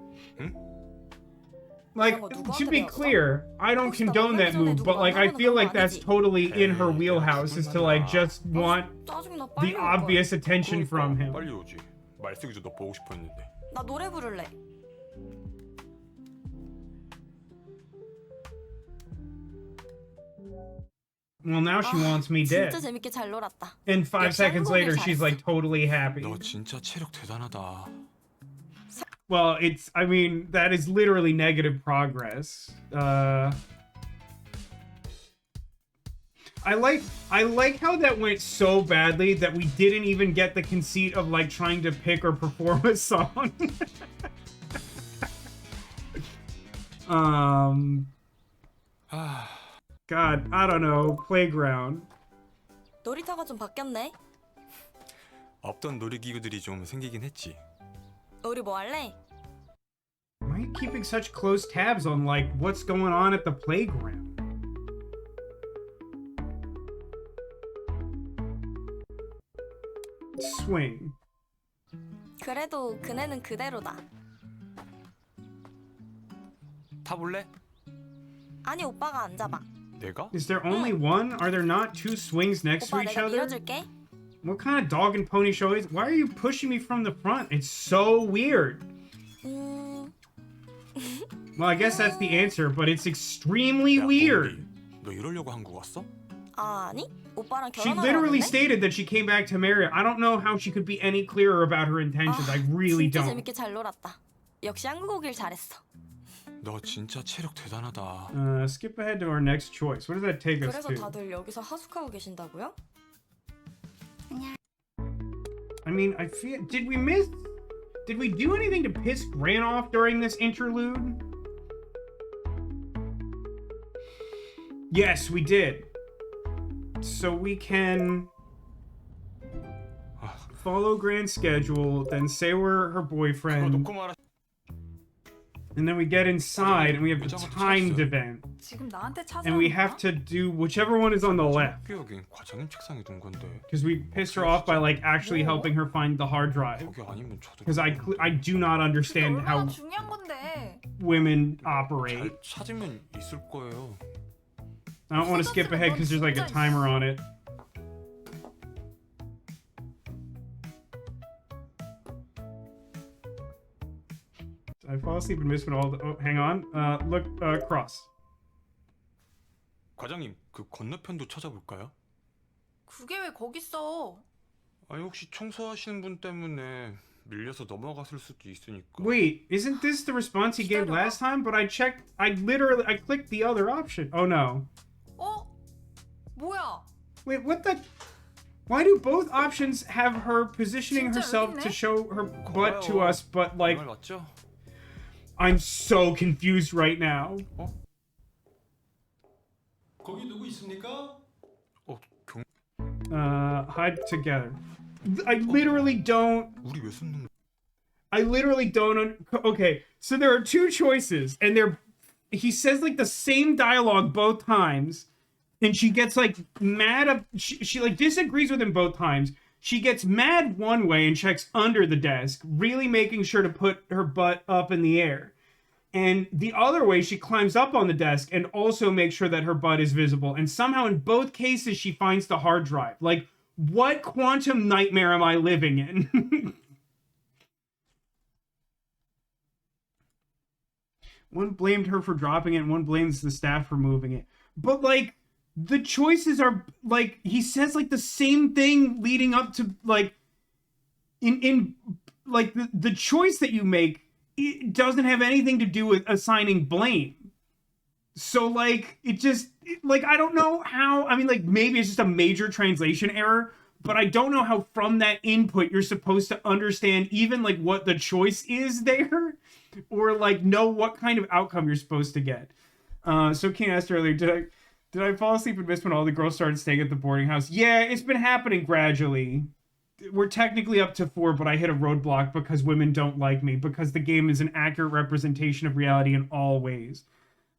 Like, to be clear, I don't condone that move, but like, I feel like that's totally in her wheelhouse, is to like just want the obvious attention from him. 빨리 오지. 말쓰기도 너 보고 싶어 했는데. 나 노래 부를래. Well, now she wants me dead. 진짜 재밌게 잘 놀았다. And 5 seconds later, she's like totally happy. 너 진짜 체력 대단하다. Well, I mean, that is literally negative progress. I like how that went so badly that we didn't even get the conceit of like trying to pick or perform a song. God, I don't know. Playground. 놀이터가 좀 바뀌었네. 없던 놀이기구들이 좀 생기긴 했지. 우리 뭐 할래? Why are you keeping such close tabs on like what's going on at the playground? Swing. 그래도 그네는 그대로다. 타볼래? 아니 오빠가 안 잡아. 내가? Is there only one? Are there not two swings next to 오빠 each 내가 other? 밀어줄게. What kind of dog and pony show is? Why are you pushing me from the front? It's so weird. Well, I guess that's the answer, but it's extremely weird. 너 이러려고 한국 왔어? 아니 오빠랑 She 결혼하러 literally 왔는데? stated that she came back to marry. I don't know how she could be any clearer about her intentions. I really 진짜 don't. 재밌게 잘 놀았다. 역시 한국 오길 잘했어. 너 진짜 체력 대단하다. Skip ahead to our next choice. What does that take us 그래서 to? 다들 여기서 하숙하고 계신다고요? I mean, I feel. Did we do anything to piss Gran off during this interlude? Yes, we did. So we can follow Gran's schedule, then say we're her boyfriend, and then we get inside and we have the timed event. 지금 나한테 And we 찾아오는 have to do whichever one is on the left. 여긴 과장님 책상에 둔 건데. Because we pissed her off by like actually helping her find the hard drive. 거기 아니면 저도. Because I do not understand how 중요한 건데. women operate. 잘 찾으면 있을 거예요. I don't want to skip ahead because there's like a timer on it. Did I fall asleep and miss when all the... Oh, hang on. Look, cross. 과장님, 그 건너편도 찾아볼까요? 그게 왜 거기 있어? 아니 혹시 청소하시는 분 때문에 밀려서 넘어갔을 수도 있으니까. Wait, isn't this the response he gave last time? But I checked, I clicked the other option. Oh no. 어? 뭐야? Wait, what the? Why do both options have her positioning herself to show her butt to us, but like... I'm so confused right now. 거기 누구 있습니까? Hide together. I literally don't... 우리 왜 숨는 I literally don't... Okay, so there are two choices, and he says like the same dialogue both times, and she gets like mad. She like disagrees with him both times. She gets mad one way and checks under the desk, really making sure to put her butt up in the air. And the other way, she climbs up on the desk and also makes sure that her butt is visible. And somehow in both cases, she finds the hard drive. Like, what quantum nightmare am I living in? One blamed her for dropping it, and one blames the staff for moving it. But, like, the choices are, like, he says, like, the same thing leading up to, like, like, the choice that you make, it doesn't have anything to do with assigning blame. So, like, it just, like, I don't know how, I mean, like, maybe it's just a major translation error, but I don't know how from that input you're supposed to understand even, like, what the choice is there, or, like, know what kind of outcome you're supposed to get. So Keen asked earlier, did I fall asleep and miss when all the girls started staying at the boarding house? Yeah, it's been happening gradually. We're technically up to 4, but I hit a roadblock because women don't like me, because the game is an accurate representation of reality in all ways.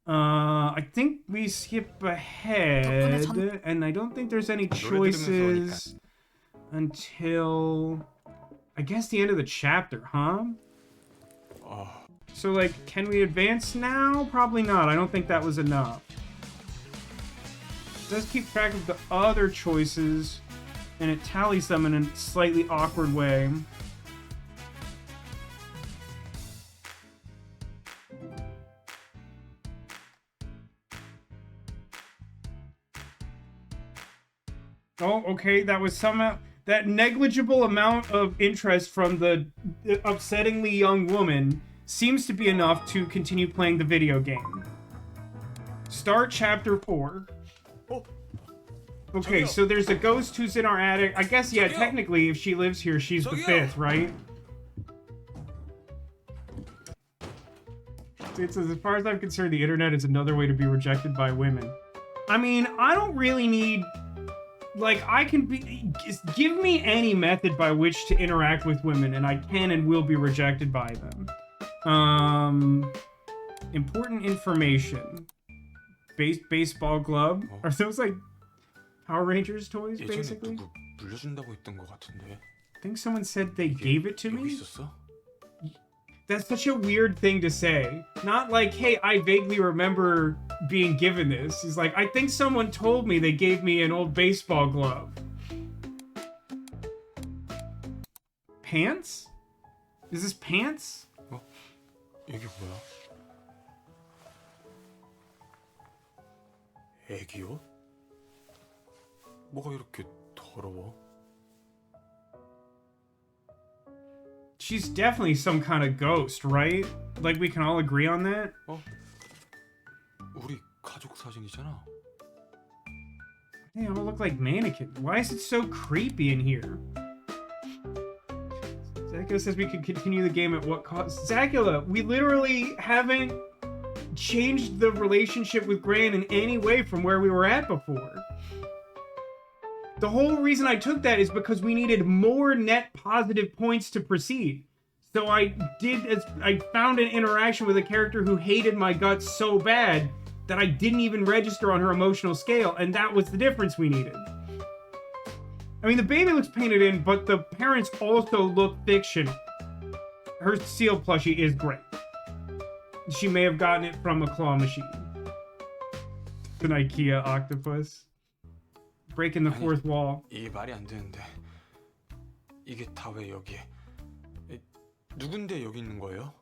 I think we skip ahead, and I don't think there's any choices until, I guess, the end of the chapter, huh? So, like, can we advance now? Probably not. I don't think that was enough. It does keep track of the other choices, and it tallies them in a slightly awkward way. Oh, okay, that was somehow... That negligible amount of interest from the upsettingly young woman seems to be enough to continue playing the video game. Start chapter 4. Oh. Okay, so there's a ghost who's in our attic. I guess, yeah, technically, if she lives here, she's the 5th, right? It says, as far as I'm concerned, the internet is another way to be rejected by women. I mean, I don't really need... Like, I can be... Give me any method by which to interact with women, and I can and will be rejected by them. Important information. Baseball glove? Are those, like, Power Rangers toys, basically? 누구 물려준다고 했던 것 같은데. I think someone said they gave it to 여기 me? 있었어? That's such a weird thing to say. Not like, hey, I vaguely remember being given this. It's like, I think someone told me they gave me an old baseball glove. Pants? Is this pants? 이게 뭐야? 애기 옷? 뭐가 이렇게 더러워? She's definitely some kind of ghost, right? Like, we can all agree on that? 우리 가족 사진이잖아. They all look like mannequins. Why is it so creepy in here? Zacula says we can continue the game at what cost? Zacula, we literally haven't changed the relationship with Gran in any way from where we were at before. The whole reason I took that is because we needed more net positive points to proceed. So I found an interaction with a character who hated my guts so bad that I didn't even register on her emotional scale, and that was the difference we needed. I mean, the baby looks painted in, but the parents also look fictional. Her seal plushie is great. She may have gotten it from a claw machine. An IKEA octopus. Breaking the fourth wall. 이게 말이 안 되는데. 이게 다 왜 여기에? 누군데 여기 있는 거예요?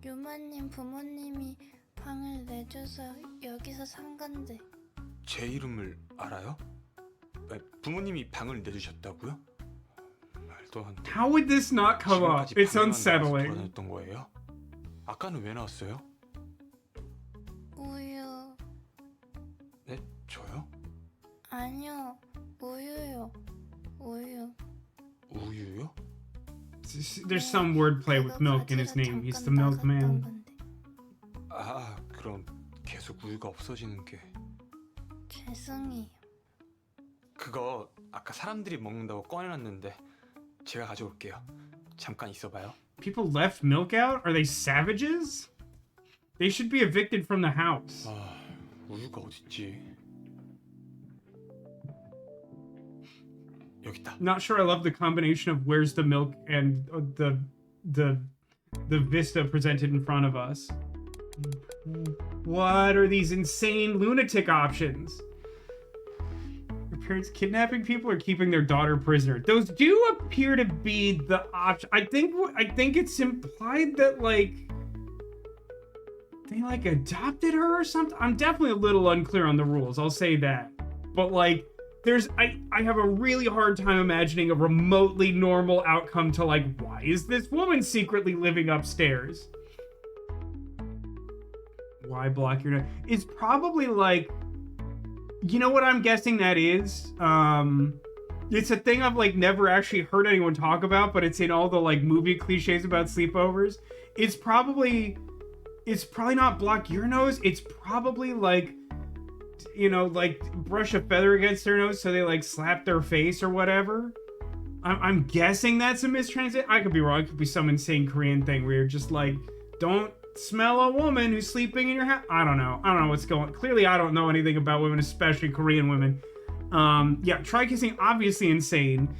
유마님 부모님이 방을 내줘서 여기서 산 건데. 제 이름을 알아요? 부모님이 방을 내주셨다고요? 말도 안 돼. How would this not come up? It's unsettling. 돌아다녔던 거예요? 아까는 왜 나왔어요? 우유. 네? 저요? 아니요. 우유요. 우유. 우유요? There's some wordplay with milk in his name. He's the milkman. 아, 그럼 계속 우유가 없어지는 게. 죄송해요. 그거 아까 사람들이 먹는다고 꺼내놨는데 제가 가져올게요. 잠깐 있어봐요. People left milk out? Are they savages? They should be evicted from the house. 아, 우유가 어딨지? 여기 있다. Not sure I love the combination of where's the milk and the vista presented in front of us. What are these insane lunatic options? Your parents kidnapping people or keeping their daughter prisoner? Those do appear to be the option. I think it's implied that like they like adopted her or something. I'm definitely a little unclear on the rules. I'll say that. But like I have a really hard time imagining a remotely normal outcome to like, why is this woman secretly living upstairs? Why block your... It's probably like... You know what I'm guessing that is? It's a thing I've like never actually heard anyone talk about, but it's in all the like movie cliches about sleepovers. It's probably not block your nose. It's probably like, you know, like brush a feather against their nose so they like slap their face or whatever. I'm guessing that's a mistranslation. I could be wrong. It could be some insane Korean thing where you're just like, don't smell a woman who's sleeping in your house. I don't know what's going. Clearly, I don't know anything about women, especially Korean women. Yeah, try kissing, obviously insane.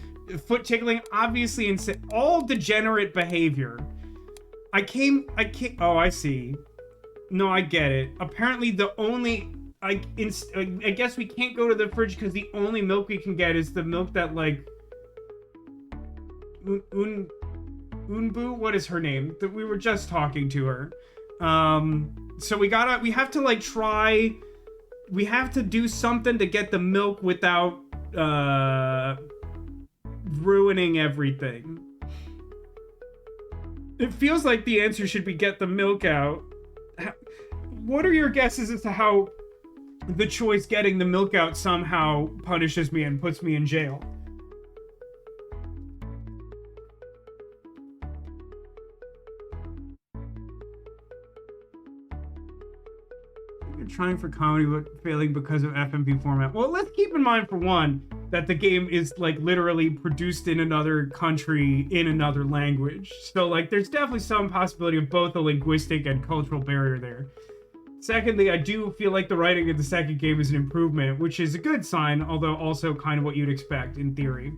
Foot tickling, obviously insane. All degenerate behavior. I can't. Oh, I see. No, I get it. Apparently, the only I guess we can't go to the fridge because the only milk we can get is the milk that like Unbu, what is her name? That we were just talking to her. So we have to like try. We have to do something to get the milk without ruining everything. It feels like the answer should be get the milk out. What are your guesses as to how the choice getting the milk out somehow punishes me and puts me in jail? You're trying for comedy but failing because of FMP format. Well, let's keep in mind, for one, that the game is like literally produced in another country in another language. So like there's definitely some possibility of both a linguistic and cultural barrier there. Secondly, I do feel like the writing of the second game is an improvement, which is a good sign, although also kind of what you'd expect in theory.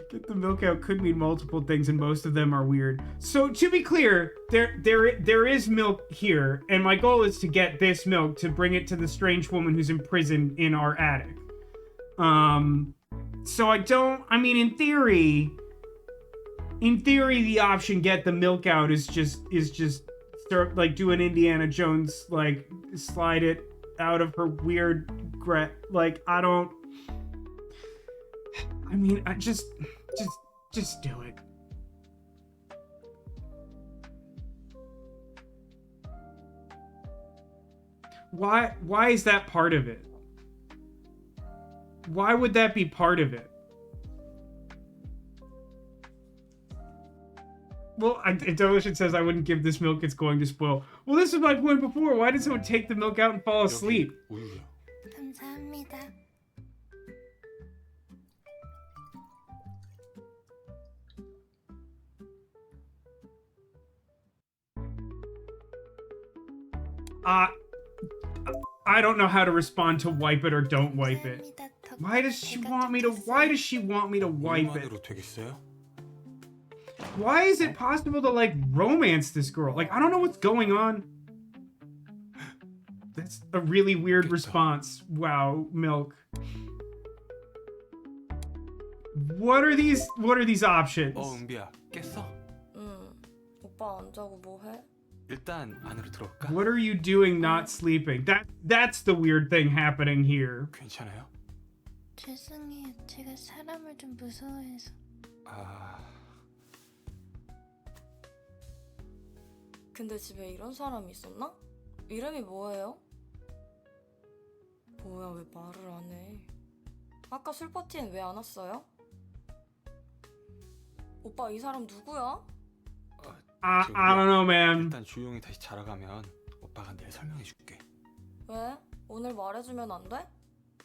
Get the milk out could mean multiple things, and most of them are weird. So to be clear, there is milk here, and my goal is to get this milk to bring it to the strange woman who's imprisoned in our attic. So I mean, in theory, the option get the milk out is just start like do an Indiana Jones, like slide it out of her weird like I mean, I just do it. Why is that part of it? Why would that be part of it? Well, Delicious says I wouldn't give this milk, it's going to spoil. Well, this was my point before. Why did someone take the milk out and fall asleep? 감사합니다. I don't know how to respond to wipe it or don't wipe it. Why does she want me to wipe it? Why is it possible to like romance this girl? Like, I don't know what's going on. That's a really weird response. Wow, milk. What are these options? 은비야, 깼어? 오빠 안 자고 뭐 해? 일단 안으로 들어올까? What are you doing not sleeping? That's the weird thing happening here. 괜찮아요? 죄송해요. 제가 사람을 좀 무서워해서. 근데 집에 이런 사람이 있었나? 이름이 뭐예요? 뭐야, 왜 말을 안 해? 아까 술 파티엔 왜 안 왔어요? 오빠 이 사람 누구야? I don't know, man. 일단 조용히 다시 자라가면 오빠가 내일 설명해줄게. 왜? 오늘 말해주면 안 돼?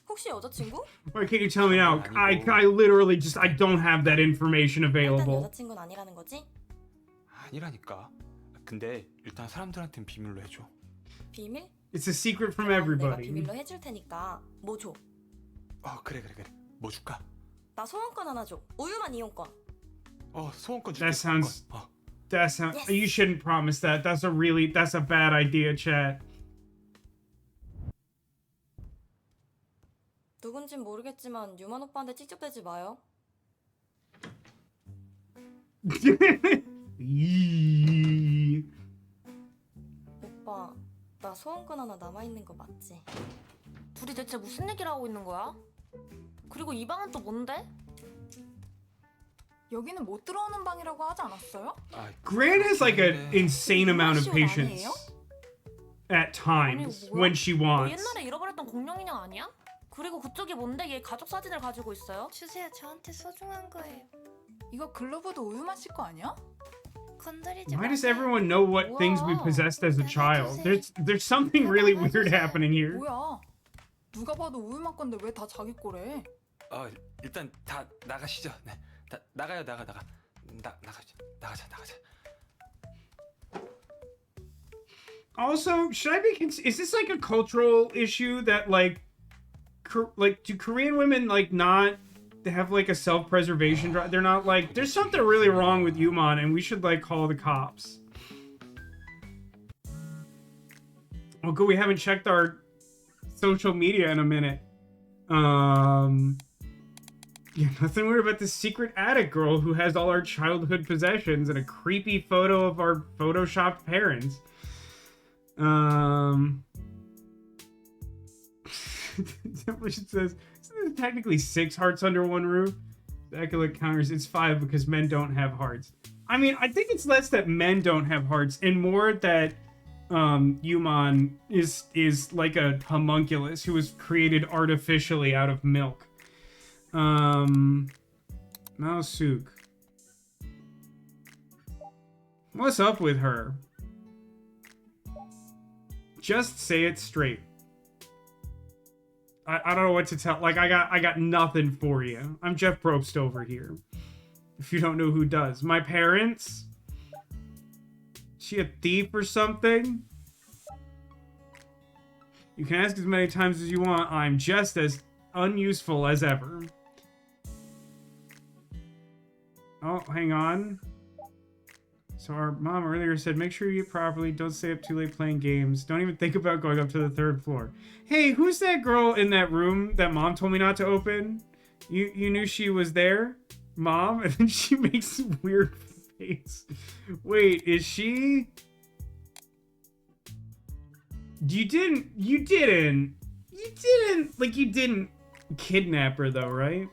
혹시 여자친구? Why can't you tell me now? I literally just I don't have that information 일단 available. 여자친구는 아니라는 거지? 아니라니까. 근데 일단 사람들한텐 비밀로 해줘. 비밀? It's a secret from 내가 everybody. 비밀로 해줄 테니까 뭐 줘? 그래. 뭐 줄까? 나 소원권 하나 줘. 우유만 이용권. 소원권 줄게. That sounds. Yes. You shouldn't promise that. That's a bad idea, chat. 누군진 모르겠지만 유만 오빠한테 찝찝대지 마요. 오빠, 나 소원권 하나 남아있는 거 맞지? 둘이 대체 무슨 얘기를 하고 있는 거야? 그리고 이 방은 또 뭔데? 여기는 못 들어오는 방이라고 하지 않았어요? Grant has like an insane amount of patience at times when she 너 wants. 옛날에 잃어버렸던 공룡 인형 아니야? 그리고 그쪽이 뭔데 얘 가족 사진을 가지고 있어요? 주세요. 저한테 소중한 거예요. 이거 글로브도 우유 마실 거 아니야? 건드리지 Why does 마세요. everyone know what things we possessed as a child? There's something really weird happening here. 뭐야? 누가 봐도 우유 맛 건데 왜 다 자기 거래? 일단 다 나가시죠. 네. 다 나가요. 나가자. Also, should I be? Is this like a cultural issue that like do Korean women like not have like a self-preservation drive? They're not like there's something really wrong with Yumon, and we should like call the cops. Oh, good. We haven't checked our social media in a minute. Yeah, nothing weird about this secret attic girl who has all our childhood possessions and a creepy photo of our photoshopped parents. Definition says, isn't there technically 6 hearts under one roof? The Echolect counters, it's 5 because men don't have hearts. I mean, I think it's less that men don't have hearts and more that Yuman is like a homunculus who was created artificially out of milk. Maosuk. What's up with her? Just say it straight. I don't know what to tell. Like, I got nothing for you. I'm Jeff Probst over here. If you don't know who does. My parents? She a thief or something? You can ask as many times as you want. I'm just as unuseful as ever. Oh, hang on. So our mom earlier said, make sure you eat properly. Don't stay up too late playing games. Don't even think about going up to the 3rd floor. Hey, who's that girl in that room that mom told me not to open? You knew she was there? Mom? And then she makes a weird face. Wait, is she... You didn't kidnap her though, right?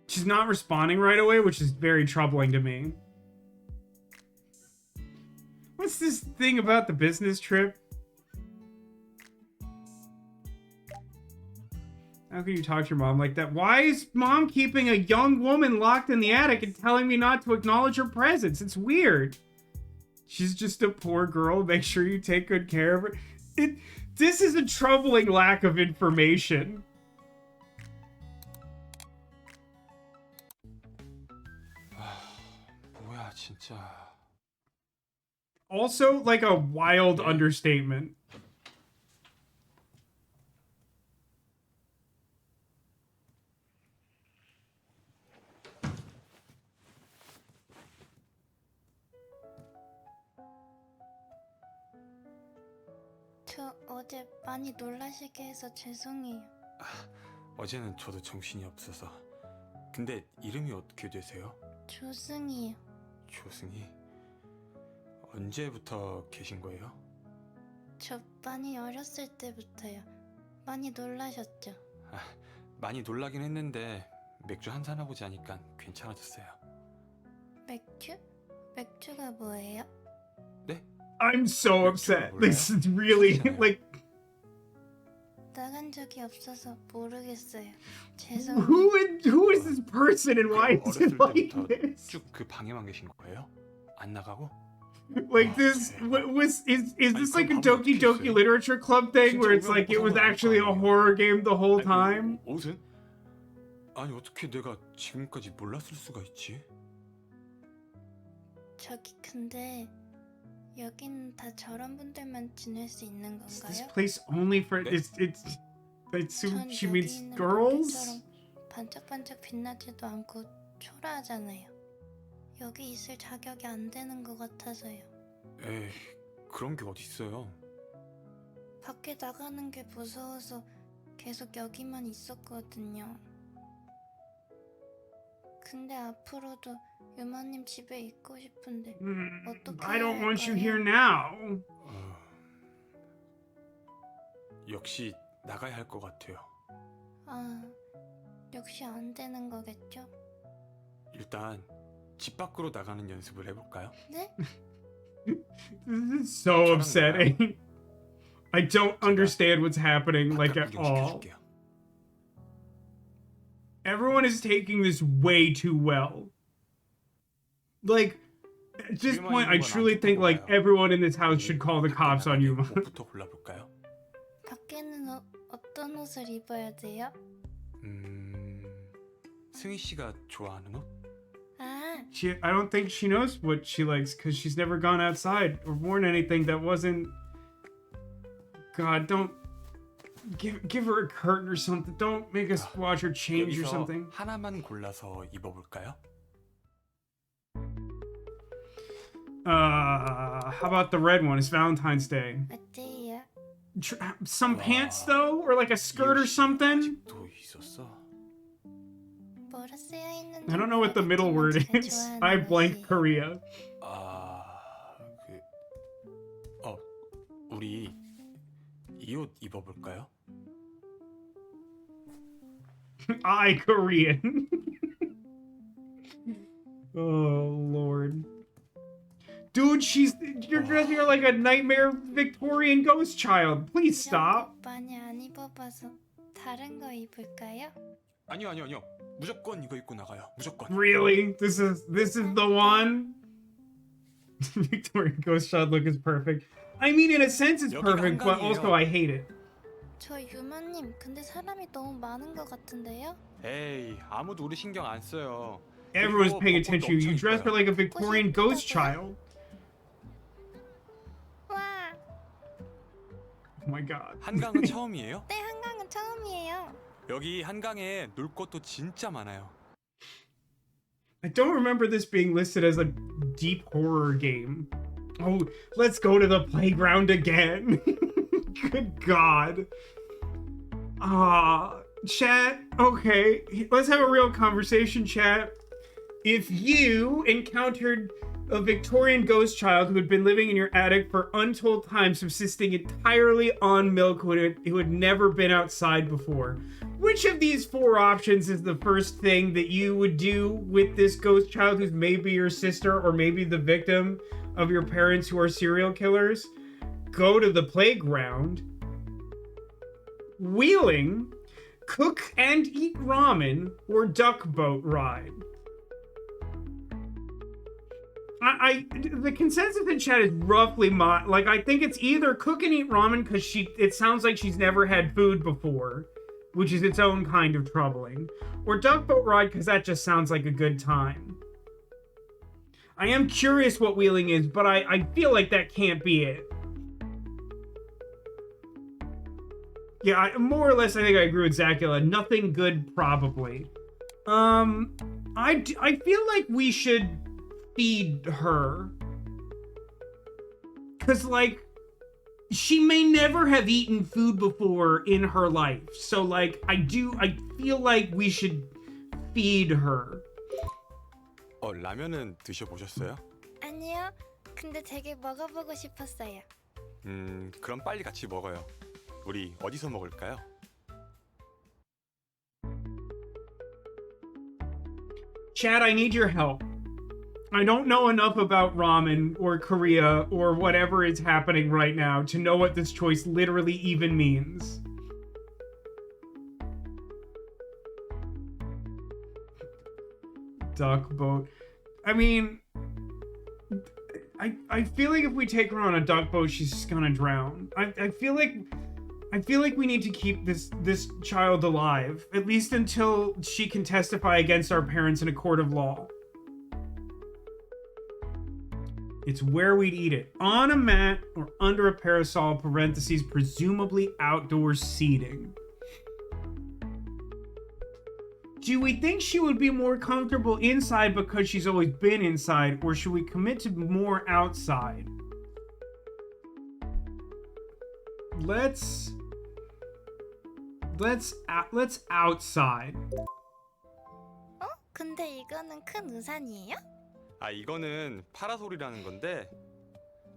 She's not responding right away, which is very troubling to me. What's this thing about the business trip? How can you talk to your mom like that? Why is mom keeping a young woman locked in the attic and telling me not to acknowledge her presence? It's weird. She's just a poor girl. Make sure you take good care of her. This is a troubling lack of information. 뭐야 진짜. Also, like a wild understatement. 저 어제 많이 놀라시게 해서 죄송해요. 어제는 저도 정신이 없어서. 근데 이름이 어떻게 되세요? 조승이요. 조승이? 언제부터 계신 거예요? 저 많이 어렸을 때부터요. 많이 놀라셨죠? 많이 놀라긴 했는데 맥주 한잔 하고 자니까 괜찮아졌어요. 맥주? 맥주가 뭐예요? 네? I'm so upset. This is really like. 나간 적이 없어서 모르겠어요. 죄송해요. Who is this person and why is it like this? 쭉 그 방에만 계신 거예요? 안 나가고? Like this is this like a Doki Doki Literature Club thing where it's like it was actually a horror game the whole time? 옷은? 아니 어떻게 내가 지금까지 몰랐을 수가 있지? 저기 근데 여긴 다 저런 분들만 지낼 수 있는 Is this 건가요? place only for it's she means girls? 반짝반짝 빛나지도 않고 초라하잖아요. 여기 있을 자격이 안 되는 것 같아서요. 에이 그런 게 어딨어요. 밖에 나가는 게 무서워서 계속 여기만 있었거든요. 근데 앞으로도 유마님 집에 있고 싶은데 어떻게 I don't want you 할까요? here now. 역시 나가야 할 것 같아요. 아, 역시 안 되는 거겠죠? 일단 집 밖으로 나가는 연습을 해볼까요? 네? This is so upsetting. I don't understand what's happening like at all. Everyone is taking this way too well. Like, at this point, I truly think like everyone in this house should call the cops on you. 옷부터 골라볼까요? 밖에는 어떤 옷을 입어야 돼요? 승희 씨가 좋아하는 옷? 아, I don't think she knows what she likes because she's never gone outside or worn anything that wasn't. God, don't give her a curtain or something. Don't make us watch her change or 여기서 something. 하나만 골라서 입어볼까요? How about the red one? It's Valentine's Day. 어때요? Some pants though, or like a skirt or something. 또 있었어. 뭐라 쓰여 있는지 I don't know what the middle word is. I blank Korea. 우리 이 옷 입어볼까요? I Korean. Oh Lord. Dude, you're dressing her like a nightmare Victorian ghost child. Please stop. 많이 안 입어봐서 다른 거 입을까요? 아니요. 무조건 이거 입고 나가요. 무조건. Really? This is the one? Victorian ghost child look is perfect. I mean, in a sense it's perfect, but also I hate it. 저 유마님, 근데 사람이 너무 많은 것 같은데요? 에이, 아무도 우리 신경 안 써요. Everyone's paying attention to you. You dressed her like a Victorian ghost child. 와. Oh my god. 한강은 처음이에요? 네, 한강은 처음이에요. 여기 한강에 놀 곳도 진짜 많아요. I don't remember this being listed as a deep horror game. Oh, let's go to the playground again. Good God. Chat. Okay, let's have a real conversation, chat. If you encountered a Victorian ghost child who had been living in your attic for untold time, subsisting entirely on milk who had never been outside before, which of these 4 options is the first thing that you would do with this ghost child who's maybe your sister or maybe the victim of your parents who are serial killers? Go to the playground, wheeling, cook and eat ramen, or duck boat ride. The consensus in chat is roughly I think it's either cook and eat ramen because it sounds like she's never had food before, which is its own kind of troubling, or duck boat ride because that just sounds like a good time. I am curious what wheeling is, but I feel like that can't be it. Yeah, more or less I think I agree with Zacula. Nothing good, probably. I feel like we should feed her. Because, like, she may never have eaten food before in her life. So, like, I feel like we should feed her. 라면은 드셔보셨어요? 아니요. 근데 되게 먹어보고 싶었어요. 그럼 빨리 같이 먹어요. 우리 어디서 먹을까요? Chad, I need your help. I don't know enough about ramen or Korea or whatever is happening right now to know what this choice literally even means. Duck boat. I mean, I feel like if we take her on a duck boat, she's just gonna drown. I feel like we need to keep this child alive, at least until she can testify against our parents in a court of law. It's where we'd eat it. On a mat or under a parasol, parentheses, presumably outdoor seating. Do we think she would be more comfortable inside because she's always been inside, or should we commit to more outside? Let's outside. 근데 이거는 큰 우산이에요? 이거는 파라솔이라는 건데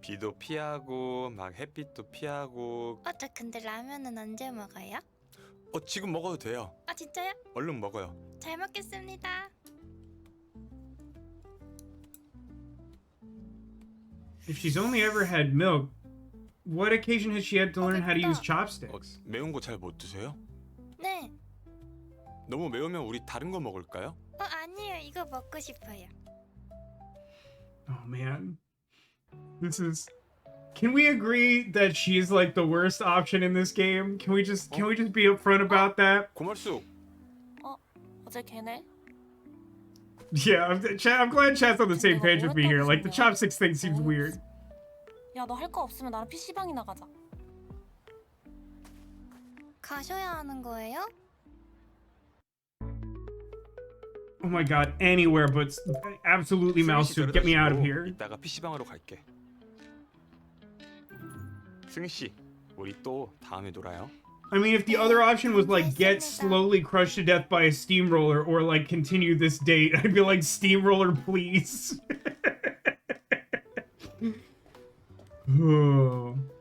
비도 피하고 막 햇빛도 피하고. 저 근데 라면은 언제 먹어요? 지금 먹어도 돼요. 진짜요? 얼른 먹어요. 잘 먹겠습니다. If she's only ever had milk, what occasion has she had to learn how to use chopsticks? 매운 거 잘 못 드세요? 네. 너무 매우면 우리 다른 거 먹을까요? 아니에요. 이거 먹고 싶어요. Oh man. Can we agree that she's like the worst option in this game? Can we just be upfront about that? 고말숙. 어제 걔네? Yeah, I'm glad chat's on the same page with me here. Like the chopsticks thing seems weird. 야, 너 할 거 없으면 나랑 PC방이나 가자. 가셔야 하는 거예요? Oh my god, anywhere but absolutely mouse suit. Get me out of here. 이따가 PC방으로 갈게. 승희 씨, 우리 또 다음에 놀아요. I mean, if the other option was like get slowly crushed to death by a steamroller or like continue this date, I'd be like steamroller, please.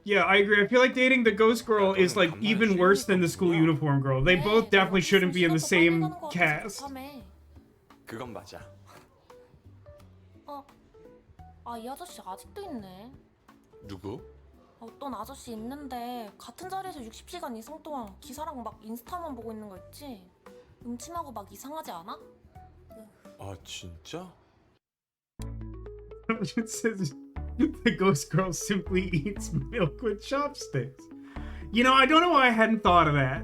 Yeah, Yeah, I agree. I feel like dating the ghost girl is like even worse than the school uniform girl. They both definitely shouldn't be in the same cast. 그건 맞아. 이 아저씨 아직도 있네. 누구? 어떤 아저씨 있는데 같은 자리에서 60시간 이상 동안 기사랑 막 인스타만 보고 있는 거 있지? 음침하고 막 이상하지 않아? 아 진짜? It says the ghost girl simply eats milk with chopsticks. You know, I don't know why I hadn't thought of that.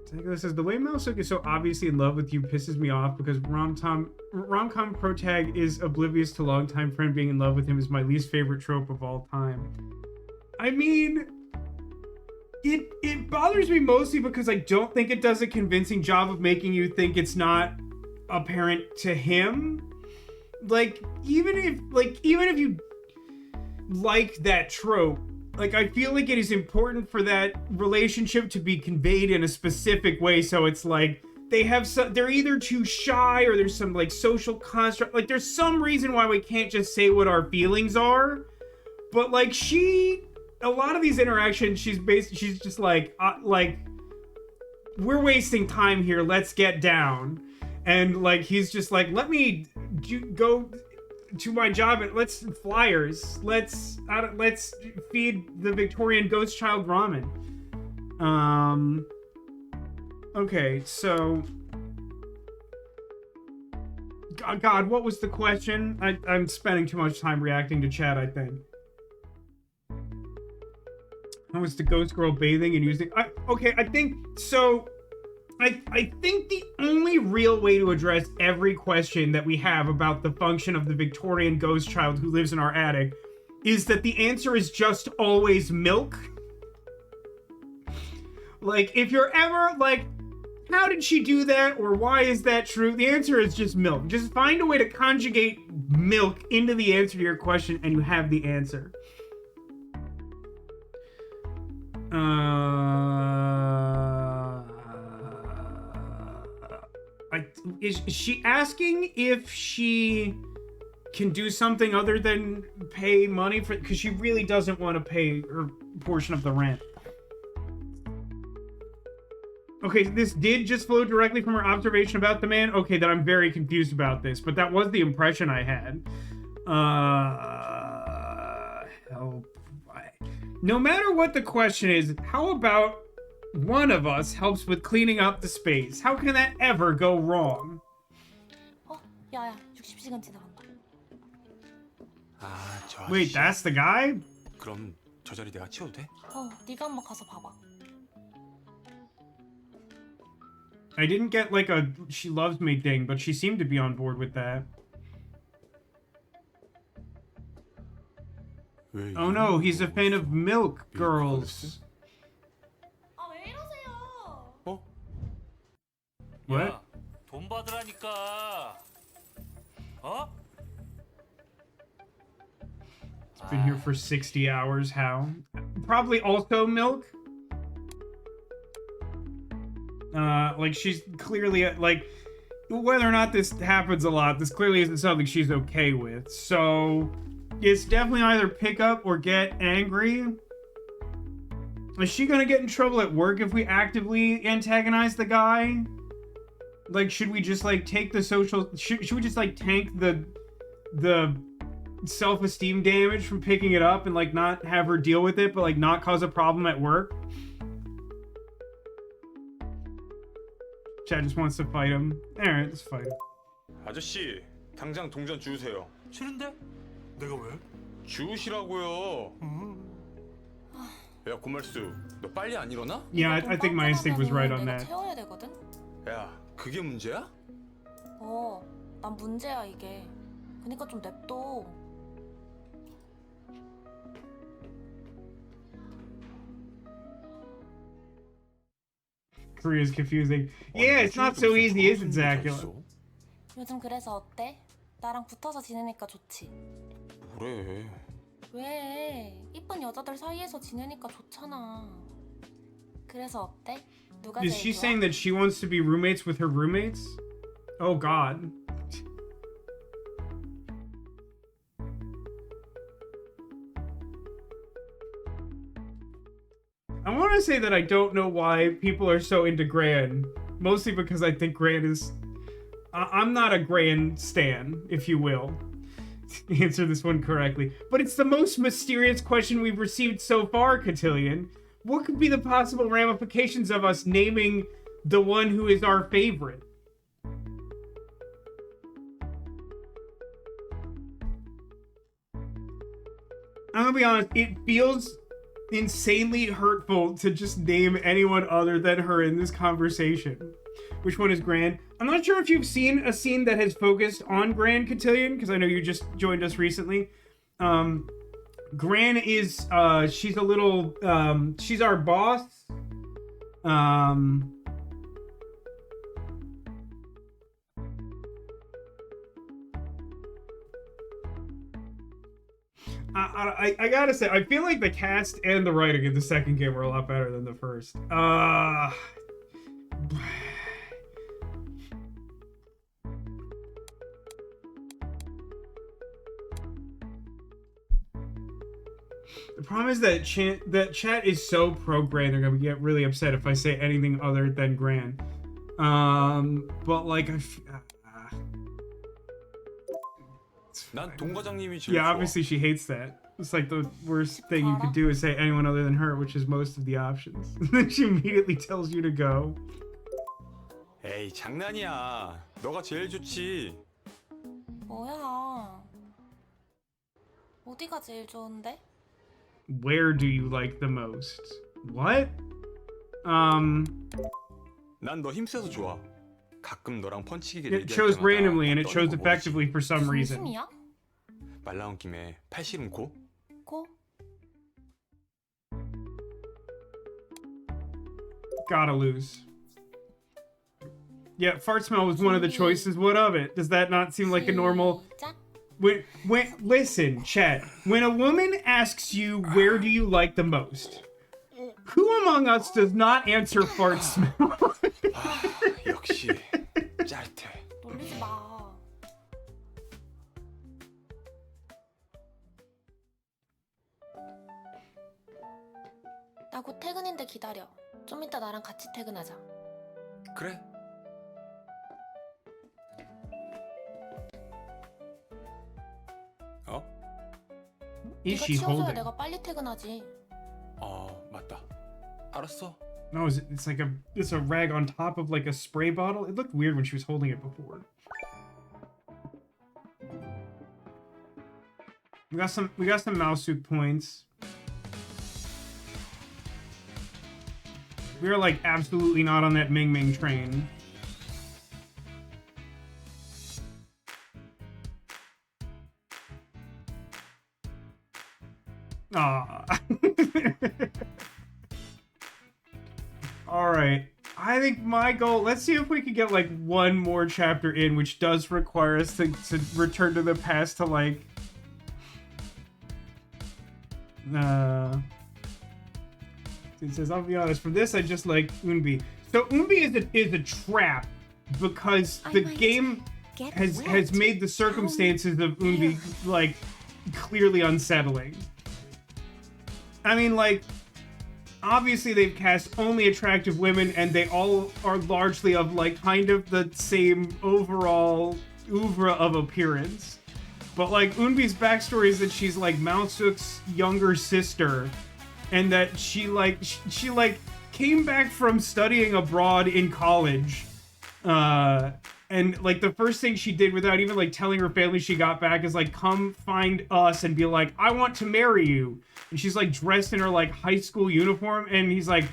Tango says, the way Malsuk is so obviously in love with you pisses me off because rom-com protag is oblivious to longtime friend being in love with him is my least favorite trope of all time. I mean, it bothers me mostly because I don't think it does a convincing job of making you think it's not apparent to him. Like, even if you like that trope, like, I feel like it is important for that relationship to be conveyed in a specific way. So it's like they're either too shy or there's some like social construct. Like, there's some reason why we can't just say what our feelings are. But like a lot of these interactions, she's just like we're wasting time here. Let's get down. And like he's just like, let me go to my job and let's flyers. Let's feed the Victorian ghost child ramen. Okay, so God, what was the question? I'm spending too much time reacting to chat, I think. How was the ghost girl bathing and using... I think... So, I think the only real way to address every question that we have about the function of the Victorian ghost child who lives in our attic is that the answer is just always milk. Like, if you're ever, like, how did she do that, or why is that true? The answer is just milk. Just find a way to conjugate milk into the answer to your question, and you have the answer. Is she asking if she can do something other than pay money for... Because she really doesn't want to pay her portion of the rent. Okay, this did just flow directly from her observation about the man. Okay, then I'm very confused about this, but that was the impression I had. Help. No matter what the question is, how about one of us helps with cleaning up the space? How can that ever go wrong? 야야, 60시간 지나간다. 저 Wait, that's the guy? 그럼 저 자리 내가 치워도 돼? 네가 한번 가서 봐봐. I didn't get like a she loves me thing, but she seemed to be on board with that. Oh no, he's a fan of milk girls. 왜 이러세요? What? 돈 받으라니까. It's been here for 60 hours. How? Probably also milk. Like she's clearly like, whether or not this happens a lot, this clearly isn't something she's okay with. So it's definitely either pick up or get angry. Is she gonna get in trouble at work if we actively antagonize the guy? Like, should we just like take the social? Should we just like tank the self-esteem damage from picking it up and like not have her deal with it, but like not cause a problem at work? Chad just wants to fight him. Alright, let's fight him. 아저씨, 당장 동전 주우세요. 싫은데? 내가 왜? 주우시라고요. 야, 고말수, 너 빨리 안 일어나? Yeah, I think my instinct was right on that. 채워야 되거든. 야, 그게 문제야? 난 문제야 이게. 그니까 좀 냅둬. Korea's confusing. Yeah, it's not so easy, is it, Zacula? 요즘 그래서 어때? 나랑 붙어서 지내니까 좋지. 뭐래? 왜? 이쁜 여자들 사이에서 지내니까 좋잖아. 그래서 어때? 누가 Is 제일 she 좋아? saying that she wants to be roommates with her roommates? Oh God. I want to say that I don't know why people are so into Gran. Mostly because I think Gran is... I'm not a Gran stan, if you will. To answer this one correctly. But it's the most mysterious question we've received so far, Cotillion. What could be the possible ramifications of us naming the one who is our favorite? I'm gonna be honest, it feels insanely hurtful to just name anyone other than her in this conversation. Which one is Gran? I'm not sure if you've seen a scene that has focused on Gran, Cotillion, because I know you just joined us recently. Gran is, she's a little, she's our boss. I gotta say, I feel like the cast and the writing in the second game were a lot better than the first. The problem is that chat is so pro-Gran, they're gonna get really upset if I say anything other than Gran. But like, 난 동과장님이 제일 yeah, 좋아. obviously she hates that. It's like the worst thing you could do is say anyone other than her, which is most of the options. Then she immediately tells you to go. 에이, 장난이야. 너가 제일 좋지. 뭐야? 어디가 제일 좋은데? Where do you like the most? What? 난 너 힘세서 좋아. 가끔 너랑 펀치기계 It chose randomly and it chose effectively for some reason. 무슨이야? 말 나온 김에 팔씨름 고? 고? Gotta lose. Yeah, fart smell was one of the choices. What of it? Does that not seem like a normal... Listen, chat. When a woman asks you, where do you like the most? Who among us does not answer fart smell? 역시 짜릿해. 놀리지 마. 나 곧 퇴근인데 기다려. 좀 이따 나랑 같이 퇴근하자. 그래? 어? Is 네가 she 치워줘야 holding? 내가 빨리 퇴근하지. 맞다. 알았어. No, it's a rag on top of like a spray bottle. It looked weird when she was holding it before. We got some mouse suit points. We are like absolutely not on that Ming Ming train. Ah. All right. I think my goal, let's see if we can get like one more chapter in, which does require us to return to the past to like it says, I'll be honest, for this I just like Unbi. So Unbi is a trap because the game has made the circumstances of Unbi like clearly unsettling. I mean, like, obviously they've cast only attractive women and they all are largely of like kind of the same overall oeuvre of appearance. But like Unbi's backstory is that she's like Mao Suk's younger sister and that she came back from studying abroad in college. And like the first thing she did without even like telling her family she got back is like come find us and be like, I want to marry you. And she's like dressed in her like high school uniform and he's like,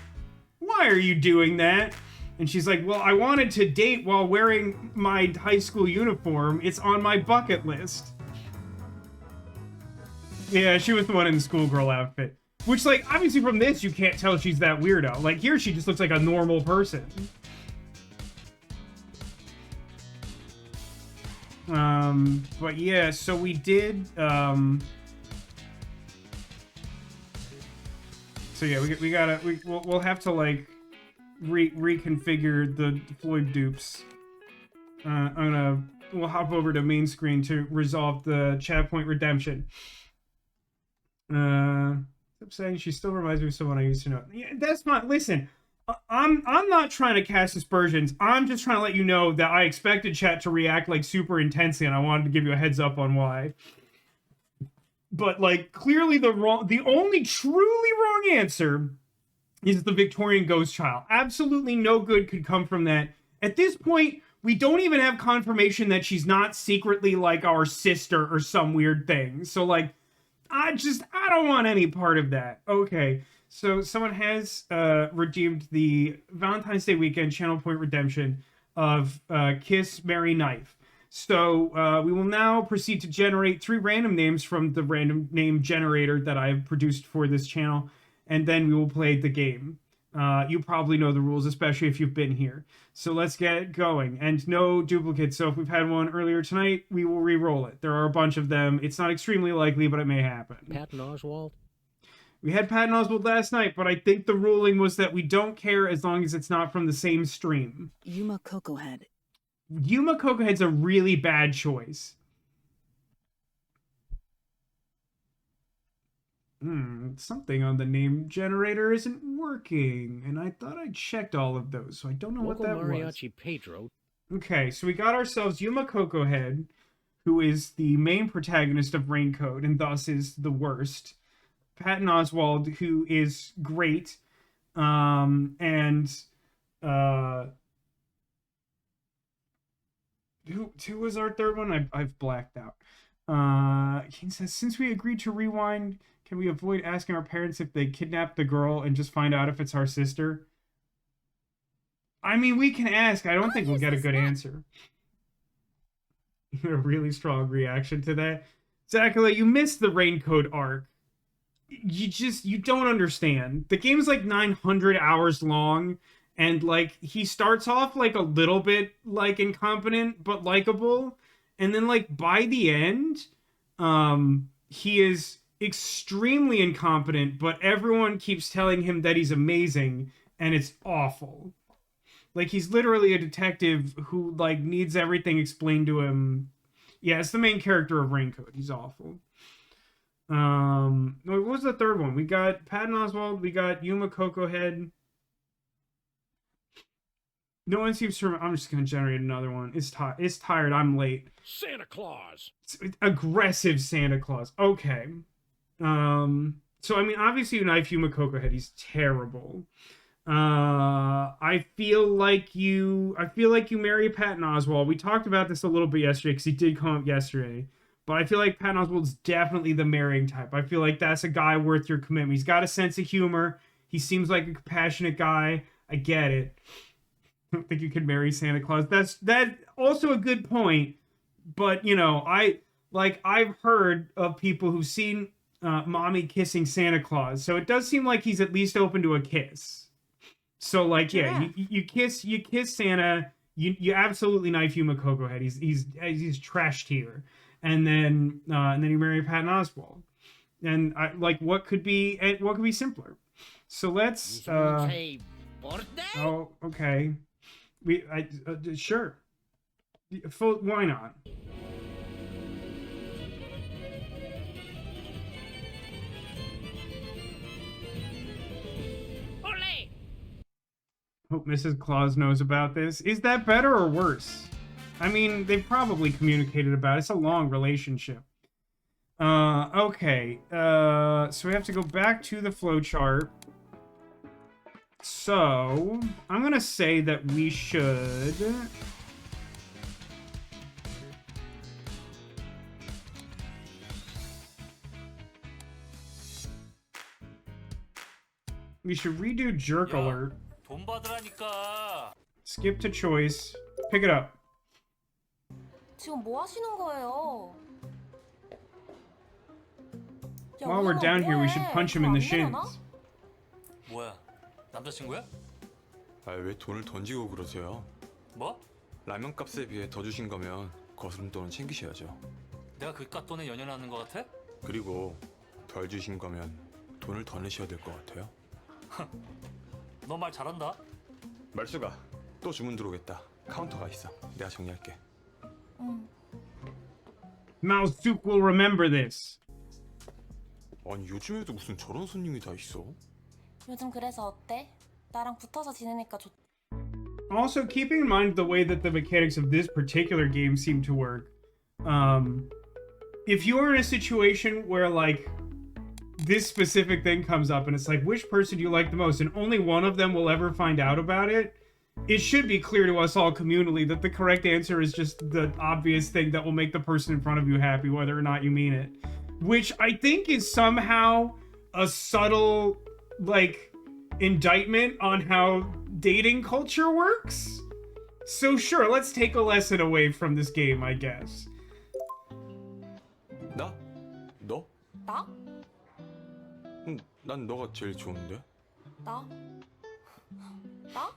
why are you doing that? And she's like, well, I wanted to date while wearing my high school uniform. It's on my bucket list. Yeah, she was the one in the schoolgirl outfit. Which like obviously from this you can't tell she's that weirdo. Like here she just looks like a normal person. But yeah, so we did, so yeah, we'll have to like reconfigure the Floyd dupes. We'll hop over to main screen to resolve the chat point redemption. It's upsetting. She still reminds me of someone I used to know. Yeah, that's fine. Listen, I'm not trying to cast aspersions. I'm just trying to let you know that I expected chat to react like super intensely, and I wanted to give you a heads up on why. But like clearly the only truly wrong answer is the Victorian ghost child. Absolutely no good could come from that. At this point, we don't even have confirmation that she's not secretly like our sister or some weird thing. So like, I don't want any part of that. Okay, so someone has redeemed the Valentine's Day weekend channel point redemption of Kiss, Marry, Knife. So we will now proceed to generate 3 random names from the random name generator that I've produced for this channel, and then we will play the game. You probably know the rules, especially if you've been here. So let's get going. And no duplicates. So if we've had one earlier tonight, we will re-roll it. There are a bunch of them. It's not extremely likely, but it may happen. Patton Oswalt? We had Patton Oswalt last night, but I think the ruling was that we don't care as long as it's not from the same stream. Yuma Cocohead. Yuma Cocohead's a really bad choice. Something on the name generator isn't working, and I thought I checked all of those, so I don't know what that Mariachi was. Pedro. Okay, so we got ourselves Yuma Cocohead, who is the main protagonist of Raincoat, and thus is the worst. Patton Oswalt, who is great, and who was our third one? I've blacked out. He says, since we agreed to rewind, can we avoid asking our parents if they kidnapped the girl and just find out if it's our sister? I mean, we can ask. I don't think we'll get a good answer. A really strong reaction to that. Zachary, you missed the Raincoat arc. You don't understand. The game's like 900 hours long, and like he starts off like a little bit like incompetent but likable, and then like by the end, he is extremely incompetent, but everyone keeps telling him that he's amazing, and it's awful. Like he's literally a detective who like needs everything explained to him. Yeah, it's the main character of Raincoat. He's awful. What was the third one? We got Patton Oswalt, we got Yuma Cocohead. No one seems to remember. I'm just gonna generate another one. It's tired. I'm late. Santa Claus. Aggressive Santa Claus. Okay. So I mean, obviously, Knife Yuma Cocohead. He's terrible. I feel like you marry Patton Oswalt. We talked about this a little bit yesterday because he did come up yesterday. But I feel like Patton Oswalt's definitely the marrying type. I feel like that's a guy worth your commitment. He's got a sense of humor. He seems like a compassionate guy. I get it. I don't think you can marry Santa Claus. That's also a good point. But you know, I've heard of people who've seen mommy kissing Santa Claus, so it does seem like he's at least open to a kiss. So like, yeah. you kiss Santa. You absolutely knife Yuma Cocohead. He's trash tier, and then you marry Patton Oswalt, and what could be simpler? So let's. Oh, okay. Sure. Why not? Hope Mrs. Claus knows about this. Is that better or worse? I mean, they've probably communicated about it. It's a long relationship. Okay. So we have to go back to the flowchart. So, I'm gonna say that we should... We should redo Jerk Alert. 돈 받으라니까. Skip to choice. Pick it up. 지금 뭐 하시는 거예요? While we're down here, we should punch him in the shins. 뭐야? 남자친구야? 아, 왜 돈을 던지고 그러세요? 뭐? 라면 값에 비해 더 주신 거면 거스름돈은 챙기셔야죠. 내가 그깟 돈에 연연하는 것 같아? 그리고 덜 주신 거면 돈을 더 내셔야 될 것 같아요. 너 말 잘한다. 말수가 또 주문 들어오겠다. 카운터가 있어. 내가 정리할게. 응. Mao Suk will remember this. 아니 요즘에도 무슨 저런 손님이 다 있어? 요즘 그래서 어때? 나랑 붙어서 지내니까 좋. Also, keeping in mind the way that the mechanics of this particular game seem to work, if you are in a situation where, like, this specific thing comes up and it's like, which person do you like the most, and only one of them will ever find out about it, it should be clear to us all communally that the correct answer is just the obvious thing that will make the person in front of you happy, whether or not you mean it. Which I think is somehow a subtle, like, indictment on how dating culture works. So sure, let's take a lesson away from this game, I guess. 나? 너? 나? 난 너가 제일 좋은데. 나? 나?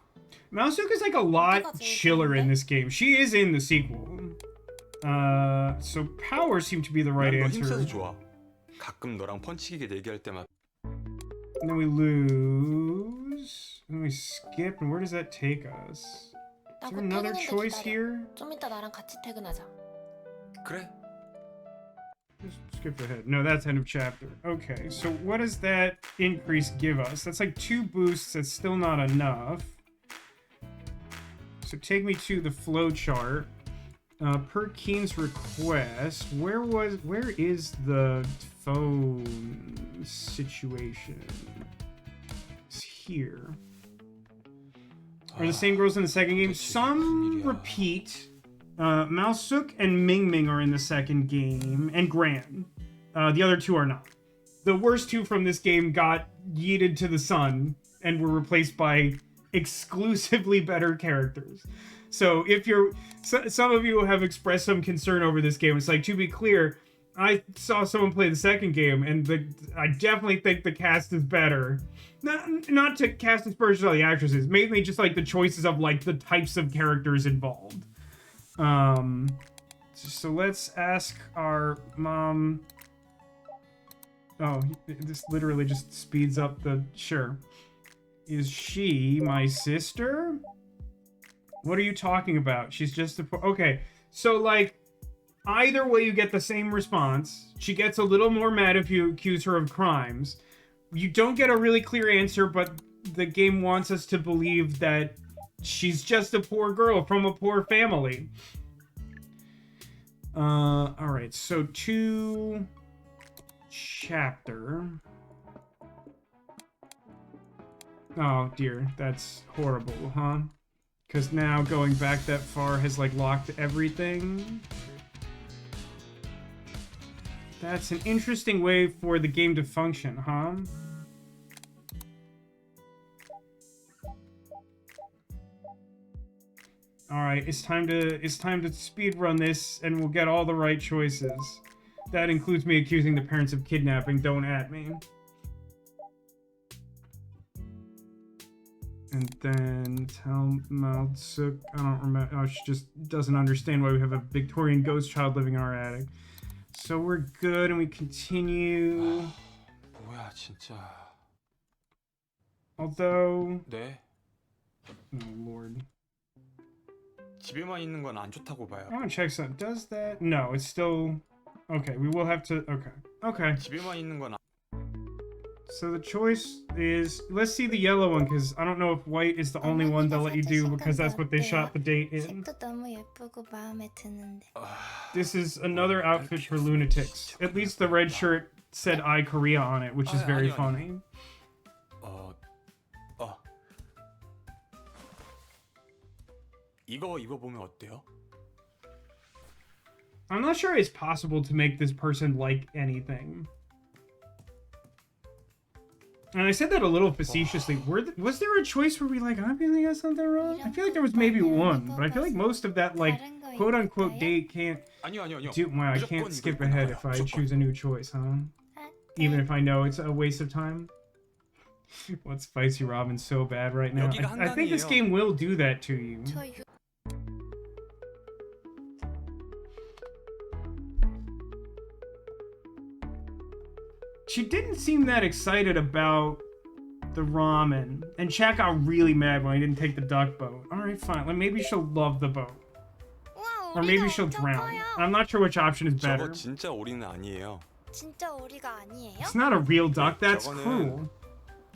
Masuka's like a lot chiller in this game. She is in the sequel. So power seemed to be the right 난 너 answer. 힘써서 좋아. 가끔 너랑 펀치기계 내기할 때마다. And then we lose. And we skip. And where does that take us? Is there another choice here? 좀 이따 나랑 같이 퇴근하자. 그래. Just skip ahead. No, that's end of chapter. Okay, so what does that increase give us? That's like 2 boosts. That's still not enough. So take me to the flow chart. Per Keen's request, where is the phone situation? It's here. Are the same girls in the second game? Some repeat. Malsuk and Ming Ming are in the second game, and Gran. The other 2 are not. The worst 2 from this game got yeeted to the sun and were replaced by exclusively better characters. So if you're, some of you have expressed some concern over this game. It's like, to be clear, I saw someone play the second game, and I definitely think the cast is better. Not to cast aspersions on the actresses, mainly just like the choices of like the types of characters involved. So let's ask our mom. Oh, this literally just speeds up the, sure. Is she my sister? What are you talking about? She's just a, okay. So like, either way you get the same response. She gets a little more mad if you accuse her of crimes. You don't get a really clear answer, but the game wants us to believe that she's just a poor girl from a poor family. Alright, so to chapter. Oh dear, that's horrible, huh? Because now going back that far has like locked everything. That's an interesting way for the game to function, huh? Alright, it's time to speed run this and we'll get all the right choices. That includes me accusing the parents of kidnapping, don't at me. And then tell Malsuk, I don't remember, oh, she just doesn't understand why we have a Victorian ghost child living in our attic. So we're good and we continue. 뭐야 진짜. Although. 네. Oh Lord. 집에만 있는 건 안 좋다고 봐요. I want to check something. Does that? No, it's still. Okay, we will have to. Okay. Okay. 집에만 있는 건. So the choice is, let's see the yellow one, because I don't know if white is the only one they'll let you do, because that's what they shot the date in. This is another outfit for lunatics. At least the red shirt said I Korea on it, which is very funny. 이거 입어보면 어때요? I'm not sure it's possible to make this person like anything. And I said that a little facetiously. Was there a choice where we like, I feel like I got something wrong? I feel like there was maybe one, but I feel like most of that like quote-unquote date can't do. Well, I can't skip ahead if I choose a new choice, huh? Even if I know it's a waste of time. What spicy Robin's so bad right now? I think this game will do that to you. She didn't seem that excited about the ramen. And Chat got really mad when I didn't take the duck boat. Alright, fine. Like, maybe she'll love the boat. Or maybe she'll drown. I'm not sure which option is better. 저거 진짜 오리는 아니에요. 진짜 오리가 아니에요? It's not a real duck. That's 저거는 cruel.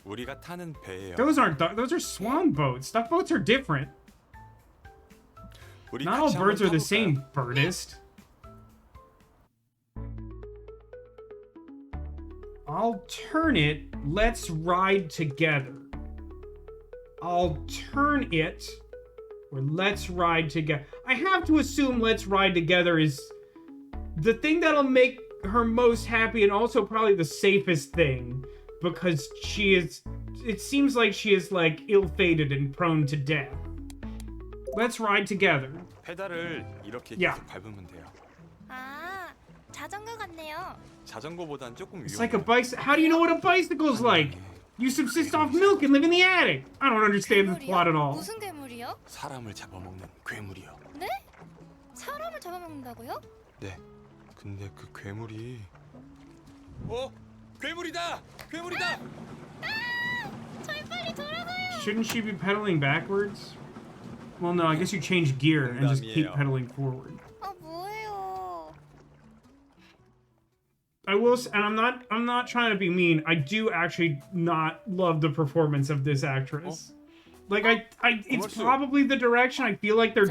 우리가 타는 배예요. Those aren't duck. Those are swan boats. Duck boats are different. 우리 Not all 같이 birds are 한번 the same, 타볼까요? birdist. I'll turn it. Let's ride together. I'll turn it. Or let's ride together. I have to assume let's ride together is the thing that'll make her most happy and also probably the safest thing. Because she is... It seems like she is like ill-fated and prone to death. Let's ride together. 페달을 이렇게 Yeah. 계속 밟으면 돼요. 아, 자전거 같네요. 자전거보단 조금 It's 위험해요. like a bicycle. How do you know what a bicycle's like? You subsist off milk and live in the attic. I don't understand the plot at all. 무슨 괴물이요? 사람을 잡아먹는 괴물이요. 네? 사람을 잡아먹는다고요? 네. 근데 그 괴물이 괴물이다! 괴물이다! 저희 빨리 돌아가요. Shouldn't she be pedaling backwards? Well, no, I guess you change gear and just keep 농담이에요. pedaling forward. 아, 뭐예요? I will, and I'm not trying to be mean. I do actually not love the performance of this actress. Like it's probably the direction. I feel like I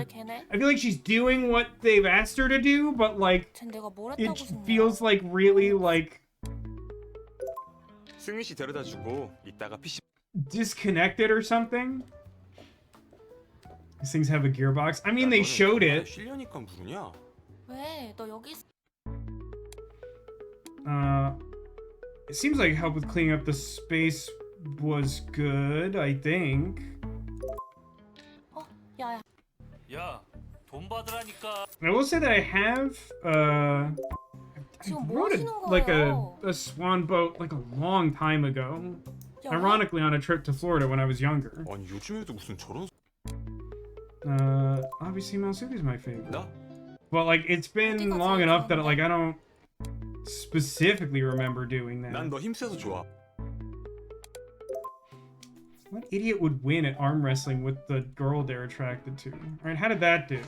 feel like she's doing what they've asked her to do, but like it feels like really like 승희 씨 데려다 주고 이따가 PC disconnected or something. These things have a gearbox. I mean, they showed it. 실려니까 부르냐? 왜? 너 여기 있... It seems like help with cleaning up the space was good, I think. 야야. 야, 돈 받으라니까. I will say that I have, I rode like a swan boat like a long time ago. Ironically, on a trip to Florida when I was younger. 아니 요즘에도 무슨 저런 Obviously Malsuki's my favorite. 나? But like, it's been long enough that like I don't specifically remember doing that. 난 너 힘세서 좋아. What idiot would win at arm wrestling with the girl they're attracted to? Alright, how did that do?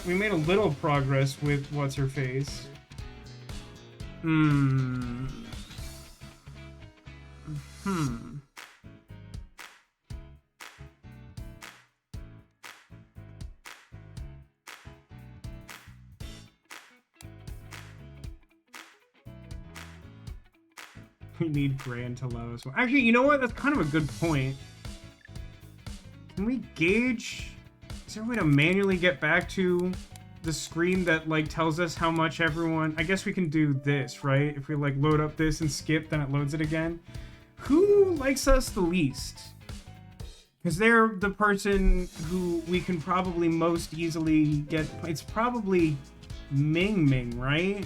We made a little progress with what's her face. We need Gran to allow us. Actually, you know what? That's kind of a good point. Can we gauge? Is there a way to manually get back to the screen that like tells us how much everyone? I guess we can do this, right? If we like load up this and skip, then it loads it again. Who likes us the least? Because they're the person who we can probably most easily get. It's probably Ming Ming, right?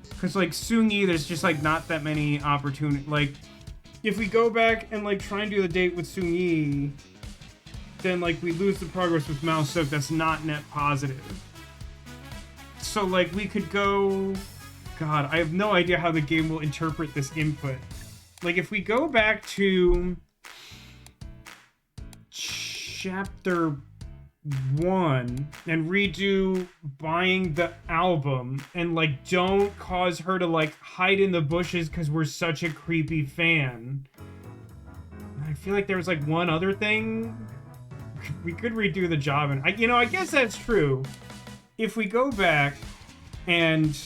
Because, like, Soon-Yi, there's just, like, not that many opportunities. Like, if we go back and, like, try and do the date with Soon-Yi, then, like, we lose the progress with Mao Sook. That's not net positive. So, like, we could go... God, I have no idea how the game will interpret this input. Like, if we go back to... Chapter 1 and redo buying the album and like don't cause her to like hide in the bushes because we're such a creepy fan. I feel like there was like one other thing we could redo the job, and I guess that's true. If we go back and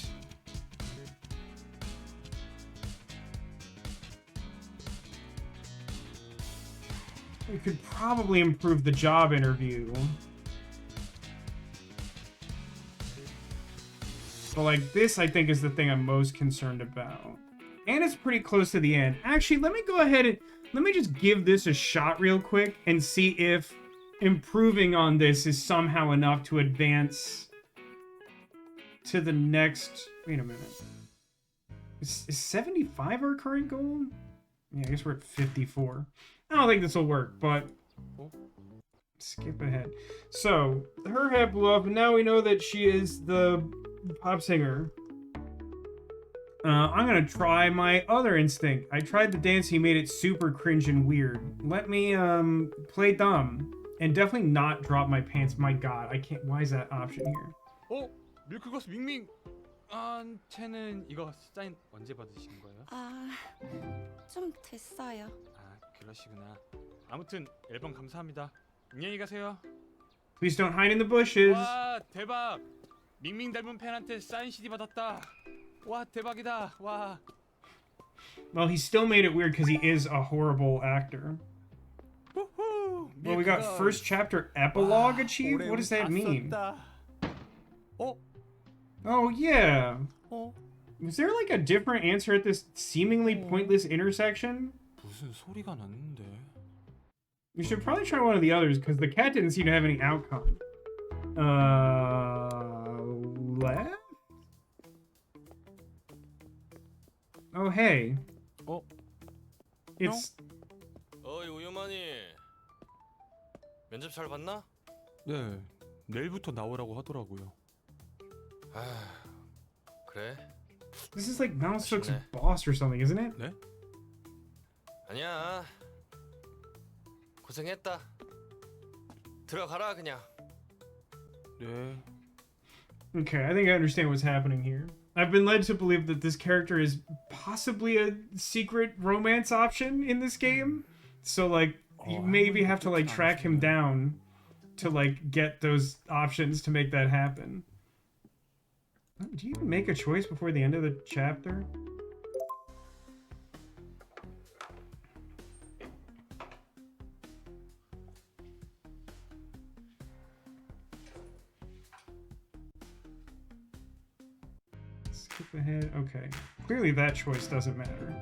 we could probably improve the job interview. But like this, I think, is the thing I'm most concerned about. And it's pretty close to the end. Actually, let me go ahead and let me just give this a shot real quick and see if improving on this is somehow enough to advance to the next... Wait a minute. Is 75 our current goal? Yeah, I guess we're at 54. I don't think this will work, but... Skip ahead. So, her head blew up, and now we know that she is the pop singer. I'm gonna try my other instinct. I tried the dance, he made it super cringe and weird. Let me, play dumb. And definitely not drop my pants. My god, I can't... Why is that option here? 밀크거스 밍밍. 채는 이거 사인 언제 받으신 거예요? 좀 됐어요. 그러시구나. 아무튼 앨범 감사합니다. 안녕히 가세요. Please don't hide in the bushes. 와, 대박. 밍밍 닮은 팬한테 사인 CD 받았다. 와, 대박이다. 와. Well, he still made it weird because he is a horrible actor. Well, we got first chapter epilogue achieved? What does that mean? Oh, yeah. Was there like a different answer at this seemingly pointless intersection? 무슨 소리가 났는데. You should probably try one of the others because the cat didn't seem to have any outcome. Left? Oh, hey. It's... 어이 우유만이 면접 잘 봤나? 네, 내일부터 나오라고 하더라고요. 그래? This is like Mousehook's boss or something, isn't it? 네? 아니야. 고생했다. 들어가라 그냥. 네. Okay, I think I understand what's happening here. I've been led to believe that this character is possibly a secret romance option in this game. So, like, you maybe have to, like, track him down to, like, get those options to make that happen. Do you even make a choice before the end of the chapter? Skip ahead. Okay. Clearly that choice doesn't matter.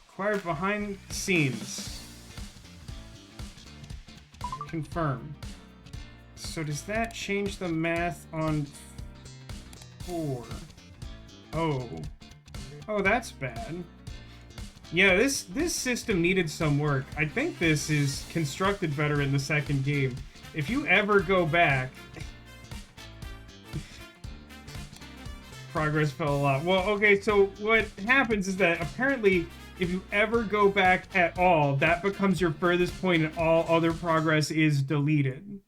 Acquired behind scenes. Confirm. So does that change the math on 4? Oh. Oh, that's bad. Yeah, this system needed some work. I think this is constructed better in the second game. If you ever go back... Progress fell a lot. Well, okay, so what happens is that apparently if you ever go back at all, that becomes your furthest point and all other progress is deleted.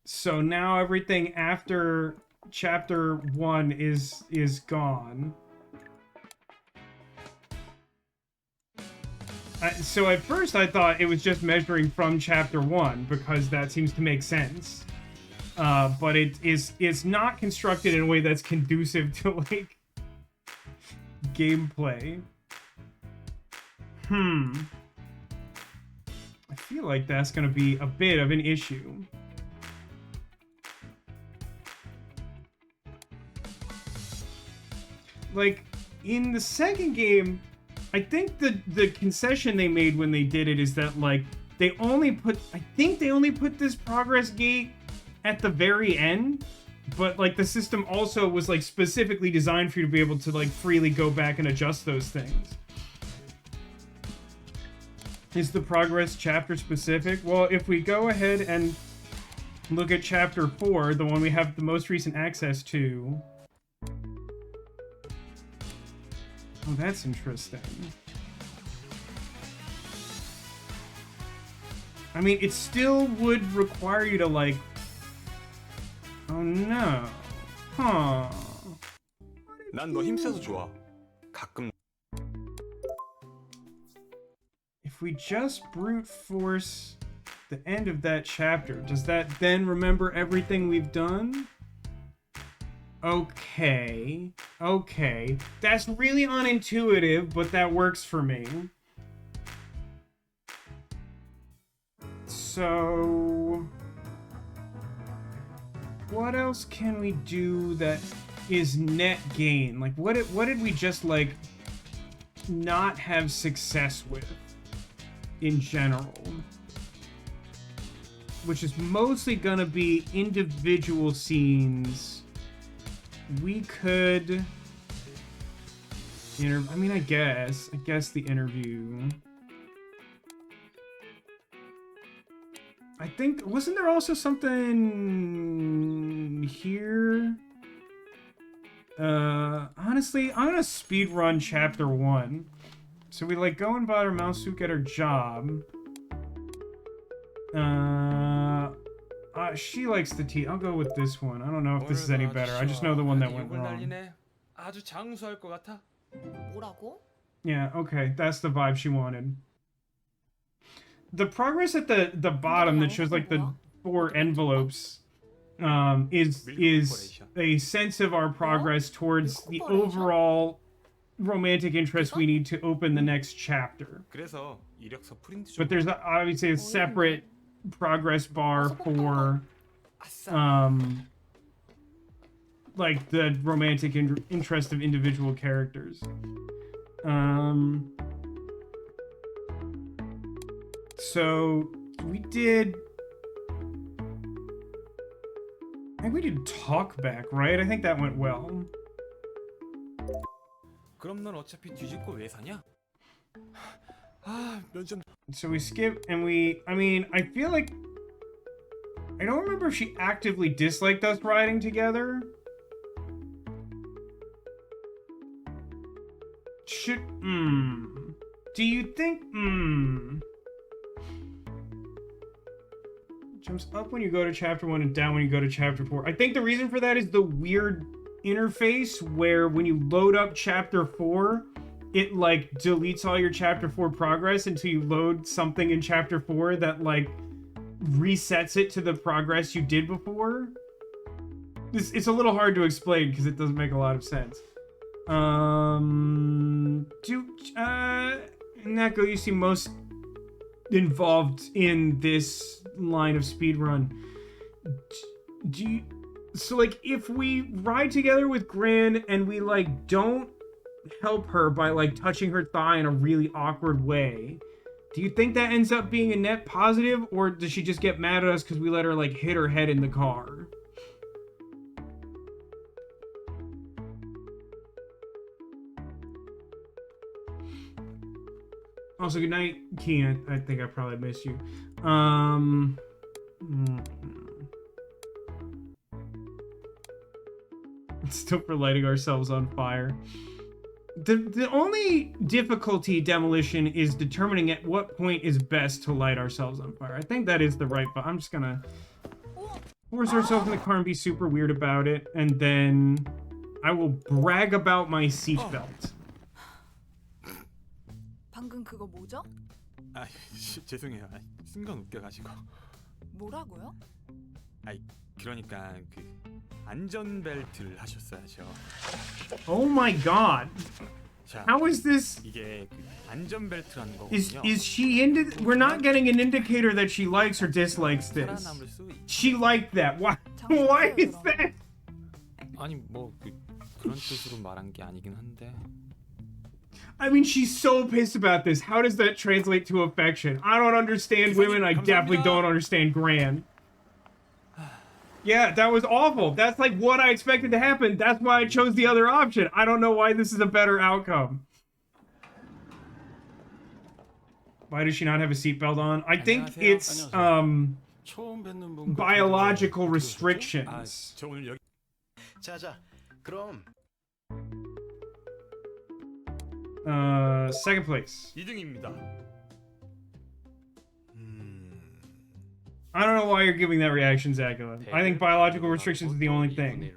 So now everything after chapter 1 is gone. So at first I thought it was just measuring from chapter 1 because that seems to make sense. But it's not constructed in a way that's conducive to like gameplay. I feel like that's gonna be a bit of an issue. Like in the second game, I think the concession they made when they did it is that like I think they only put this progress gate at the very end, but like the system also was like specifically designed for you to be able to like freely go back and adjust those things. Is the progress chapter specific? Well, if we go ahead and look at chapter 4, the one we have the most recent access to. Oh, that's interesting. I mean, it still would require you to, like... Oh, no. Huh. 난 너 힘세서 좋아. 가끔. If we just brute force the end of that chapter, does that then remember everything we've done? Okay. Okay. That's really unintuitive, but that works for me. So... what else can we do that is net gain? Like, what did we just, like, not have success with in general? Which is mostly gonna be individual scenes. We could... I mean, I guess the interview... I think, wasn't there also something here? Honestly, I'm gonna speedrun chapter 1. So we like go and bother Mousehook at her job. She likes the tea. I'll go with this one. I don't know if this is any better. I just know the one that went wrong. 난리네. 아주 장수할 것 같아. 뭐라고? Yeah, okay. That's the vibe she wanted. The progress at the bottom that shows like the 4 envelopes is a sense of our progress towards the overall romantic interest we need to open the next chapter. 그래서 이력서 프린트 좀. But there's obviously a separate progress bar for like the romantic interest of individual characters. So we did, I think we did talk back, right? I think that went well. 그럼 넌 어차피 뒤집고 왜 사냐? 아, 면접. So we skip and I mean, I feel like, I don't remember if she actively disliked us riding together. Do you think, Jumps up when you go to chapter 1 and down when you go to chapter 4. I think the reason for that is the weird interface where when you load up chapter 4, it like deletes all your chapter 4 progress until you load something in chapter 4 that like resets it to the progress you did before. It's a little hard to explain because it doesn't make a lot of sense. Neko, you seem most involved in this line of speedrun. So like if we ride together with Grin and we like don't help her by like touching her thigh in a really awkward way, do you think that ends up being a net positive, or does she just get mad at us because we let her like hit her head in the car? Also, good night, Kian. I think I probably missed you. Still for lighting ourselves on fire. The only difficulty, Demolition, is determining at what point is best to light ourselves on fire. I think that is the right, but I'm just gonna force ourselves in the car and be super weird about it, and then I will brag about my seatbelt. 방금 그거 뭐죠? 아, 죄송해요. 순간 웃겨가지고. 뭐라고요? 아이, 그러니까 그 안전벨트를 하셨어야죠. Oh my god. 자, How is this? 이게 그 안전벨트라는 거거든요. Is she into? We're not getting an indicator that she likes or dislikes this. She liked that. Why? Why is that? 아니 뭐 그런 뜻으로 말한 게 아니긴 한데. I mean, she's so pissed about this. How does that translate to affection? I don't understand women. I definitely don't understand Gran. Yeah, that was awful. That's like what I expected to happen. That's why I chose the other option. I don't know why this is a better outcome. Why does she not have a seatbelt on? I think it's biological restrictions. 자자, 그럼 Second place. 2등입니다. I don't know why you're giving that reaction, Zagula. I think biological restrictions is the only thing.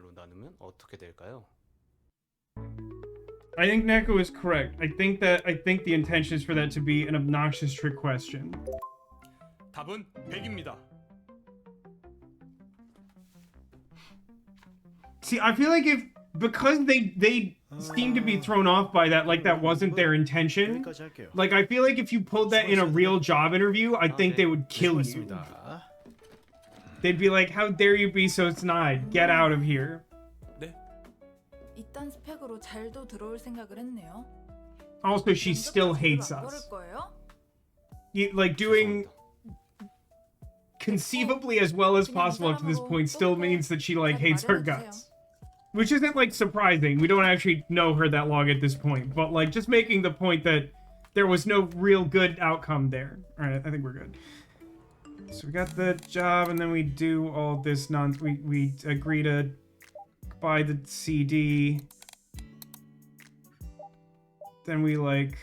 I think Neko is correct. I think the intention is for that to be an obnoxious trick question. 답은 100입니다. See, I feel like because they seem to be thrown off by that, like that wasn't their intention. Like, I feel like if you pulled that in a real job interview, I think they would kill you. They'd be like, how dare you be so snide? Get out of here. 이딴 스펙으로 잘도 들어올 생각을 했네요. Also, she still hates us. Like, doing conceivably as well as possible up to this point still means that she, like, hates her guts. Which isn't, like, surprising. We don't actually know her that long at this point. But, like, just making the point that there was no real good outcome there. Alright, I think we're good. So we got the job, and then we do all this we agree to buy the CD. Then we, like...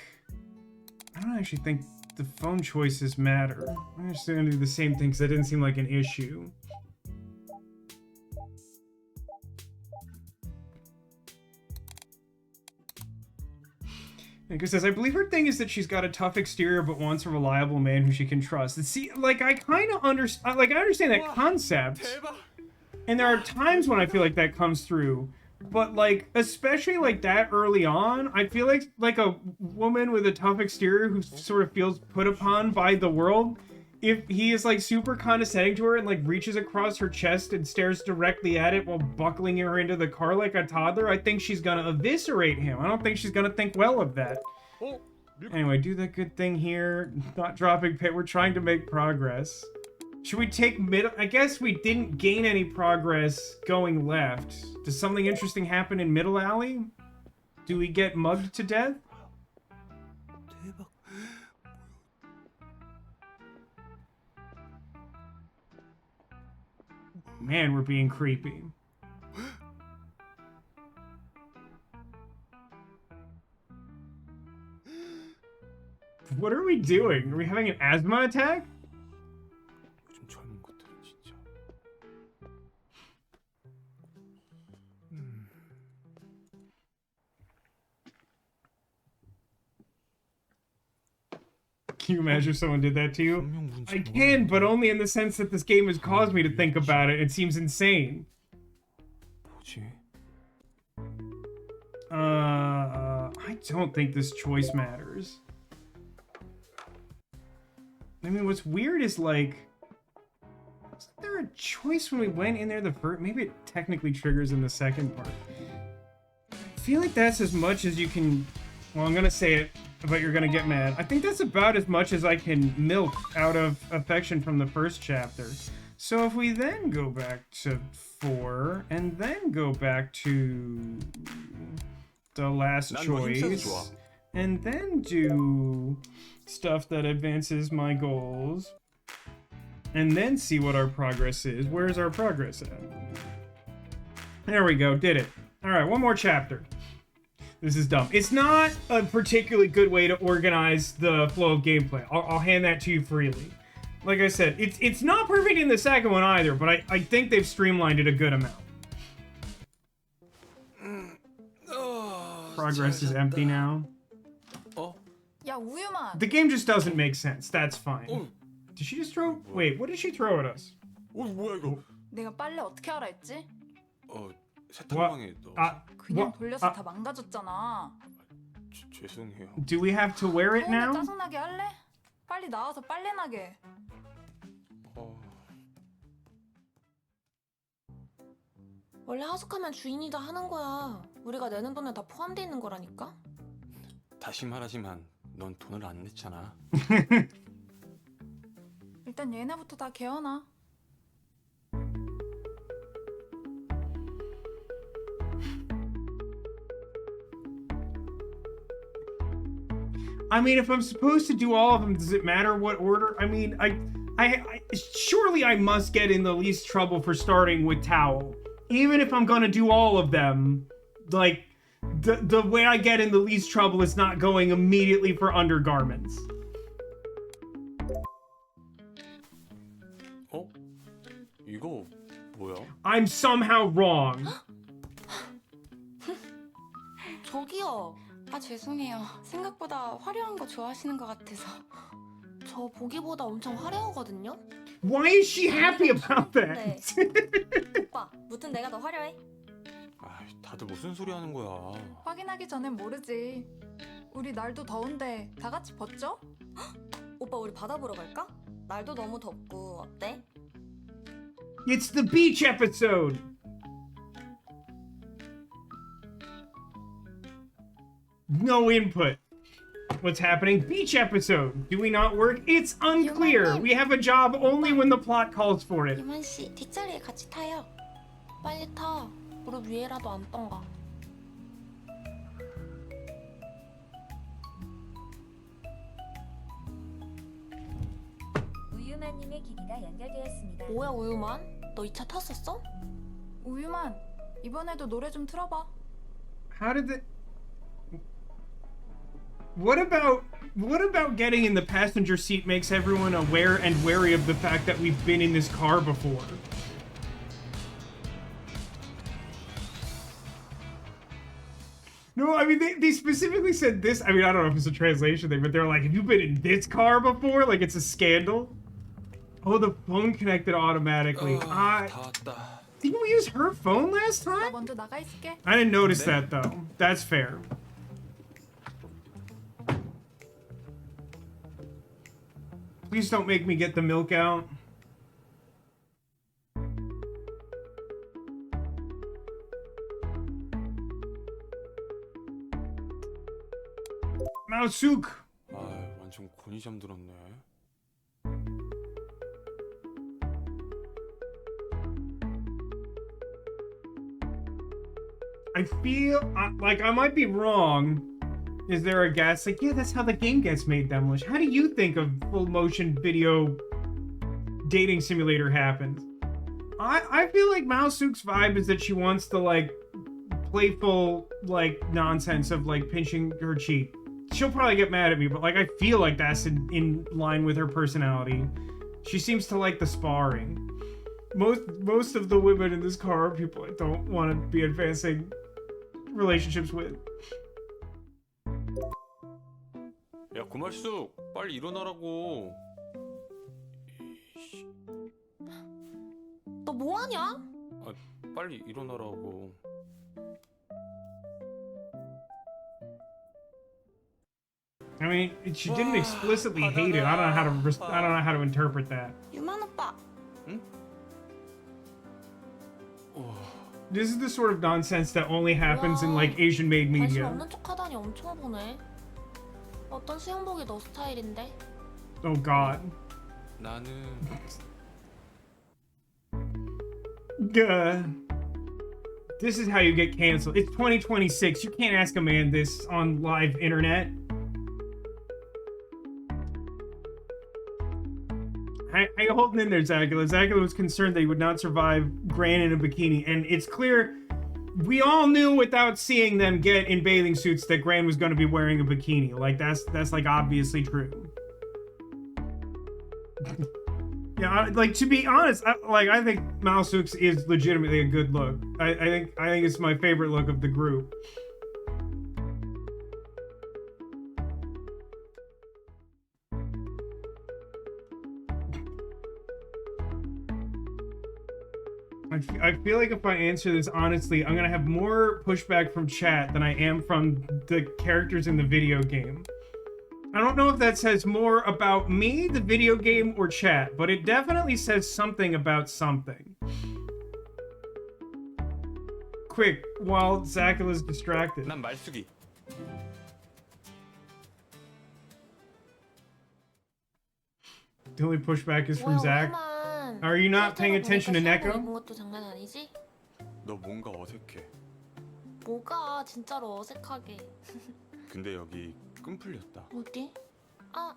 I don't actually think the phone choices matter. I'm just gonna do the same thing, because that didn't seem like an issue. Nick says, I believe her thing is that she's got a tough exterior but wants a reliable man who she can trust. And see, like, I kind of understand, like, I understand that concept. And there are times when I feel like that comes through. But, like, especially, like, that early on, I feel like a woman with a tough exterior who sort of feels put upon by the world, if he is, like, super condescending to her and, like, reaches across her chest and stares directly at it while buckling her into the car like a toddler, I think she's gonna eviscerate him. I don't think she's gonna think well of that. Anyway, do the good thing here. Not dropping pit. We're trying to make progress. Should we take middle? I guess we didn't gain any progress going left. Does something interesting happen in middle alley? Do we get mugged to death? Man, we're being creepy. What are we doing? Are we having an asthma attack? Can you imagine if someone did that to you? I can, but only in the sense that this game has caused me to think about it. It seems insane. I don't think this choice matters. I mean, what's weird is, like, wasn't there a choice when we went in there the first? Maybe it technically triggers in the second part. I feel like that's as much as you can... Well, I'm gonna say it, but you're gonna get mad. I think that's about as much as I can milk out of affection from the first chapter. So if we then go back to 4, and then go back to the last choice, and then do stuff that advances my goals, and then see what our progress is. Where's our progress at? There we go, did it. Alright, one more chapter. This is dumb. It's not a particularly good way to organize the flow of gameplay. I'll hand that to you freely. Like I said, it's not perfect in the second one either, but I think they've streamlined it a good amount. Progress is empty now. 야, 우유만. The game just doesn't make sense. That's fine. Did she just throw... Wait, what did she throw at us? 뭐야 이거? 내가 빨래 어떻게 알아 했지? 세탁망에 넣어. 그냥 돌려서 다 망가졌잖아. 죄송해요. Do we have to wear it now? 짜증나게 할래? 빨리 나와서 빨래 나게. 원래 하숙하면 주인이 다 하는 거야. 우리가 내는 돈에 다 포함돼 있는 거라니까. 다시 말하지만 넌 돈을 안 냈잖아. 일단 얘네부터 다 개어놔. I mean, if I'm supposed to do all of them, does it matter what order? I mean, I surely I must get in the least trouble for starting with towel. Even if I'm gonna do all of them, like, the way I get in the least trouble is not going immediately for undergarments. 이거 뭐야? I'm somehow wrong. 저기요. 아, 죄송해요. 생각보다 화려한 거 좋아하시는 것 같아서. 저 보기보다 엄청 화려하거든요. Why is she happy about that? 오빠, 무튼 내가 더 화려해. 다들 무슨 소리 하는 거야? 확인하기 전엔 모르지. 우리 날도 더운데 다 같이 벗죠? 오빠, 우리 바다 보러 갈까? 날도 너무 덥고 어때? It's the beach episode. No input. What's happening? Beach episode. Do we not work? It's unclear. We have a job only when the plot calls for it. 유만 씨, 뒷자리에 같이 타요. 빨리 타. 무릎 위에라도 앉던가. 우유만님의 기기가 연결되었습니다. 뭐야, 우유만? 너 이 차 탔었어? 우유만, 이번에도 노래 좀 틀어봐. How did the... What about getting in the passenger seat makes everyone aware and wary of the fact that we've been in this car before? No, I mean, they specifically said this. I mean, I don't know if it's a translation thing, but they're like, have you been in this car before? Like, it's a scandal. Oh, the phone connected automatically. Didn't we use her phone last 나 time? 먼저 나가 있을게. I didn't notice that, though. That's fair. Please don't make me get the milk out. 마우숙. 아, 완전 곤히 잠들었네. I feel like I might be wrong. Is there a guess? Like, yeah, that's how the game gets made, Demolish. How do you think a full motion video dating simulator happens? I feel like Mausuk's vibe is that she wants the, like, playful, like, nonsense of, like, pinching her cheek. She'll probably get mad at me, but, like, I feel like that's in line with her personality. She seems to like the sparring. Most of the women in this car are people I don't want to be advancing relationships with. 야, 고말숙, 빨리 일어나라고. 너 뭐하냐? 아, 빨리 일어나라고. I mean, she didn't explicitly hate it. I don't know how to interpret that. 유만 오빠. This is the sort of nonsense that only happens in like Asian-made 관심 media. 없는 척하다니 엄청 보네. 어떤 수영복이 너 스타일인데? Oh God. 나는 This is how you get canceled. It's 2026. You can't ask a man this on live internet. How you holding in there, Zagula? Zagula was concerned that he would not survive Gran in a bikini, and it's clear we all knew without seeing them get in bathing suits that Gran was going to be wearing a bikini. Like that's like obviously true. Yeah, like to be honest, I think Mausuk's is legitimately a good look. I think it's my favorite look of the group. I feel like if I answer this honestly, I'm gonna have more pushback from chat than I am from the characters in the video game. I don't know if that says more about me, the video game, or chat, but it definitely says something about something. Quick, while Zacula's distracted. 난 말숙이. The only pushback is from Zach. Are you not paying attention to Neko? 것도 장난 아니지? 너 뭔가 어색해. 뭐가 진짜로 어색하게. 근데 여기 끈 풀렸다. 어디? 아,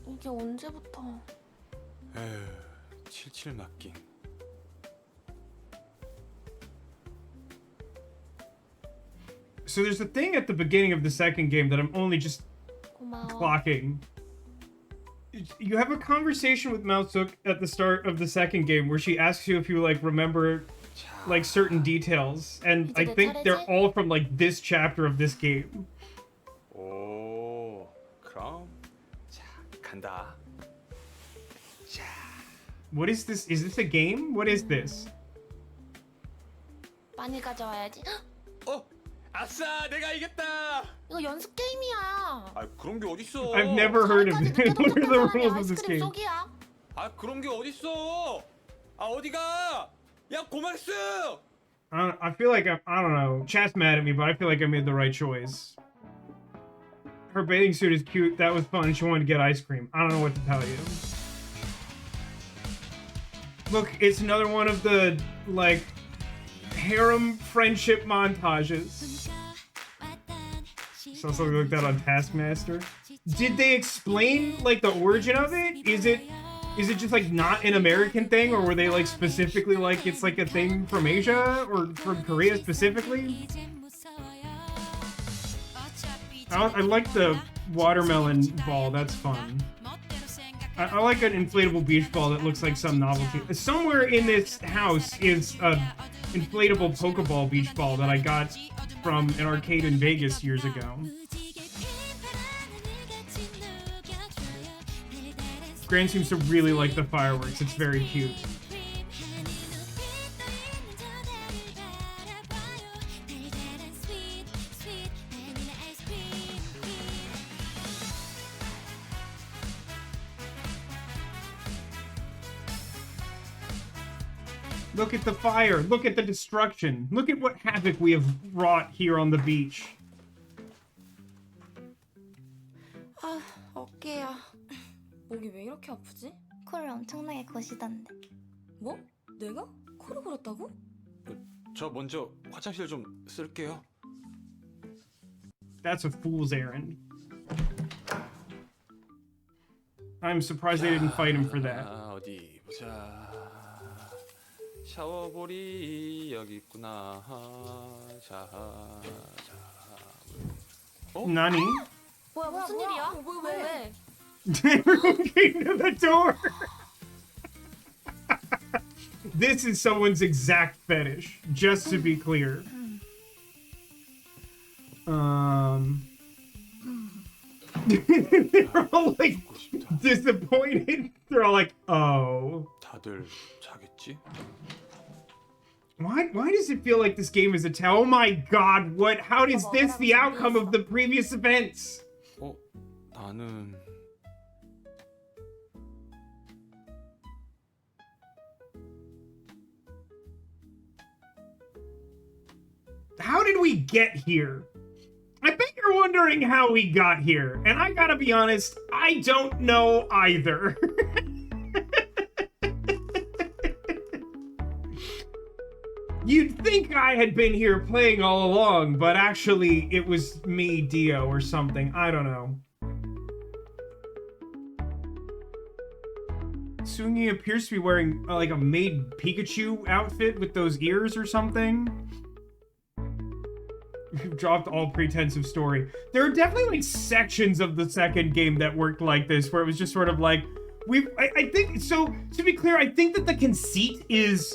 이게 언제부터? 에휴, 칠칠 맞긴. So there's a thing at the beginning of the second game that I'm only just clocking. You have a conversation with Mausuk at the start of the second game where she asks you if you like remember like certain details, and I think they're all from like this chapter of this game. 오, 그럼 자, 간다. 자. What is this? Is this a game? What is this? 많이 가져와야지. 아싸, 내가 이겼다. 이거 연습 게임이야. 아, 그런 게 어딨어? I've never heard of it. What are the rules of this game? 아, 그런 게 어딨어? 아, 어디가? 야, 고말숙! I feel like I don't know. Chat's mad at me, but I feel like I made the right choice. Her bathing suit is cute. That was fun. She wanted to get ice cream. I don't know what to tell you. Look, it's another one of the like harem friendship montages. So something like that on Taskmaster. Did they explain like the origin of it? Is it just like not an American thing, or were they like specifically like it's like a thing from Asia or from Korea specifically? I like the watermelon ball. That's fun. I like an inflatable beach ball that looks like some novelty. Somewhere in this house is a inflatable Pokeball beach ball that I got from an arcade in Vegas years ago. Gran seems to really like the fireworks. It's very cute. Look at the fire. Look at the destruction. Look at what havoc we have wrought here on the beach. 아, 어깨야. 목이 왜 이렇게 아프지? 코를 엄청나게 고시던데. 뭐? 내가? 코를 골았다고? 저 먼저 화장실 좀 쓸게요. That's a fool's errand. I'm surprised they didn't fight him for that. 어디 보자. 샤워볼이 여기 있구나. 자. Nani? 뭐야 무슨 일이야? 왜? Everyone came to the door. This is someone's exact fetish, just to be clear. They're all like disappointed. They're all like, "Oh." 다들 자겠지? Why does it feel like this game is a tell? Oh my god, what? How is this the outcome of the previous events? 나는 How did we get here? I bet you're wondering how we got here. And I gotta be honest, I don't know either. You'd think I had been here playing all along, but actually it was me, Dio, or something. I don't know. Sungi appears to be wearing like a maid Pikachu outfit with those ears or something. You've dropped all pretense of story. There are definitely like sections of the second game that worked like this, where it was just sort of like, I think, so to be clear, I think that the conceit is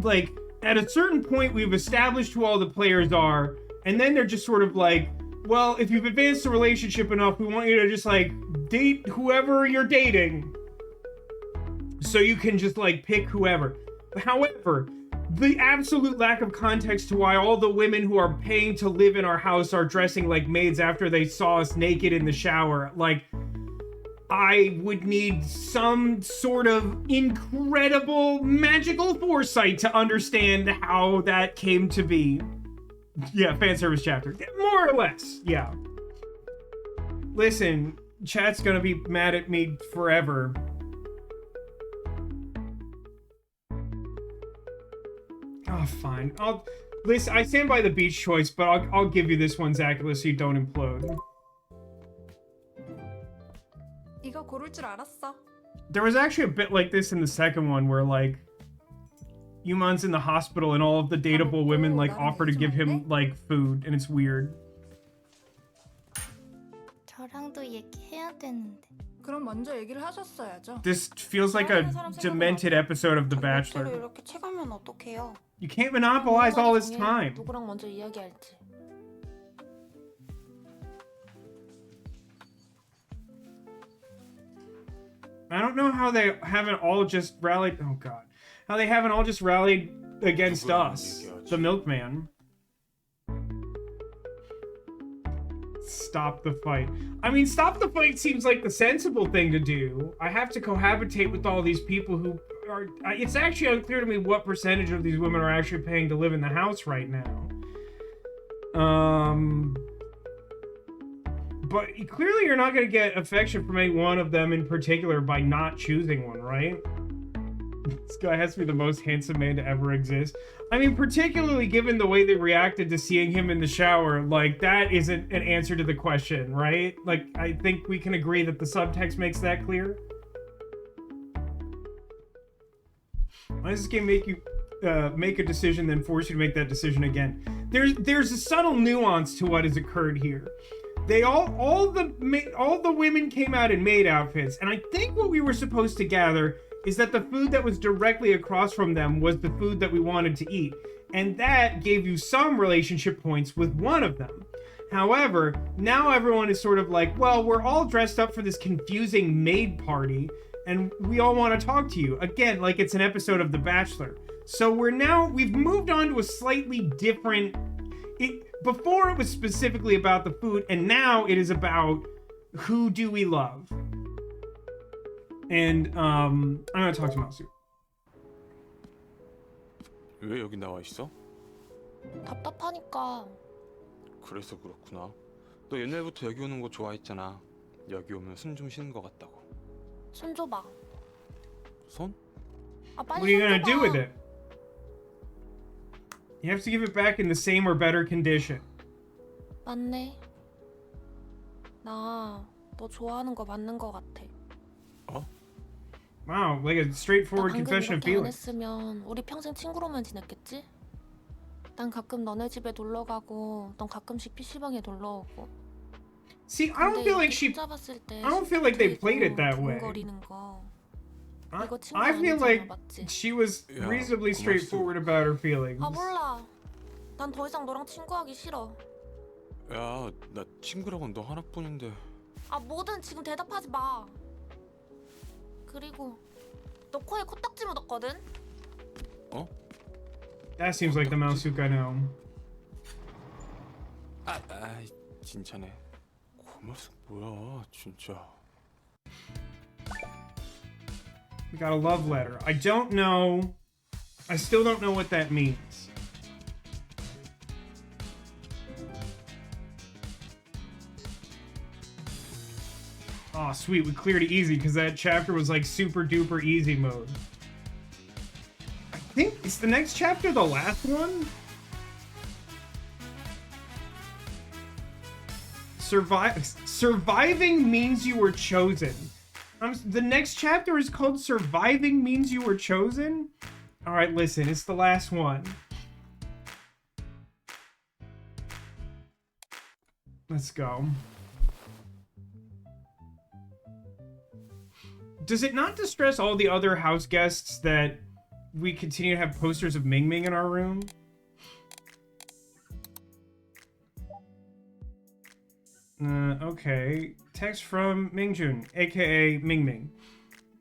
like, at a certain point, we've established who all the players are, and then they're just sort of like, well, if you've advanced the relationship enough, we want you to just, like, date whoever you're dating. So you can just, like, pick whoever. However, the absolute lack of context to why all the women who are paying to live in our house are dressing like maids after they saw us naked in the shower, like, I would need some sort of incredible magical foresight to understand how that came to be. Yeah, fan service chapter. More or less, yeah. Listen, chat's gonna be mad at me forever. Oh, fine. Listen, I stand by the beach choice, but I'll give you this one, Zacula, so you don't implode. 이거 고를 줄 알았어. There was actually a bit like this in the second one where like Yuman's in the hospital and all of the dateable women like offer to give him like food, and it's weird. 저랑도 얘기해야 되는데. 그럼 먼저 얘기를 하셨어야죠. This feels like a demented episode of The Bachelor. 이렇게 채가면 어떡해요? You can't monopolize all his time. 누구랑 먼저 이야기할지. I don't know how they haven't all just rallied. Oh god, how they haven't all just rallied against us, the milkman. Stop the fight. I mean, stop the fight seems like the sensible thing to do. I have to cohabitate with all these people who are... It's actually unclear to me what percentage of these women are actually paying to live in the house right now. But clearly you're not going to get affection from any one of them in particular by not choosing one, right? This guy has to be the most handsome man to ever exist. I mean, particularly given the way they reacted to seeing him in the shower, like, that isn't an answer to the question, right? Like, I think we can agree that the subtext makes that clear. Why does this game make you make a decision, then force you to make that decision again? There's a subtle nuance to what has occurred here. They all the women came out in maid outfits, and I think what we were supposed to gather is that the food that was directly across from them was the food that we wanted to eat. and that gave you some relationship points with one of them. However, now everyone is sort of like, well, we're all dressed up for this confusing maid party, and we all want to talk to you. Again, like it's an episode of The Bachelor. So we've moved on to a slightly different... Before it was specifically about the food, and now it is about who do we love. And I'm gonna talk to Masu. 왜 여기 나와 있어? 답답하니까. 그래서 그렇구나. 너 옛날부터 여기 오는 거 좋아했잖아. 여기 오면 숨 좀 쉬는 거 같다고. 손 줘봐. 손? 아, What are 빨리 you 손 gonna do with 줘봐. it? You have to give it back in the same or better condition. 맞네. 나 너 좋아하는 거 맞는 거 같아. Wow, like a straightforward 방금 confession of 이렇게 안 feelings. 했으면 우리 평생 친구로만 지냈겠지? 난 가끔 너네 집에 놀러 가고, 넌 가끔씩 PC방에 놀러 오고. See, I don't feel like I don't feel like they played it that way. I feel like she was reasonably straightforward about her feelings. 아 몰라. 난 더 이상 너랑 친구하기 싫어. 야, 나 친구라고는 너 하나뿐인데. 아 뭐든 지금 대답하지 마. 그리고 너 코에 코딱지 묻었거든? 어? That seems like the Maosuke I know. 진짜네. 고모습 뭐야, 진짜. We got a love letter. I still don't know what that means. Oh, sweet. We cleared it easy because that chapter was like super duper easy mode. I think, is the next chapter the last one? Surviving means you were chosen. The next chapter is called Surviving Means You Were Chosen? Alright, listen, it's the last one. Let's go. Does it not distress all the other house guests that we continue to have posters of Ming Ming in our room? Okay. Text from Mingjun, aka Ming Ming.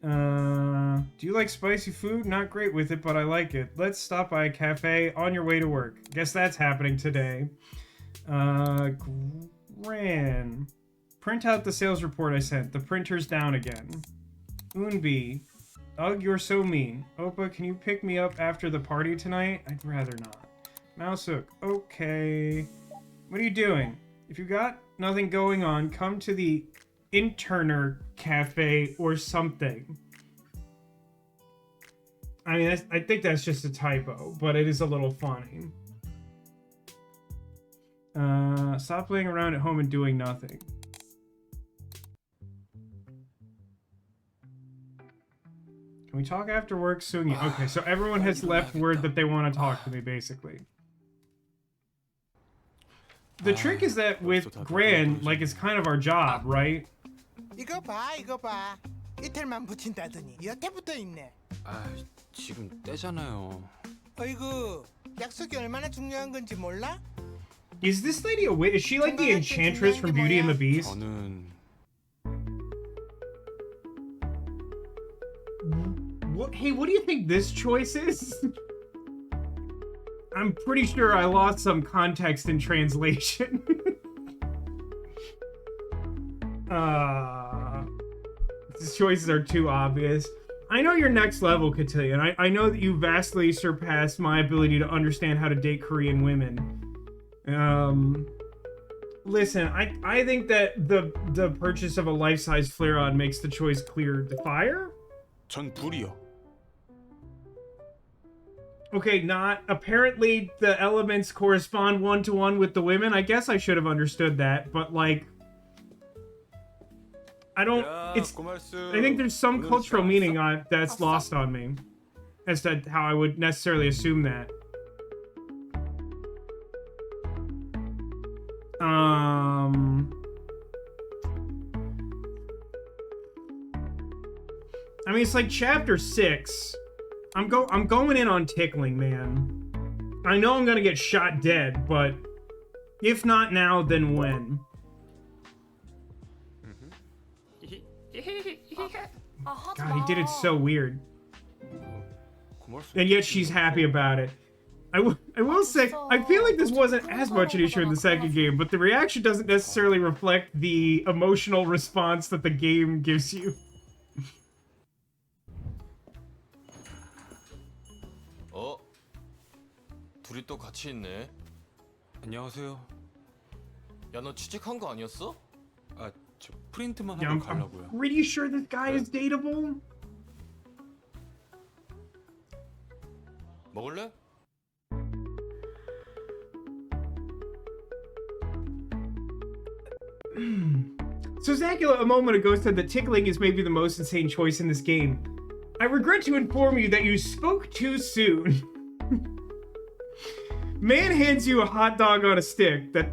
Do you like spicy food? Not great with it, but I like it. Let's stop by a cafe on your way to work. Guess that's happening today. Gran. Print out the sales report I sent. The printer's down again. Unbi. Ugh, you're so mean. Oppa, can you pick me up after the party tonight? I'd rather not. Mausuk. Okay. What are you doing? If you got nothing going on, come to the interner cafe or something. I mean, I think that's just a typo, but it is a little funny. Stop playing around at home and doing nothing. Can we talk after work soon? Okay, so everyone has left word that they want to talk to me, basically. The trick is that with Gran, like, it's kind of our job, right? 이거 봐. 이틀만 붙인다더니 여태 붙어 있네. 지금 때잖아요. 어이구, 약속이 얼마나 중요한 건지 몰라? Is this lady a witch? Is she like the enchantress from Beauty and the Beast? Hey, what do you think this choice is? I'm pretty sure I lost some context in translation. These choices are too obvious. I know you're next level, Cotillion. I know that you vastly surpassed my ability to understand how to date Korean women. Listen, I think that the purchase of a life-size flare-on makes the choice clear. The fire? 전 불이요. Okay, not apparently the elements correspond one-to-one with the women. I guess I should have understood that, but like I don't I think there's some cultural meaning that's lost on me as to how I would necessarily assume that. I mean, it's like chapter 6. I'm going in on tickling, man. I know I'm gonna get shot dead, but if not now, then when? God, he did it so weird. And yet she's happy about it. I will say, I feel like this wasn't as much an issue in the second game, but the reaction doesn't necessarily reflect the emotional response that the game gives you. 둘이 또 같이 있네. 안녕하세요. 야, 너 취직한 거 아니었어? 아, 저 프린트만 Yeah, 하고 I'm 가려고요. pretty sure this guy is dateable. 먹을래? So Zakula a moment ago said that tickling is maybe the most insane choice in this game. I regret to inform you that you spoke too soon. Man hands you a hot dog on a stick that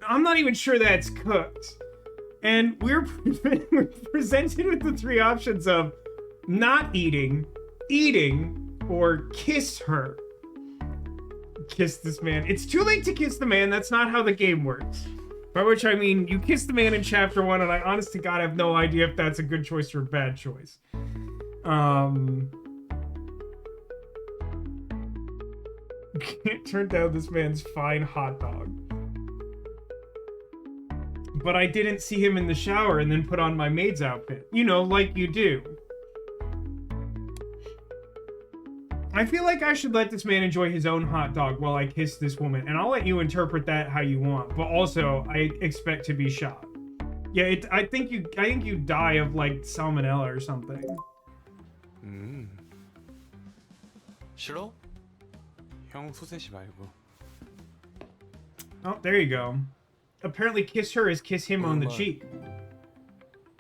I'm not even sure that's cooked. And we're presented with the three options of not eating, eating, or kiss her. Kiss this man. It's too late to kiss the man. That's not how the game works. By which I mean, you kiss the man in chapter 1, and I honest to God have no idea if that's a good choice or a bad choice. Can't turn down this man's fine hot dog. But I didn't see him in the shower and then put on my maid's outfit. You know, like you do. I feel like I should let this man enjoy his own hot dog while I kiss this woman, and I'll let you interpret that how you want. But also, I expect to be shot. Yeah, I think you die of like salmonella or something. 싫어? 형 소세지 말고. Oh, there you go. Apparently, kiss her is kiss him on the cheek.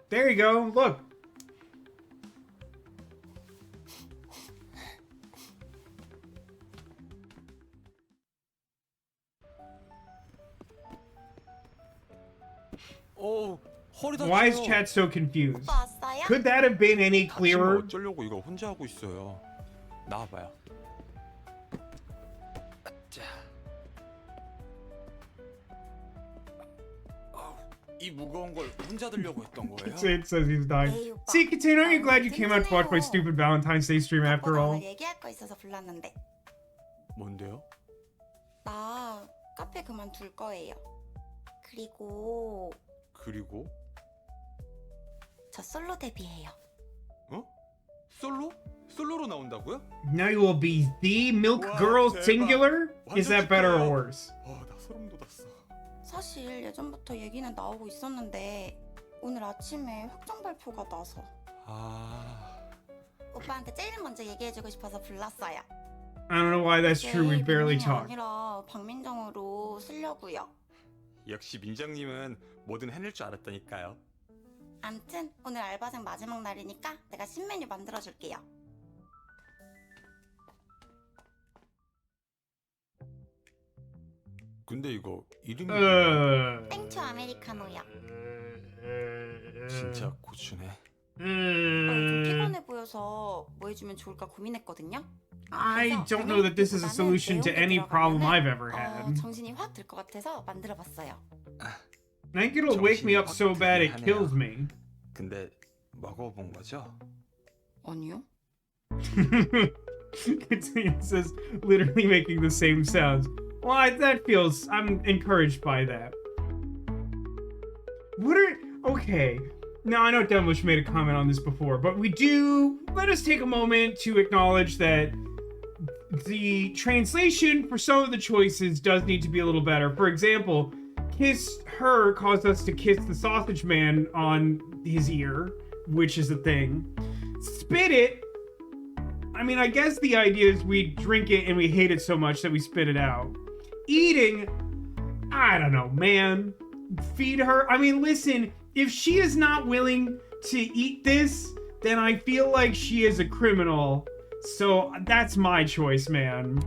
There you go. Look. Why is chat so confused? Could that have been any clearer? 어쩌려고 이거 혼자 하고 있어요. 나와봐요. 자. 이 무거운 걸 혼자 들려고 했던 거예요? It says he's dying. See, Katane, aren't you glad you came out to watch my stupid Valentine's Day stream after all? 얘기할 거 있어서 불렀는데. 뭔데요? 나 카페 그만둘 거예요. 그리고 저 솔로 데뷔해요. 어? 솔로? 솔로로 나온다고요? Now you will be the Milk Girl singular? Is that better or worse? 나 소름 돋았어. 사실 예전부터 얘기는 나오고 있었는데 오늘 아침에 확정 발표가 나서. 오빠한테 제일 먼저 얘기해주고 싶어서 불렀어요. I don't know why that's true. We barely talk. 아니라 박민정으로 쓰려고요. 역시 민정님은 뭐든 해낼 줄 알았다니까요. 암튼 오늘 알바생 마지막 날이니까 내가 신메뉴 만들어줄게요. 근데 이거 이름이 땡초 아메리카노요. 진짜 고추네. 좀 피곤해 보여서 뭐 해주면 좋을까 고민했거든요. I don't know that this is a solution to any problem I've ever had. 정신이 확 들 것 같아서 만들어봤어요. I think it'll wake me up so bad it kills me. 근데 먹어본 거죠? 아니요. It says literally making the same sounds. Well, I'm encouraged by that. Okay. Now, I know Demosh made a comment on this before, but let us take a moment to acknowledge that the translation for some of the choices does need to be a little better. For example, kiss her caused us to kiss the sausage man on his ear, which is a thing. Spit it. I mean, I guess the idea is we drink it and we hate it so much that we spit it out. Eating, I don't know, man. Feed her. I mean, listen, if she is not willing to eat this, then I feel like she is a criminal. So that's my choice, man.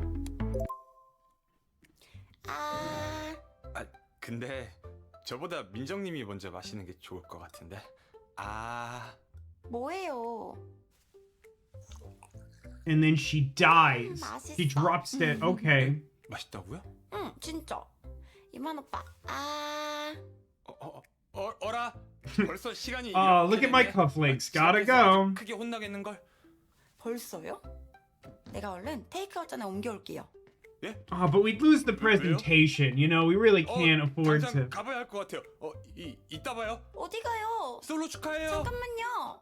근데 저보다 민정님이 먼저 마시는 게 좋을 것 같은데. 뭐예요? and then she dies. 맛있어. She drops dead. Okay. 맛있다고요? 응, 진짜. 이만 오빠. 어라. 벌써 시간이 Oh, look at my cufflinks. Gotta go. 크게 혼나겠는 걸. 벌써요? 내가 얼른 테이크아웃 전에 옮겨올게요. Oh, but we'd lose the presentation. You know, we really can't afford 당장 to. 가봐야 할 것 같아요. 이따 봐요. 어디 가요? 솔로 축하해요. 잠깐만요.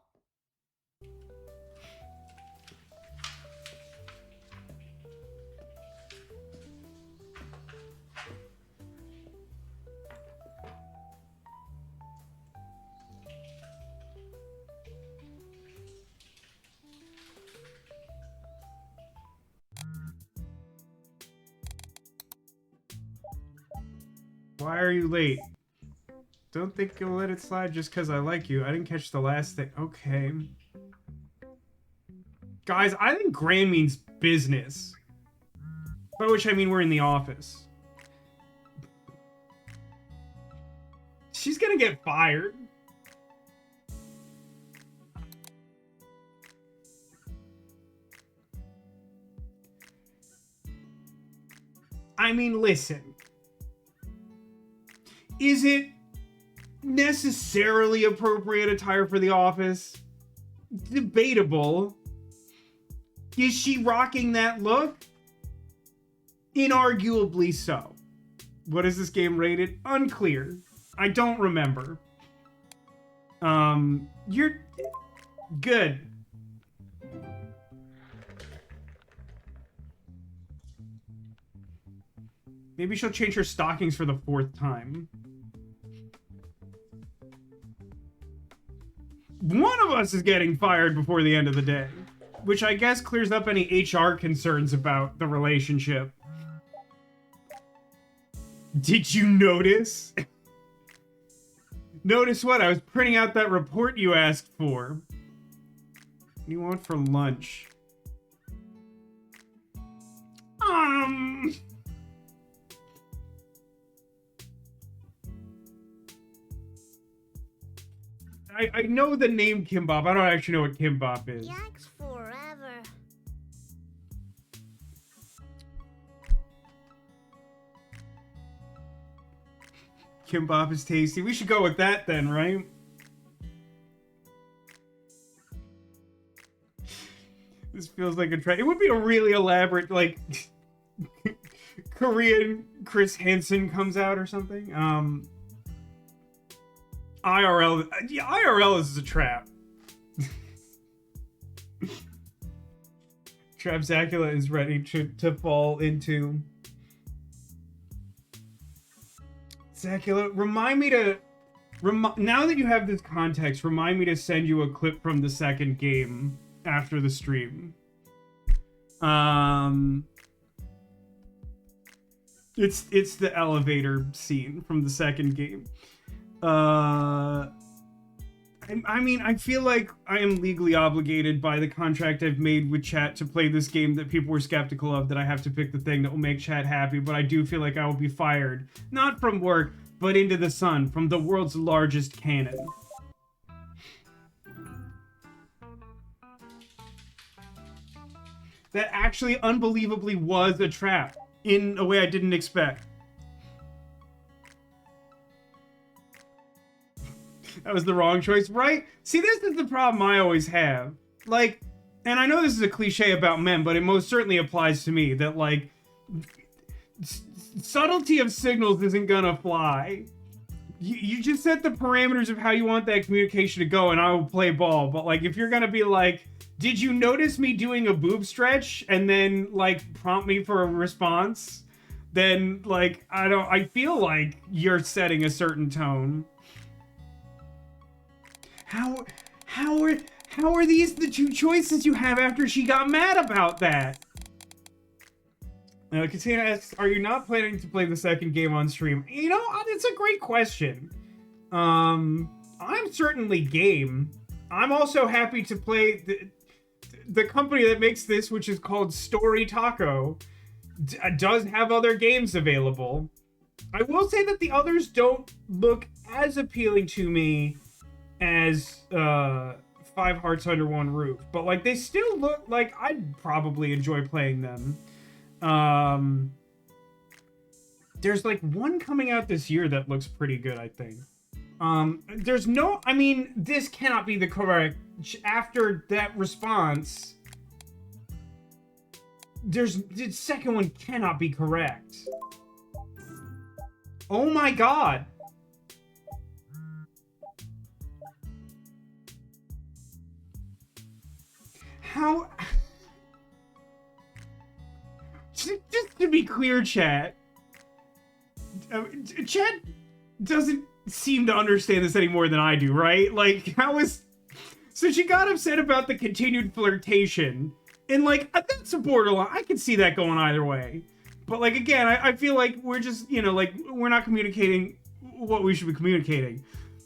Why are you late? Don't think you'll let it slide just because I like you. I didn't catch the last thing. Okay. Guys, I think grand means business. By which I mean we're in the office. She's gonna get fired. I mean, listen. Is it necessarily appropriate attire for the office? Debatable. Is she rocking that look? Inarguably so. What is this game rated? Unclear. I don't remember. You're good. Maybe she'll change her stockings for the 4th time. One of us is getting fired before the end of the day, which I guess clears up any HR concerns about the relationship. Did you notice? Notice what? I was printing out that report you asked for. What do you want for lunch? I know the name Kimbap. I don't actually know what Kimbap is. Yikes forever. Kimbap is tasty. We should go with that then, right? This feels like a trend. It would be a really elaborate, like, Korean Chris Hansen comes out or something. IRL. Yeah, IRL is a trap. Trapzacula is ready to fall into. Zacula, remind me to... now that you have this context, remind me to send you a clip from the second game after the stream. It's the elevator scene from the second game. I mean, I feel like I am legally obligated by the contract I've made with chat to play this game that people were skeptical of, that I have to pick the thing that will make chat happy, but I do feel like I will be fired. Not from work, but into the sun, from the world's largest cannon. That actually unbelievably was a trap, in a way I didn't expect. That was the wrong choice, right? See, this is the problem I always have. Like, and I know this is a cliche about men, but it most certainly applies to me, that, like, subtlety of signals isn't gonna fly. You just set the parameters of how you want that communication to go, and I will play ball. But, like, if you're gonna be like, did you notice me doing a boob stretch, and then, like, prompt me for a response, then, like, I feel like you're setting a certain tone. How are these the two choices you have after she got mad about that? Katina asks, are you not planning to play the second game on stream? You know, it's a great question. I'm certainly game. I'm also happy to play the company that makes this, which is called Story Taco, does have other games available. I will say that the others don't look as appealing to me as Five Hearts Under One Roof, but like they still look like I'd probably enjoy playing them. There's like one coming out this year that looks pretty good, I think. There's no, I mean, this cannot be the correct, after that response, the second one cannot be correct. Oh my god. How? Just to be clear, chat. Chat doesn't seem to understand this any more than I do, right? Like, how is... So she got upset about the continued flirtation. And, like, that's a borderline. I can see that going either way. But, like, again, I feel like we're just, you know, like, we're not communicating what we should be communicating.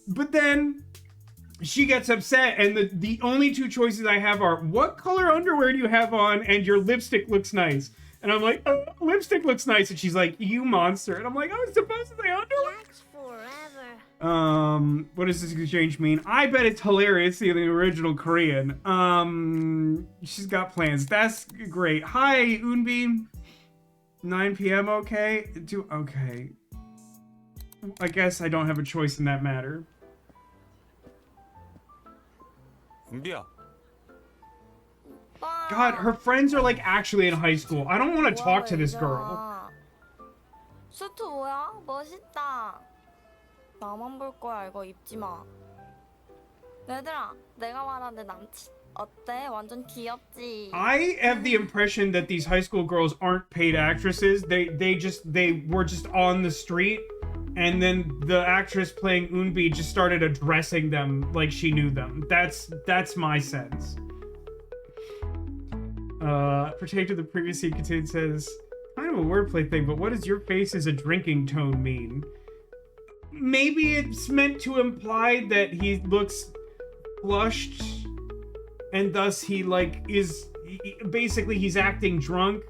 But then she gets upset, and the only two choices I have are, what color underwear do you have on, and your lipstick looks nice. And I'm like, oh, lipstick looks nice. And she's like, you monster. And I'm like, I was supposed to say underwear? What does this exchange mean? I bet it's hilarious in the original Korean. She's got plans. That's great. Hi, Unbi. 9 p.m. okay? Okay. I guess I don't have a choice in that matter. 은비야. God, her friends are like actually in high school. I don't want to talk to this girl. 수트 뭐야? 멋있다. 나만 볼 거야. 이거 입지 마. 얘들아, 내가 말한 내 남친 어때? 완전 귀엽지? I have the impression that these high school girls aren't paid actresses. They were just on the street, and then the actress playing Unbi just started addressing them like she knew them. That's my sense. Pertaining to the previous scene contained says, kind of a wordplay thing, but what does your face as a drinking tone mean? Maybe it's meant to imply that he looks flushed, and thus he like basically he's acting drunk.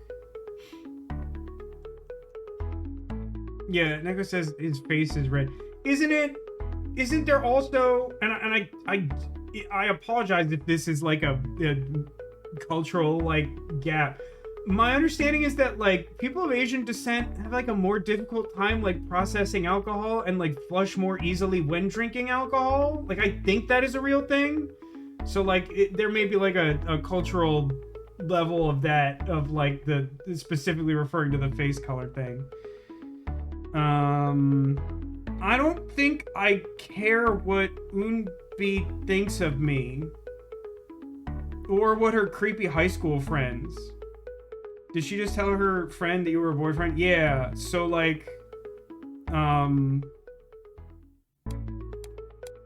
Yeah, Neko says his face is red. Isn't there also, and I apologize if this is like a cultural like gap. My understanding is that like people of Asian descent have like a more difficult time like processing alcohol and like flush more easily when drinking alcohol. Like I think that is a real thing. So like there may be like a cultural level of that, of like the specifically referring to the face color thing. I don't think I care what Unbi thinks of me. Or what her creepy high school friends. Did she just tell her friend that you were a boyfriend? Yeah, so like,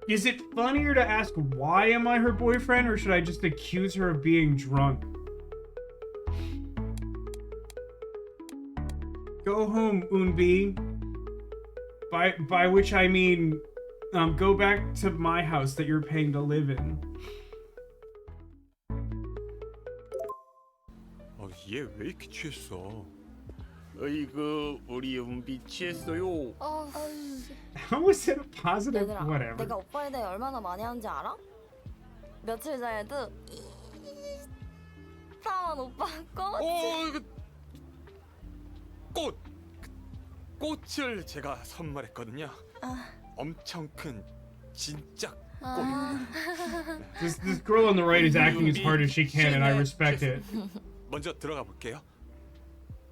is it funnier to ask why am I her boyfriend, or should I just accuse her of being drunk? Go home, Unbi. By which I mean, go back to my house that you're paying to live in. 얘 왜 이렇게 취했어? 어이구 우리 은비 취했어요. How is it a positive? 얘들아, Whatever. 내가 오빠에 대해 얼마나 많이 하는지 알아? 며칠 전에도 사원 오빠 꽃. 꽃을 제가 선물했거든요. 엄청 큰 진짜 꽃. This girl on the right is acting as hard as she can, and I respect it. 먼저 들어가 볼게요.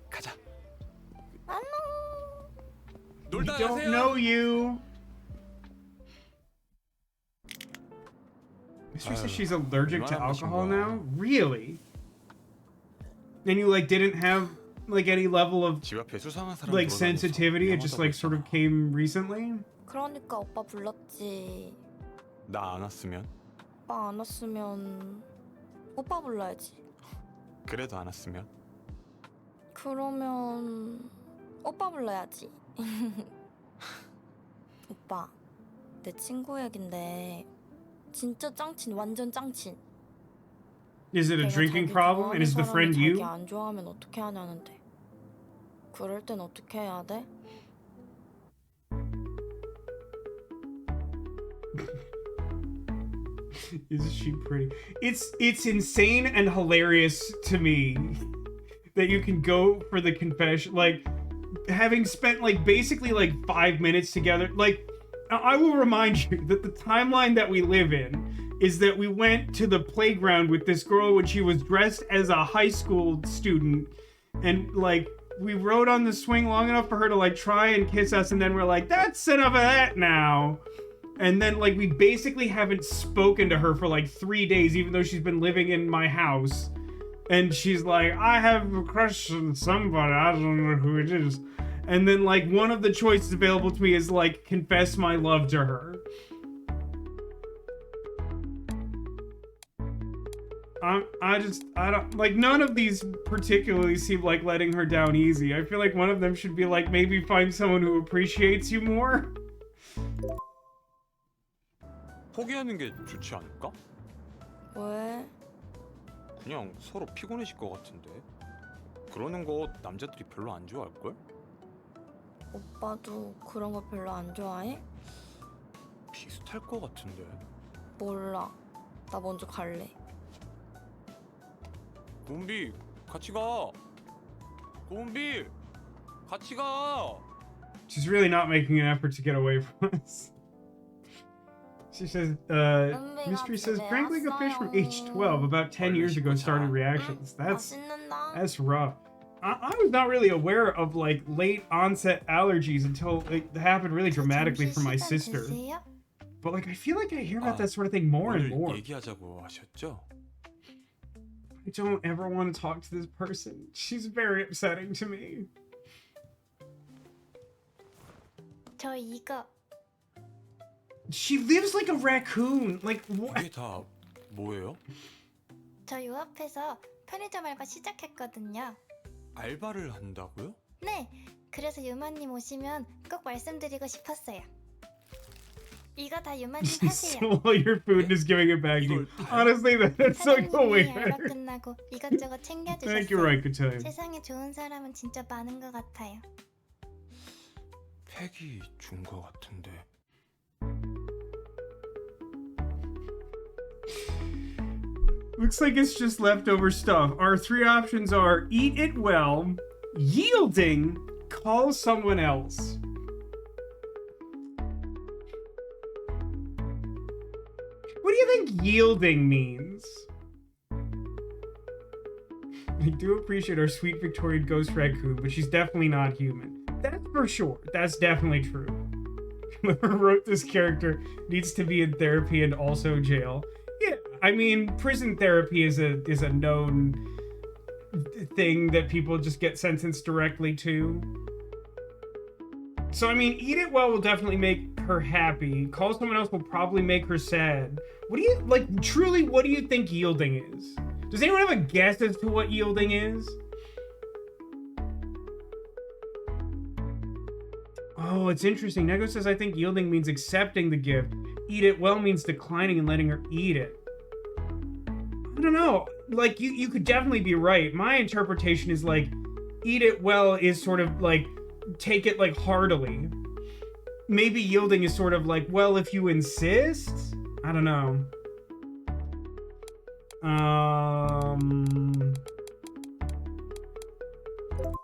가자. 놀다 I don't know you. Mister says she's allergic to alcohol now? Really? And you like didn't have like any level of like sensitivity? It just like sort of came recently? 그러니까 오빠 불렀지. 나 안 왔으면? 오빠 안 왔으면 오빠 불러야지. 그래도 안 왔으면? 그러면 오빠 불러야지. 오빠, 내 친구 얘긴데 진짜 짱친, 완전 짱친. Is it a drinking problem? And is the friend you? 자기 안 좋아하면 어떻게 하냐는데. 그럴 땐 어떻게 해야 돼? Is she pretty? It's insane and hilarious to me that you can go for the confession, like, having spent, like, basically, like, 5 minutes together. Like, I will remind you that the timeline that we live in is that we went to the playground with this girl when she was dressed as a high school student, and, like, we rode on the swing long enough for her to, like, try and kiss us, and then we're like, that's enough of that now. And then, like, we basically haven't spoken to her for, like, 3 days, even though she's been living in my house. And she's like, I have a crush on somebody, I don't know who it is. And then, like, one of the choices available to me is, like, confess my love to her. I don't, like, none of these particularly seem like letting her down easy. I feel like one of them should be, like, maybe find someone who appreciates you more. 포기하는 게 좋지 않을까? 왜? 그냥 서로 피곤해질 것 같은데. 그러는 거 남자들이 별로 안 좋아할걸? 오빠도 그런 거 별로 안 좋아해? 비슷할 것 같은데. 몰라. 나 먼저 갈래. 고은비, 같이 가. 고은비, 같이 가. She's really not making an effort to get away from us. She says, Mystery says, Frank like a fish from age 12, about 10 years ago started reactions. That's rough. I was not really aware of, like, late onset allergies until it happened really dramatically for my sister. But, like, I feel like I hear about that sort of thing more and more. 얘기하자고 하셨죠? I don't ever want to talk to this person. She's very upsetting to me. 저 이거. She lives like a raccoon. Like, what? 이게 다 뭐예요? 저 요 앞에서 편의점 알바 시작했거든요. 알바를 한다고요? 네, 그래서 유마님 오시면 꼭 말씀드리고 싶었어요. 이거 다 유마님 하세요. Swallow your food and is giving it back to you. Honestly, that's so cool. 알바 끝나고 이것저것 챙겨주셨어요. Thank you, right, good time. 세상에 좋은 사람은 진짜 많은 것 같아요. 팩이 준 것 같은데. Looks like it's just leftover stuff. Our three options are eat it well, yielding, call someone else. What do you think yielding means? I do appreciate our sweet Victorian ghost raccoon, but she's definitely not human. That's for sure. That's definitely true. Whoever wrote this character needs to be in therapy and also jail. Yeah, I mean, prison therapy is a known thing that people just get sentenced directly to. So, I mean, eat it well will definitely make her happy. Call someone else will probably make her sad. What do you, like, truly, what do you think yielding is? Does anyone have a guess as to what yielding is? Oh, it's interesting. Nego says, I think yielding means accepting the gift. Eat it well means declining and letting her eat it. I don't know. Like, you could definitely be right. My interpretation is, like, eat it well is sort of, like, take it, like, heartily. Maybe yielding is sort of like, well, if you insist? I don't know.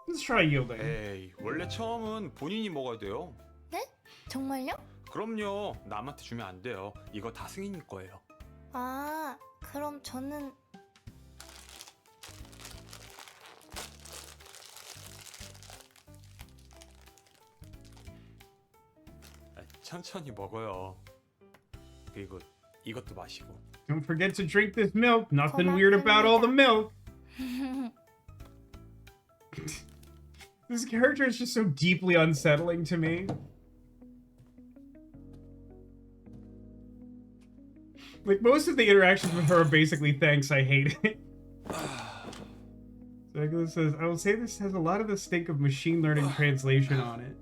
Let's try yielding. 에이, 원래 처음은 본인이 먹어야 돼요. 네? 정말요? 그럼요. 남한테 주면 안 돼요. 이거 다 승인님 거예요. 아, 그럼 저는... 천천히 먹어요. 그리고 이것도 마시고. Don't forget to drink this milk. Nothing weird about all the milk. This character is just so deeply unsettling to me. Like, most of the interactions with her are basically thanks, I hate it. So Nicholas says, I will say this has a lot of the stink of machine learning translation on it.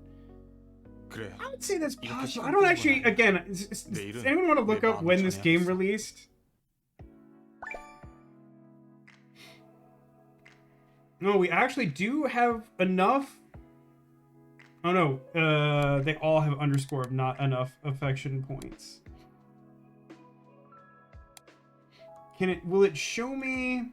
그래. I would say that's possible. I don't actually, again, does anyone want to look up when this game released? No, we actually do have enough. Oh no, they all have underscore of not enough affection points. will it show me?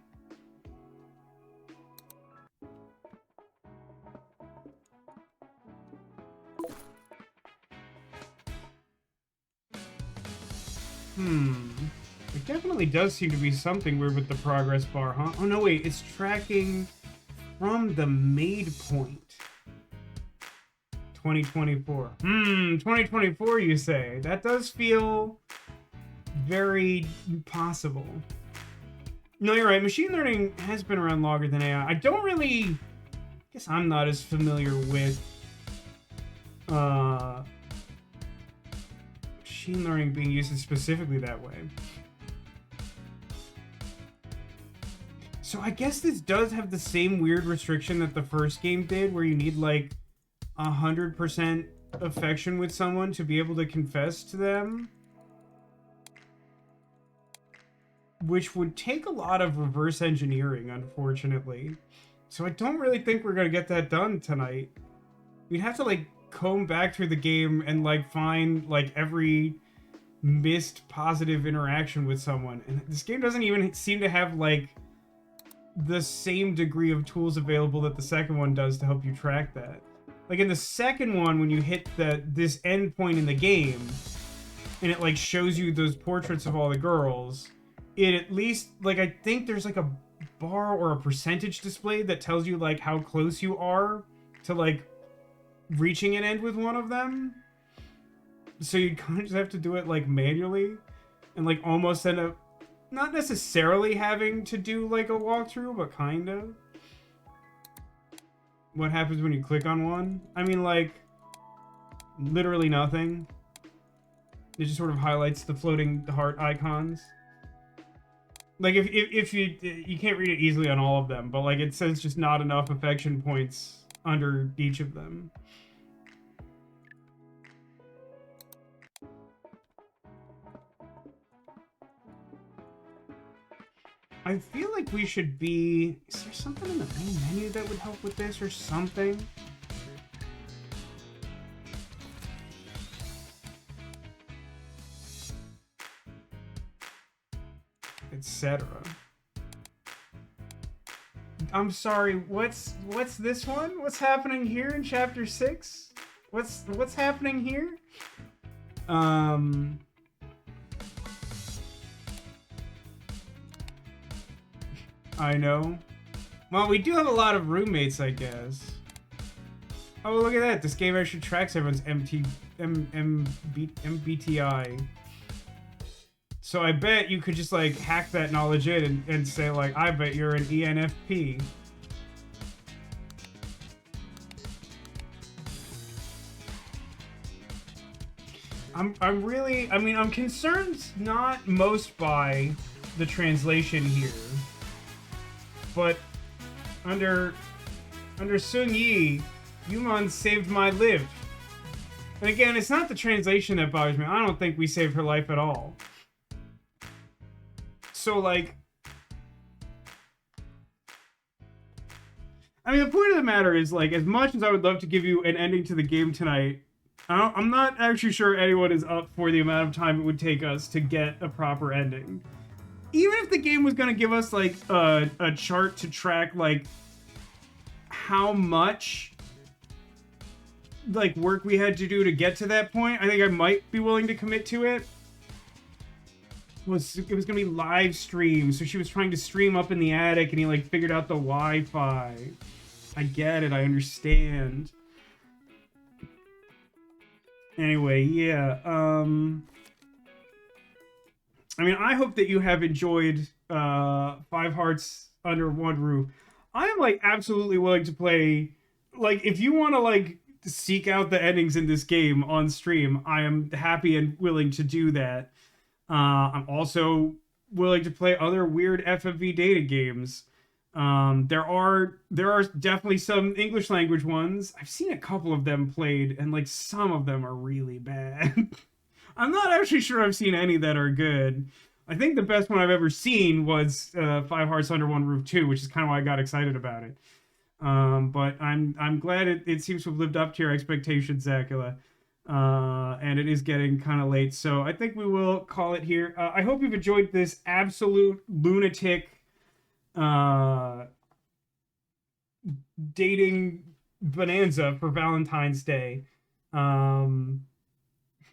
It definitely does seem to be something weird with the progress bar, huh? Oh no, wait, it's tracking from the made point. 2024. 2024, you say? That does feel very possible. No, you're right. Machine learning has been around longer than AI. I don't really... I guess I'm not as familiar with machine learning being used specifically that way. So I guess this does have the same weird restriction that the first game did, where you need like 100% affection with someone to be able to confess to them. Which would take a lot of reverse engineering, unfortunately. So I don't really think we're gonna get that done tonight. We'd have to like comb back through the game and like find like every missed positive interaction with someone. And this game doesn't even seem to have like the same degree of tools available that the second one does to help you track that. Like in the second one, when you hit this end point in the game, and it like shows you those portraits of all the girls, it at least, like, I think there's like a bar or a percentage display that tells you like how close you are to like reaching an end with one of them. So you kind of just have to do it like manually and like almost end up not necessarily having to do like a walkthrough, but kind of. What happens when you click on one? I mean, like, literally nothing. It just sort of highlights the floating heart icons. Like, if you can't read it easily on all of them, but like it says just not enough affection points under each of them. I feel like we should be... Is there something in the main menu that would help with this or something? Etc. I'm sorry, what's this one? What's happening here in chapter 6? What's happening here? I know. Well, we do have a lot of roommates, I guess. Oh, look at that. This game actually tracks everyone's MBTI. So I bet you could just, like, hack that knowledge in and say, like, I bet you're an ENFP. I'm concerned not most by the translation here. But under Sung Yi, Yuman saved my life. And again, it's not the translation that bothers me. I don't think we saved her life at all. So, like... I mean, the point of the matter is, like, as much as I would love to give you an ending to the game tonight, I'm not actually sure anyone is up for the amount of time it would take us to get a proper ending. Even if the game was going to give us, like, a chart to track, like, how much, like, work we had to do to get to that point, I think I might be willing to commit to it. It was going to be live stream, so she was trying to stream up in the attic, and he, like, figured out the Wi-Fi. I get it, I understand. Anyway, yeah, I mean, I hope that you have enjoyed 5 Hearts Under One Roof. I am, like, absolutely willing to play... Like, if you want to, like, seek out the endings in this game on stream, I am happy and willing to do that. I'm also willing to play other weird FMV data games. There are definitely some English language ones. I've seen a couple of them played, and, like, some of them are really bad. I'm not actually sure I've seen any that are good. I think the best one I've ever seen was 5 Hearts Under One Roof 2, which is kind of why I got excited about it. But I'm glad it seems to have lived up to your expectations, Zacula. And it is getting kind of late, so I think we will call it here. I hope you've enjoyed this absolute lunatic dating bonanza for Valentine's Day. I'm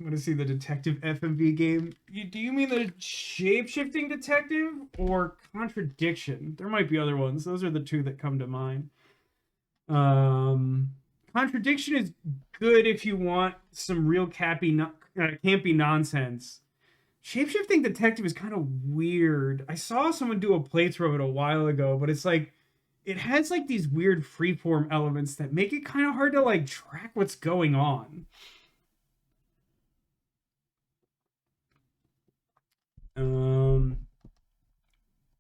gonna see the detective FMV game. Do you mean the shape-shifting detective or contradiction? There might be other ones. Those are the two that come to mind. Contradiction is good if you want some real campy nonsense. Shape-shifting detective is kind of weird. I saw someone do a playthrough of it a while ago, but it's like it has like these weird freeform elements that make it kind of hard to like track what's going on.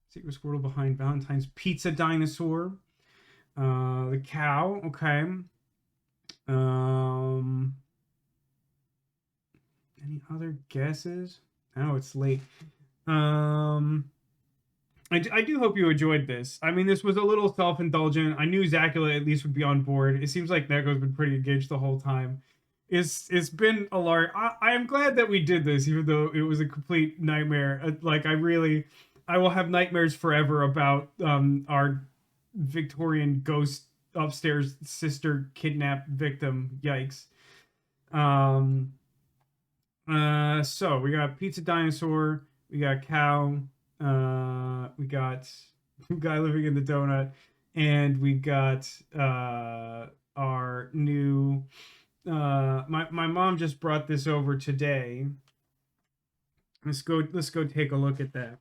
Secret Squirtle behind Valentine's pizza dinosaur. The cow, okay. Any other guesses? Oh, it's late. I do hope you enjoyed this. I mean, this was a little self-indulgent. I knew Zacula at least would be on board. It seems like Neko's been pretty engaged the whole time. It's been a lark. I am glad that we did this, even though it was a complete nightmare. Like, I will have nightmares forever about our Victorian ghost upstairs sister kidnap victim. Yikes. So we got pizza dinosaur, we got cow, we got guy living in the donut, and we got our new my mom just brought this over today. Let's go take a look at that.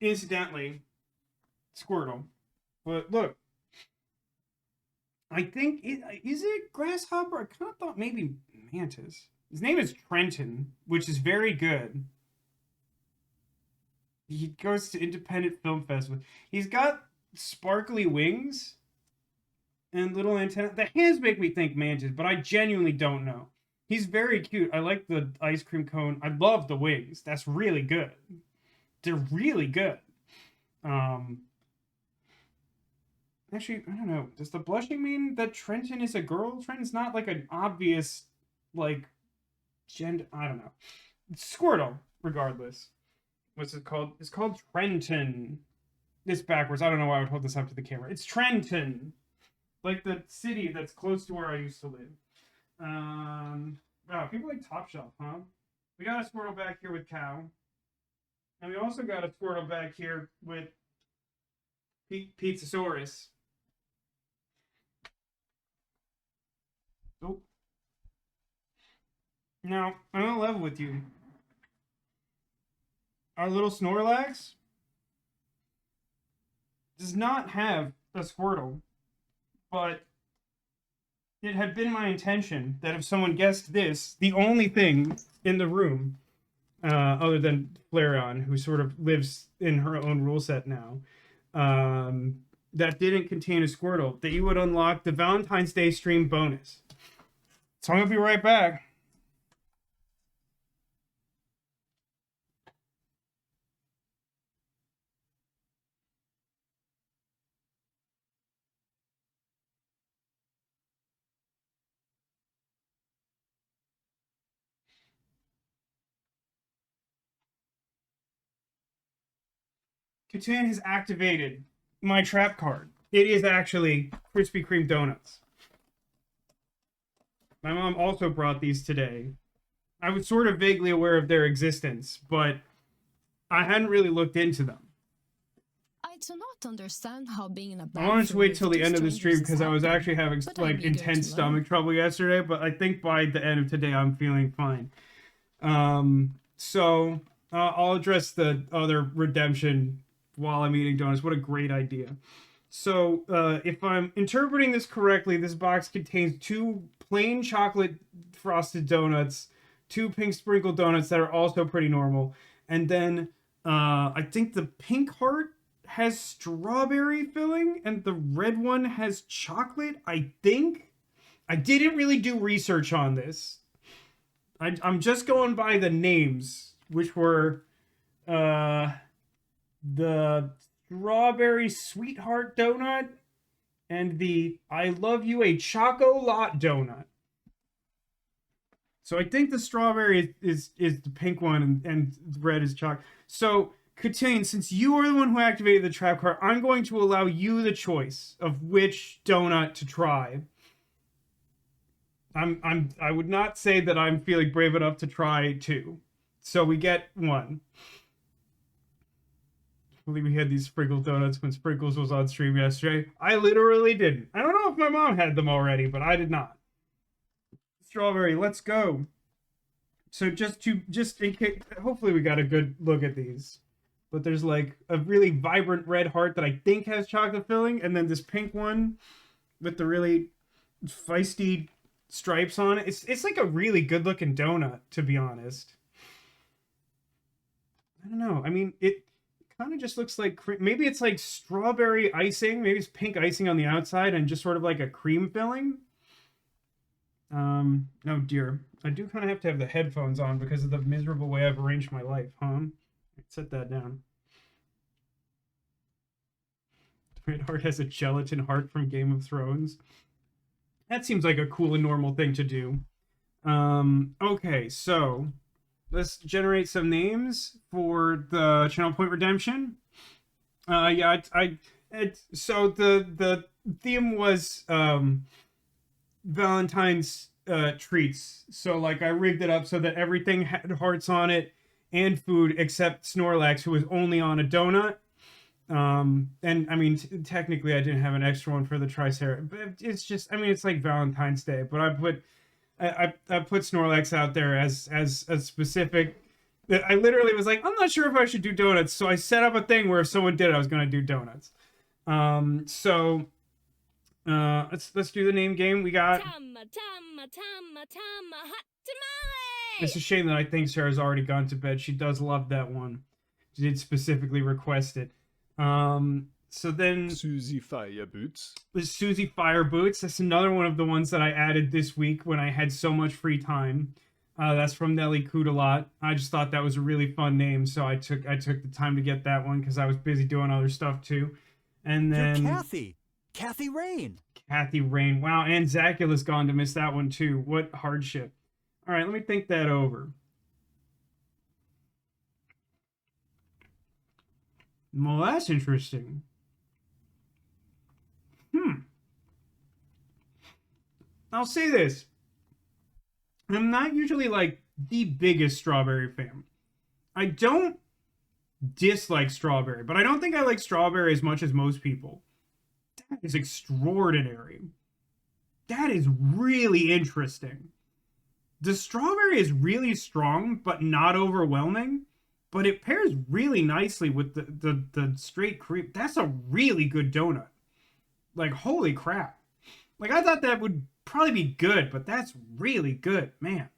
Incidentally, Squirtle. But look, I think is it grasshopper? I kind of thought maybe mantis. His name is Trenton, which is very good. He goes to Independent Film Festival. He's got sparkly wings and little antenna. The hands make me think mantis, but I genuinely don't know. He's very cute. I like the ice cream cone. I love the wings. That's really good. They're really good. Actually, I don't know. Does the blushing mean that Trenton is a girl? Trenton's not like an obvious, like, gender. I don't know. It's Squirtle, regardless. What's it called? It's called Trenton. It's backwards. I don't know why I would hold this up to the camera. It's Trenton. Like the city that's close to where I used to live. Wow, people like Top Shelf, huh? We got a Squirtle back here with Cow. And we also got a Squirtle back here with Pizzasaurus. Oh. Now, I'm gonna level with you. Our little Snorlax does not have a Squirtle, but it had been my intention that if someone guessed this, the only thing in the room, other than Flareon, who sort of lives in her own rule set now, that didn't contain a Squirtle, that you would unlock the Valentine's Day stream bonus. So I'm going to be right back. Catan has activated my trap card. It is actually Krispy Kreme donuts. My mom also brought these today. I was sort of vaguely aware of their existence, but I hadn't really looked into them. I do not understand how being in a I wanted to wait till the end of the stream because I was actually having like intense stomach trouble yesterday, but I think by the end of today I'm feeling fine. So I'll address the other redemption while I'm eating donuts. What a great idea. So if I'm interpreting this correctly, this box contains 2 plain chocolate frosted donuts, 2 pink sprinkled donuts that are also pretty normal, and then I think the pink heart has strawberry filling and the red one has chocolate, I think. I didn't really do research on this. I'm just going by the names, which were the strawberry sweetheart donut and the I love you a choco-lot donut. So I think the strawberry is the pink one and red is chocolate. So Katine, since you are the one who activated the trap card, I'm going to allow you the choice of which donut to try. I would not say that I'm feeling brave enough to try two. So we get one. I believe we had these Sprinkles donuts when Sprinkles was on stream yesterday. I literally didn't. I don't know if my mom had them already, but I did not. Strawberry, let's go. So just in case, hopefully we got a good look at these. But there's like a really vibrant red heart that I think has chocolate filling, and then this pink one with the really feisty stripes on it. It's like a really good looking donut, to be honest. I don't know. I mean, it kind of just looks like maybe it's like strawberry icing. Maybe it's pink icing on the outside and just sort of like a cream filling. Oh dear. I do kind of have to have the headphones on because of the miserable way I've arranged my life, huh? Set that down. Red Heart has a gelatin heart from Game of Thrones. That seems like a cool and normal thing to do. Okay, so let's generate some names for the channel point redemption. So the theme was Valentine's treats. So like I rigged it up so that everything had hearts on it and food except Snorlax, who was only on a donut. And I mean, technically I didn't have an extra one for the Triceratops, but it's just, I mean, it's like Valentine's Day, but I put Snorlax out there as a specific, that I literally was like, I'm not sure if I should do donuts. So I set up a thing where if someone did it, I was going to do donuts. Let's do the name game. We got Hot tamale! It's a shame that I think Sarah's already gone to bed. She does love that one. She did specifically request it. So then Susie Fireboots. Susie Fireboots. That's another one of the ones that I added this week when I had so much free time. That's from Nelly Coodalot. I just thought that was a really fun name, so I took the time to get that one because I was busy doing other stuff too. And then You're Kathy Rain. Kathy Rain. Wow, and Zacula's gone to miss that one too. What hardship. All right, let me think that over. Well, that's interesting. I'll say this. I'm not usually like the biggest strawberry fan. I don't dislike strawberry, but I don't think I like strawberry as much as most people. That is extraordinary. That is really interesting. The strawberry is really strong, but not overwhelming. But it pairs really nicely with the straight cream. That's a really good donut. Like, holy crap. Like, I thought that would probably be good, but that's really good, man.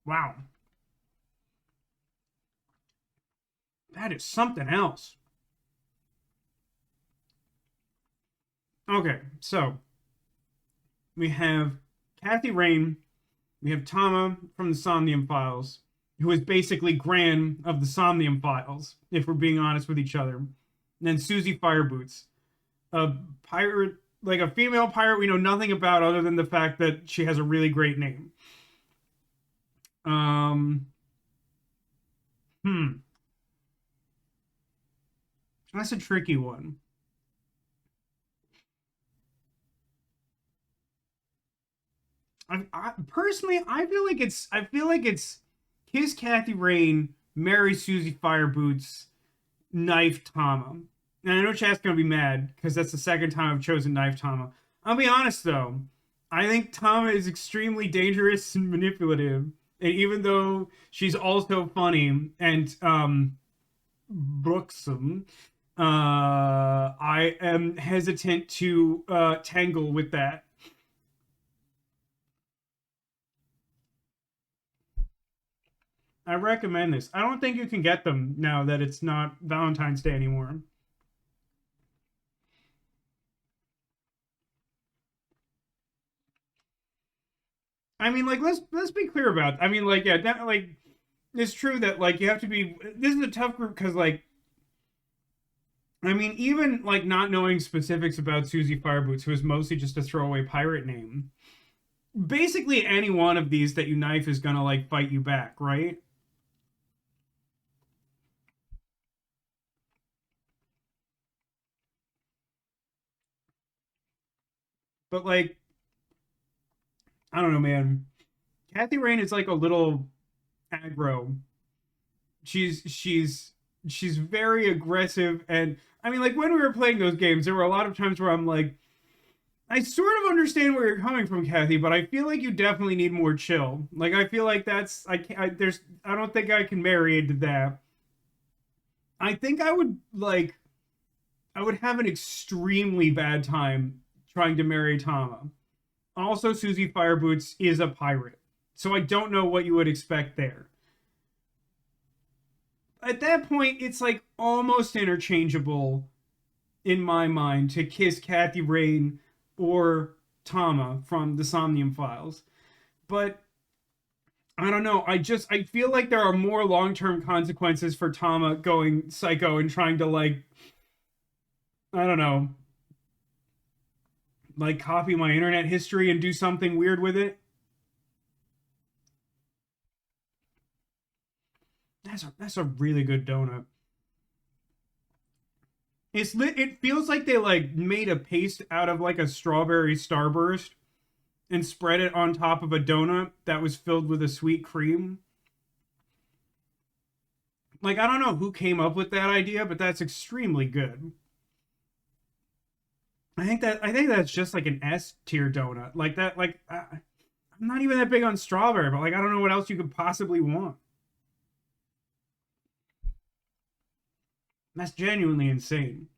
Wow. That is something else. Okay, so we have Kathy Rain. We have Tama from the Somnium Files, who is basically Gran of the Somnium Files, if we're being honest with each other. And then Susie Fireboots, a pirate, like a female pirate we know nothing about other than the fact that she has a really great name. That's a tricky one. Personally, I feel like it's Kiss Kathy Rain, marry Susie Fireboots, knife Tama. And I know chat's gonna be mad because that's the second time I've chosen knife Tama. I'll be honest though, I think Tama is extremely dangerous and manipulative, and even though she's also funny and brooksome, I am hesitant to tangle with that. I recommend this. I don't think you can get them now that it's not Valentine's Day anymore. I mean, like, let's be clear about it. I mean, like, yeah, that, like, it's true that, like, you have to be... This is a tough group because, like, I mean, even, like, not knowing specifics about Susie Fireboots, who is mostly just a throwaway pirate name, basically any one of these that you knife is gonna, like, fight you back, right? But, like, I don't know, man. Kathy Rain is, like, a little aggro. She's very aggressive, and I mean, like, when we were playing those games, there were a lot of times where I'm like, I sort of understand where you're coming from, Kathy, but I feel like you definitely need more chill. Like, I feel like that's I don't think I can marry into that. I think I would have an extremely bad time trying to marry Tama. Also, Susie Fireboots is a pirate, so I don't know what you would expect there. At that point, it's like almost interchangeable in my mind to kiss Kathy Rain or Tama from the Somnium Files. But I don't know. I feel like there are more long-term consequences for Tama going psycho and trying to, like, I don't know, like, copy my internet history and do something weird with it. That's a really good donut. It feels like they, like, made a paste out of, like, a strawberry starburst and spread it on top of a donut that was filled with a sweet cream. Like, I don't know who came up with that idea, but that's extremely good. I think that's just like an S tier donut. Like that, like, I'm not even that big on strawberry, but, like, I don't know what else you could possibly want. That's genuinely insane.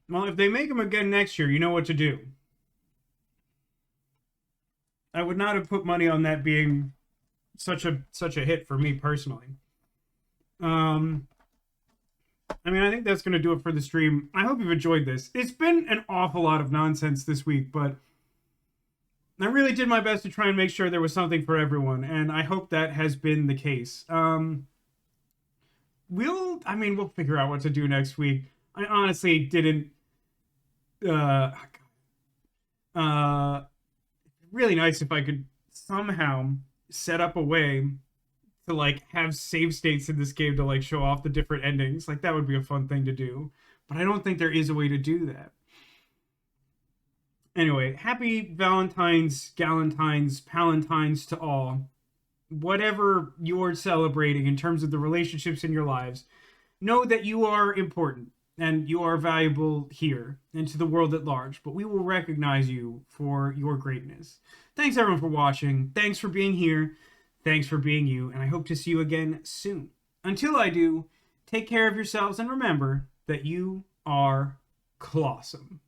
Well, if they make them again next year, you know what to do. I would not have put money on that being such a hit for me personally. I mean, I think that's going to do it for the stream. I hope you've enjoyed this. It's been an awful lot of nonsense this week, but I really did my best to try and make sure there was something for everyone, and I hope that has been the case. We'll figure out what to do next week. I honestly didn't. Really nice if I could somehow set up a way to, like, have save states in this game to, like, show off the different endings. Like, that would be a fun thing to do. But I don't think there is a way to do that. Anyway, happy Valentine's, Galentine's, Palentine's to all. Whatever you're celebrating in terms of the relationships in your lives, know that you are important and you are valuable here and to the world at large. But we will recognize you for your greatness. Thanks, everyone, for watching. Thanks for being here. Thanks for being you, and I hope to see you again soon. Until I do, take care of yourselves, and remember that you are clawsome.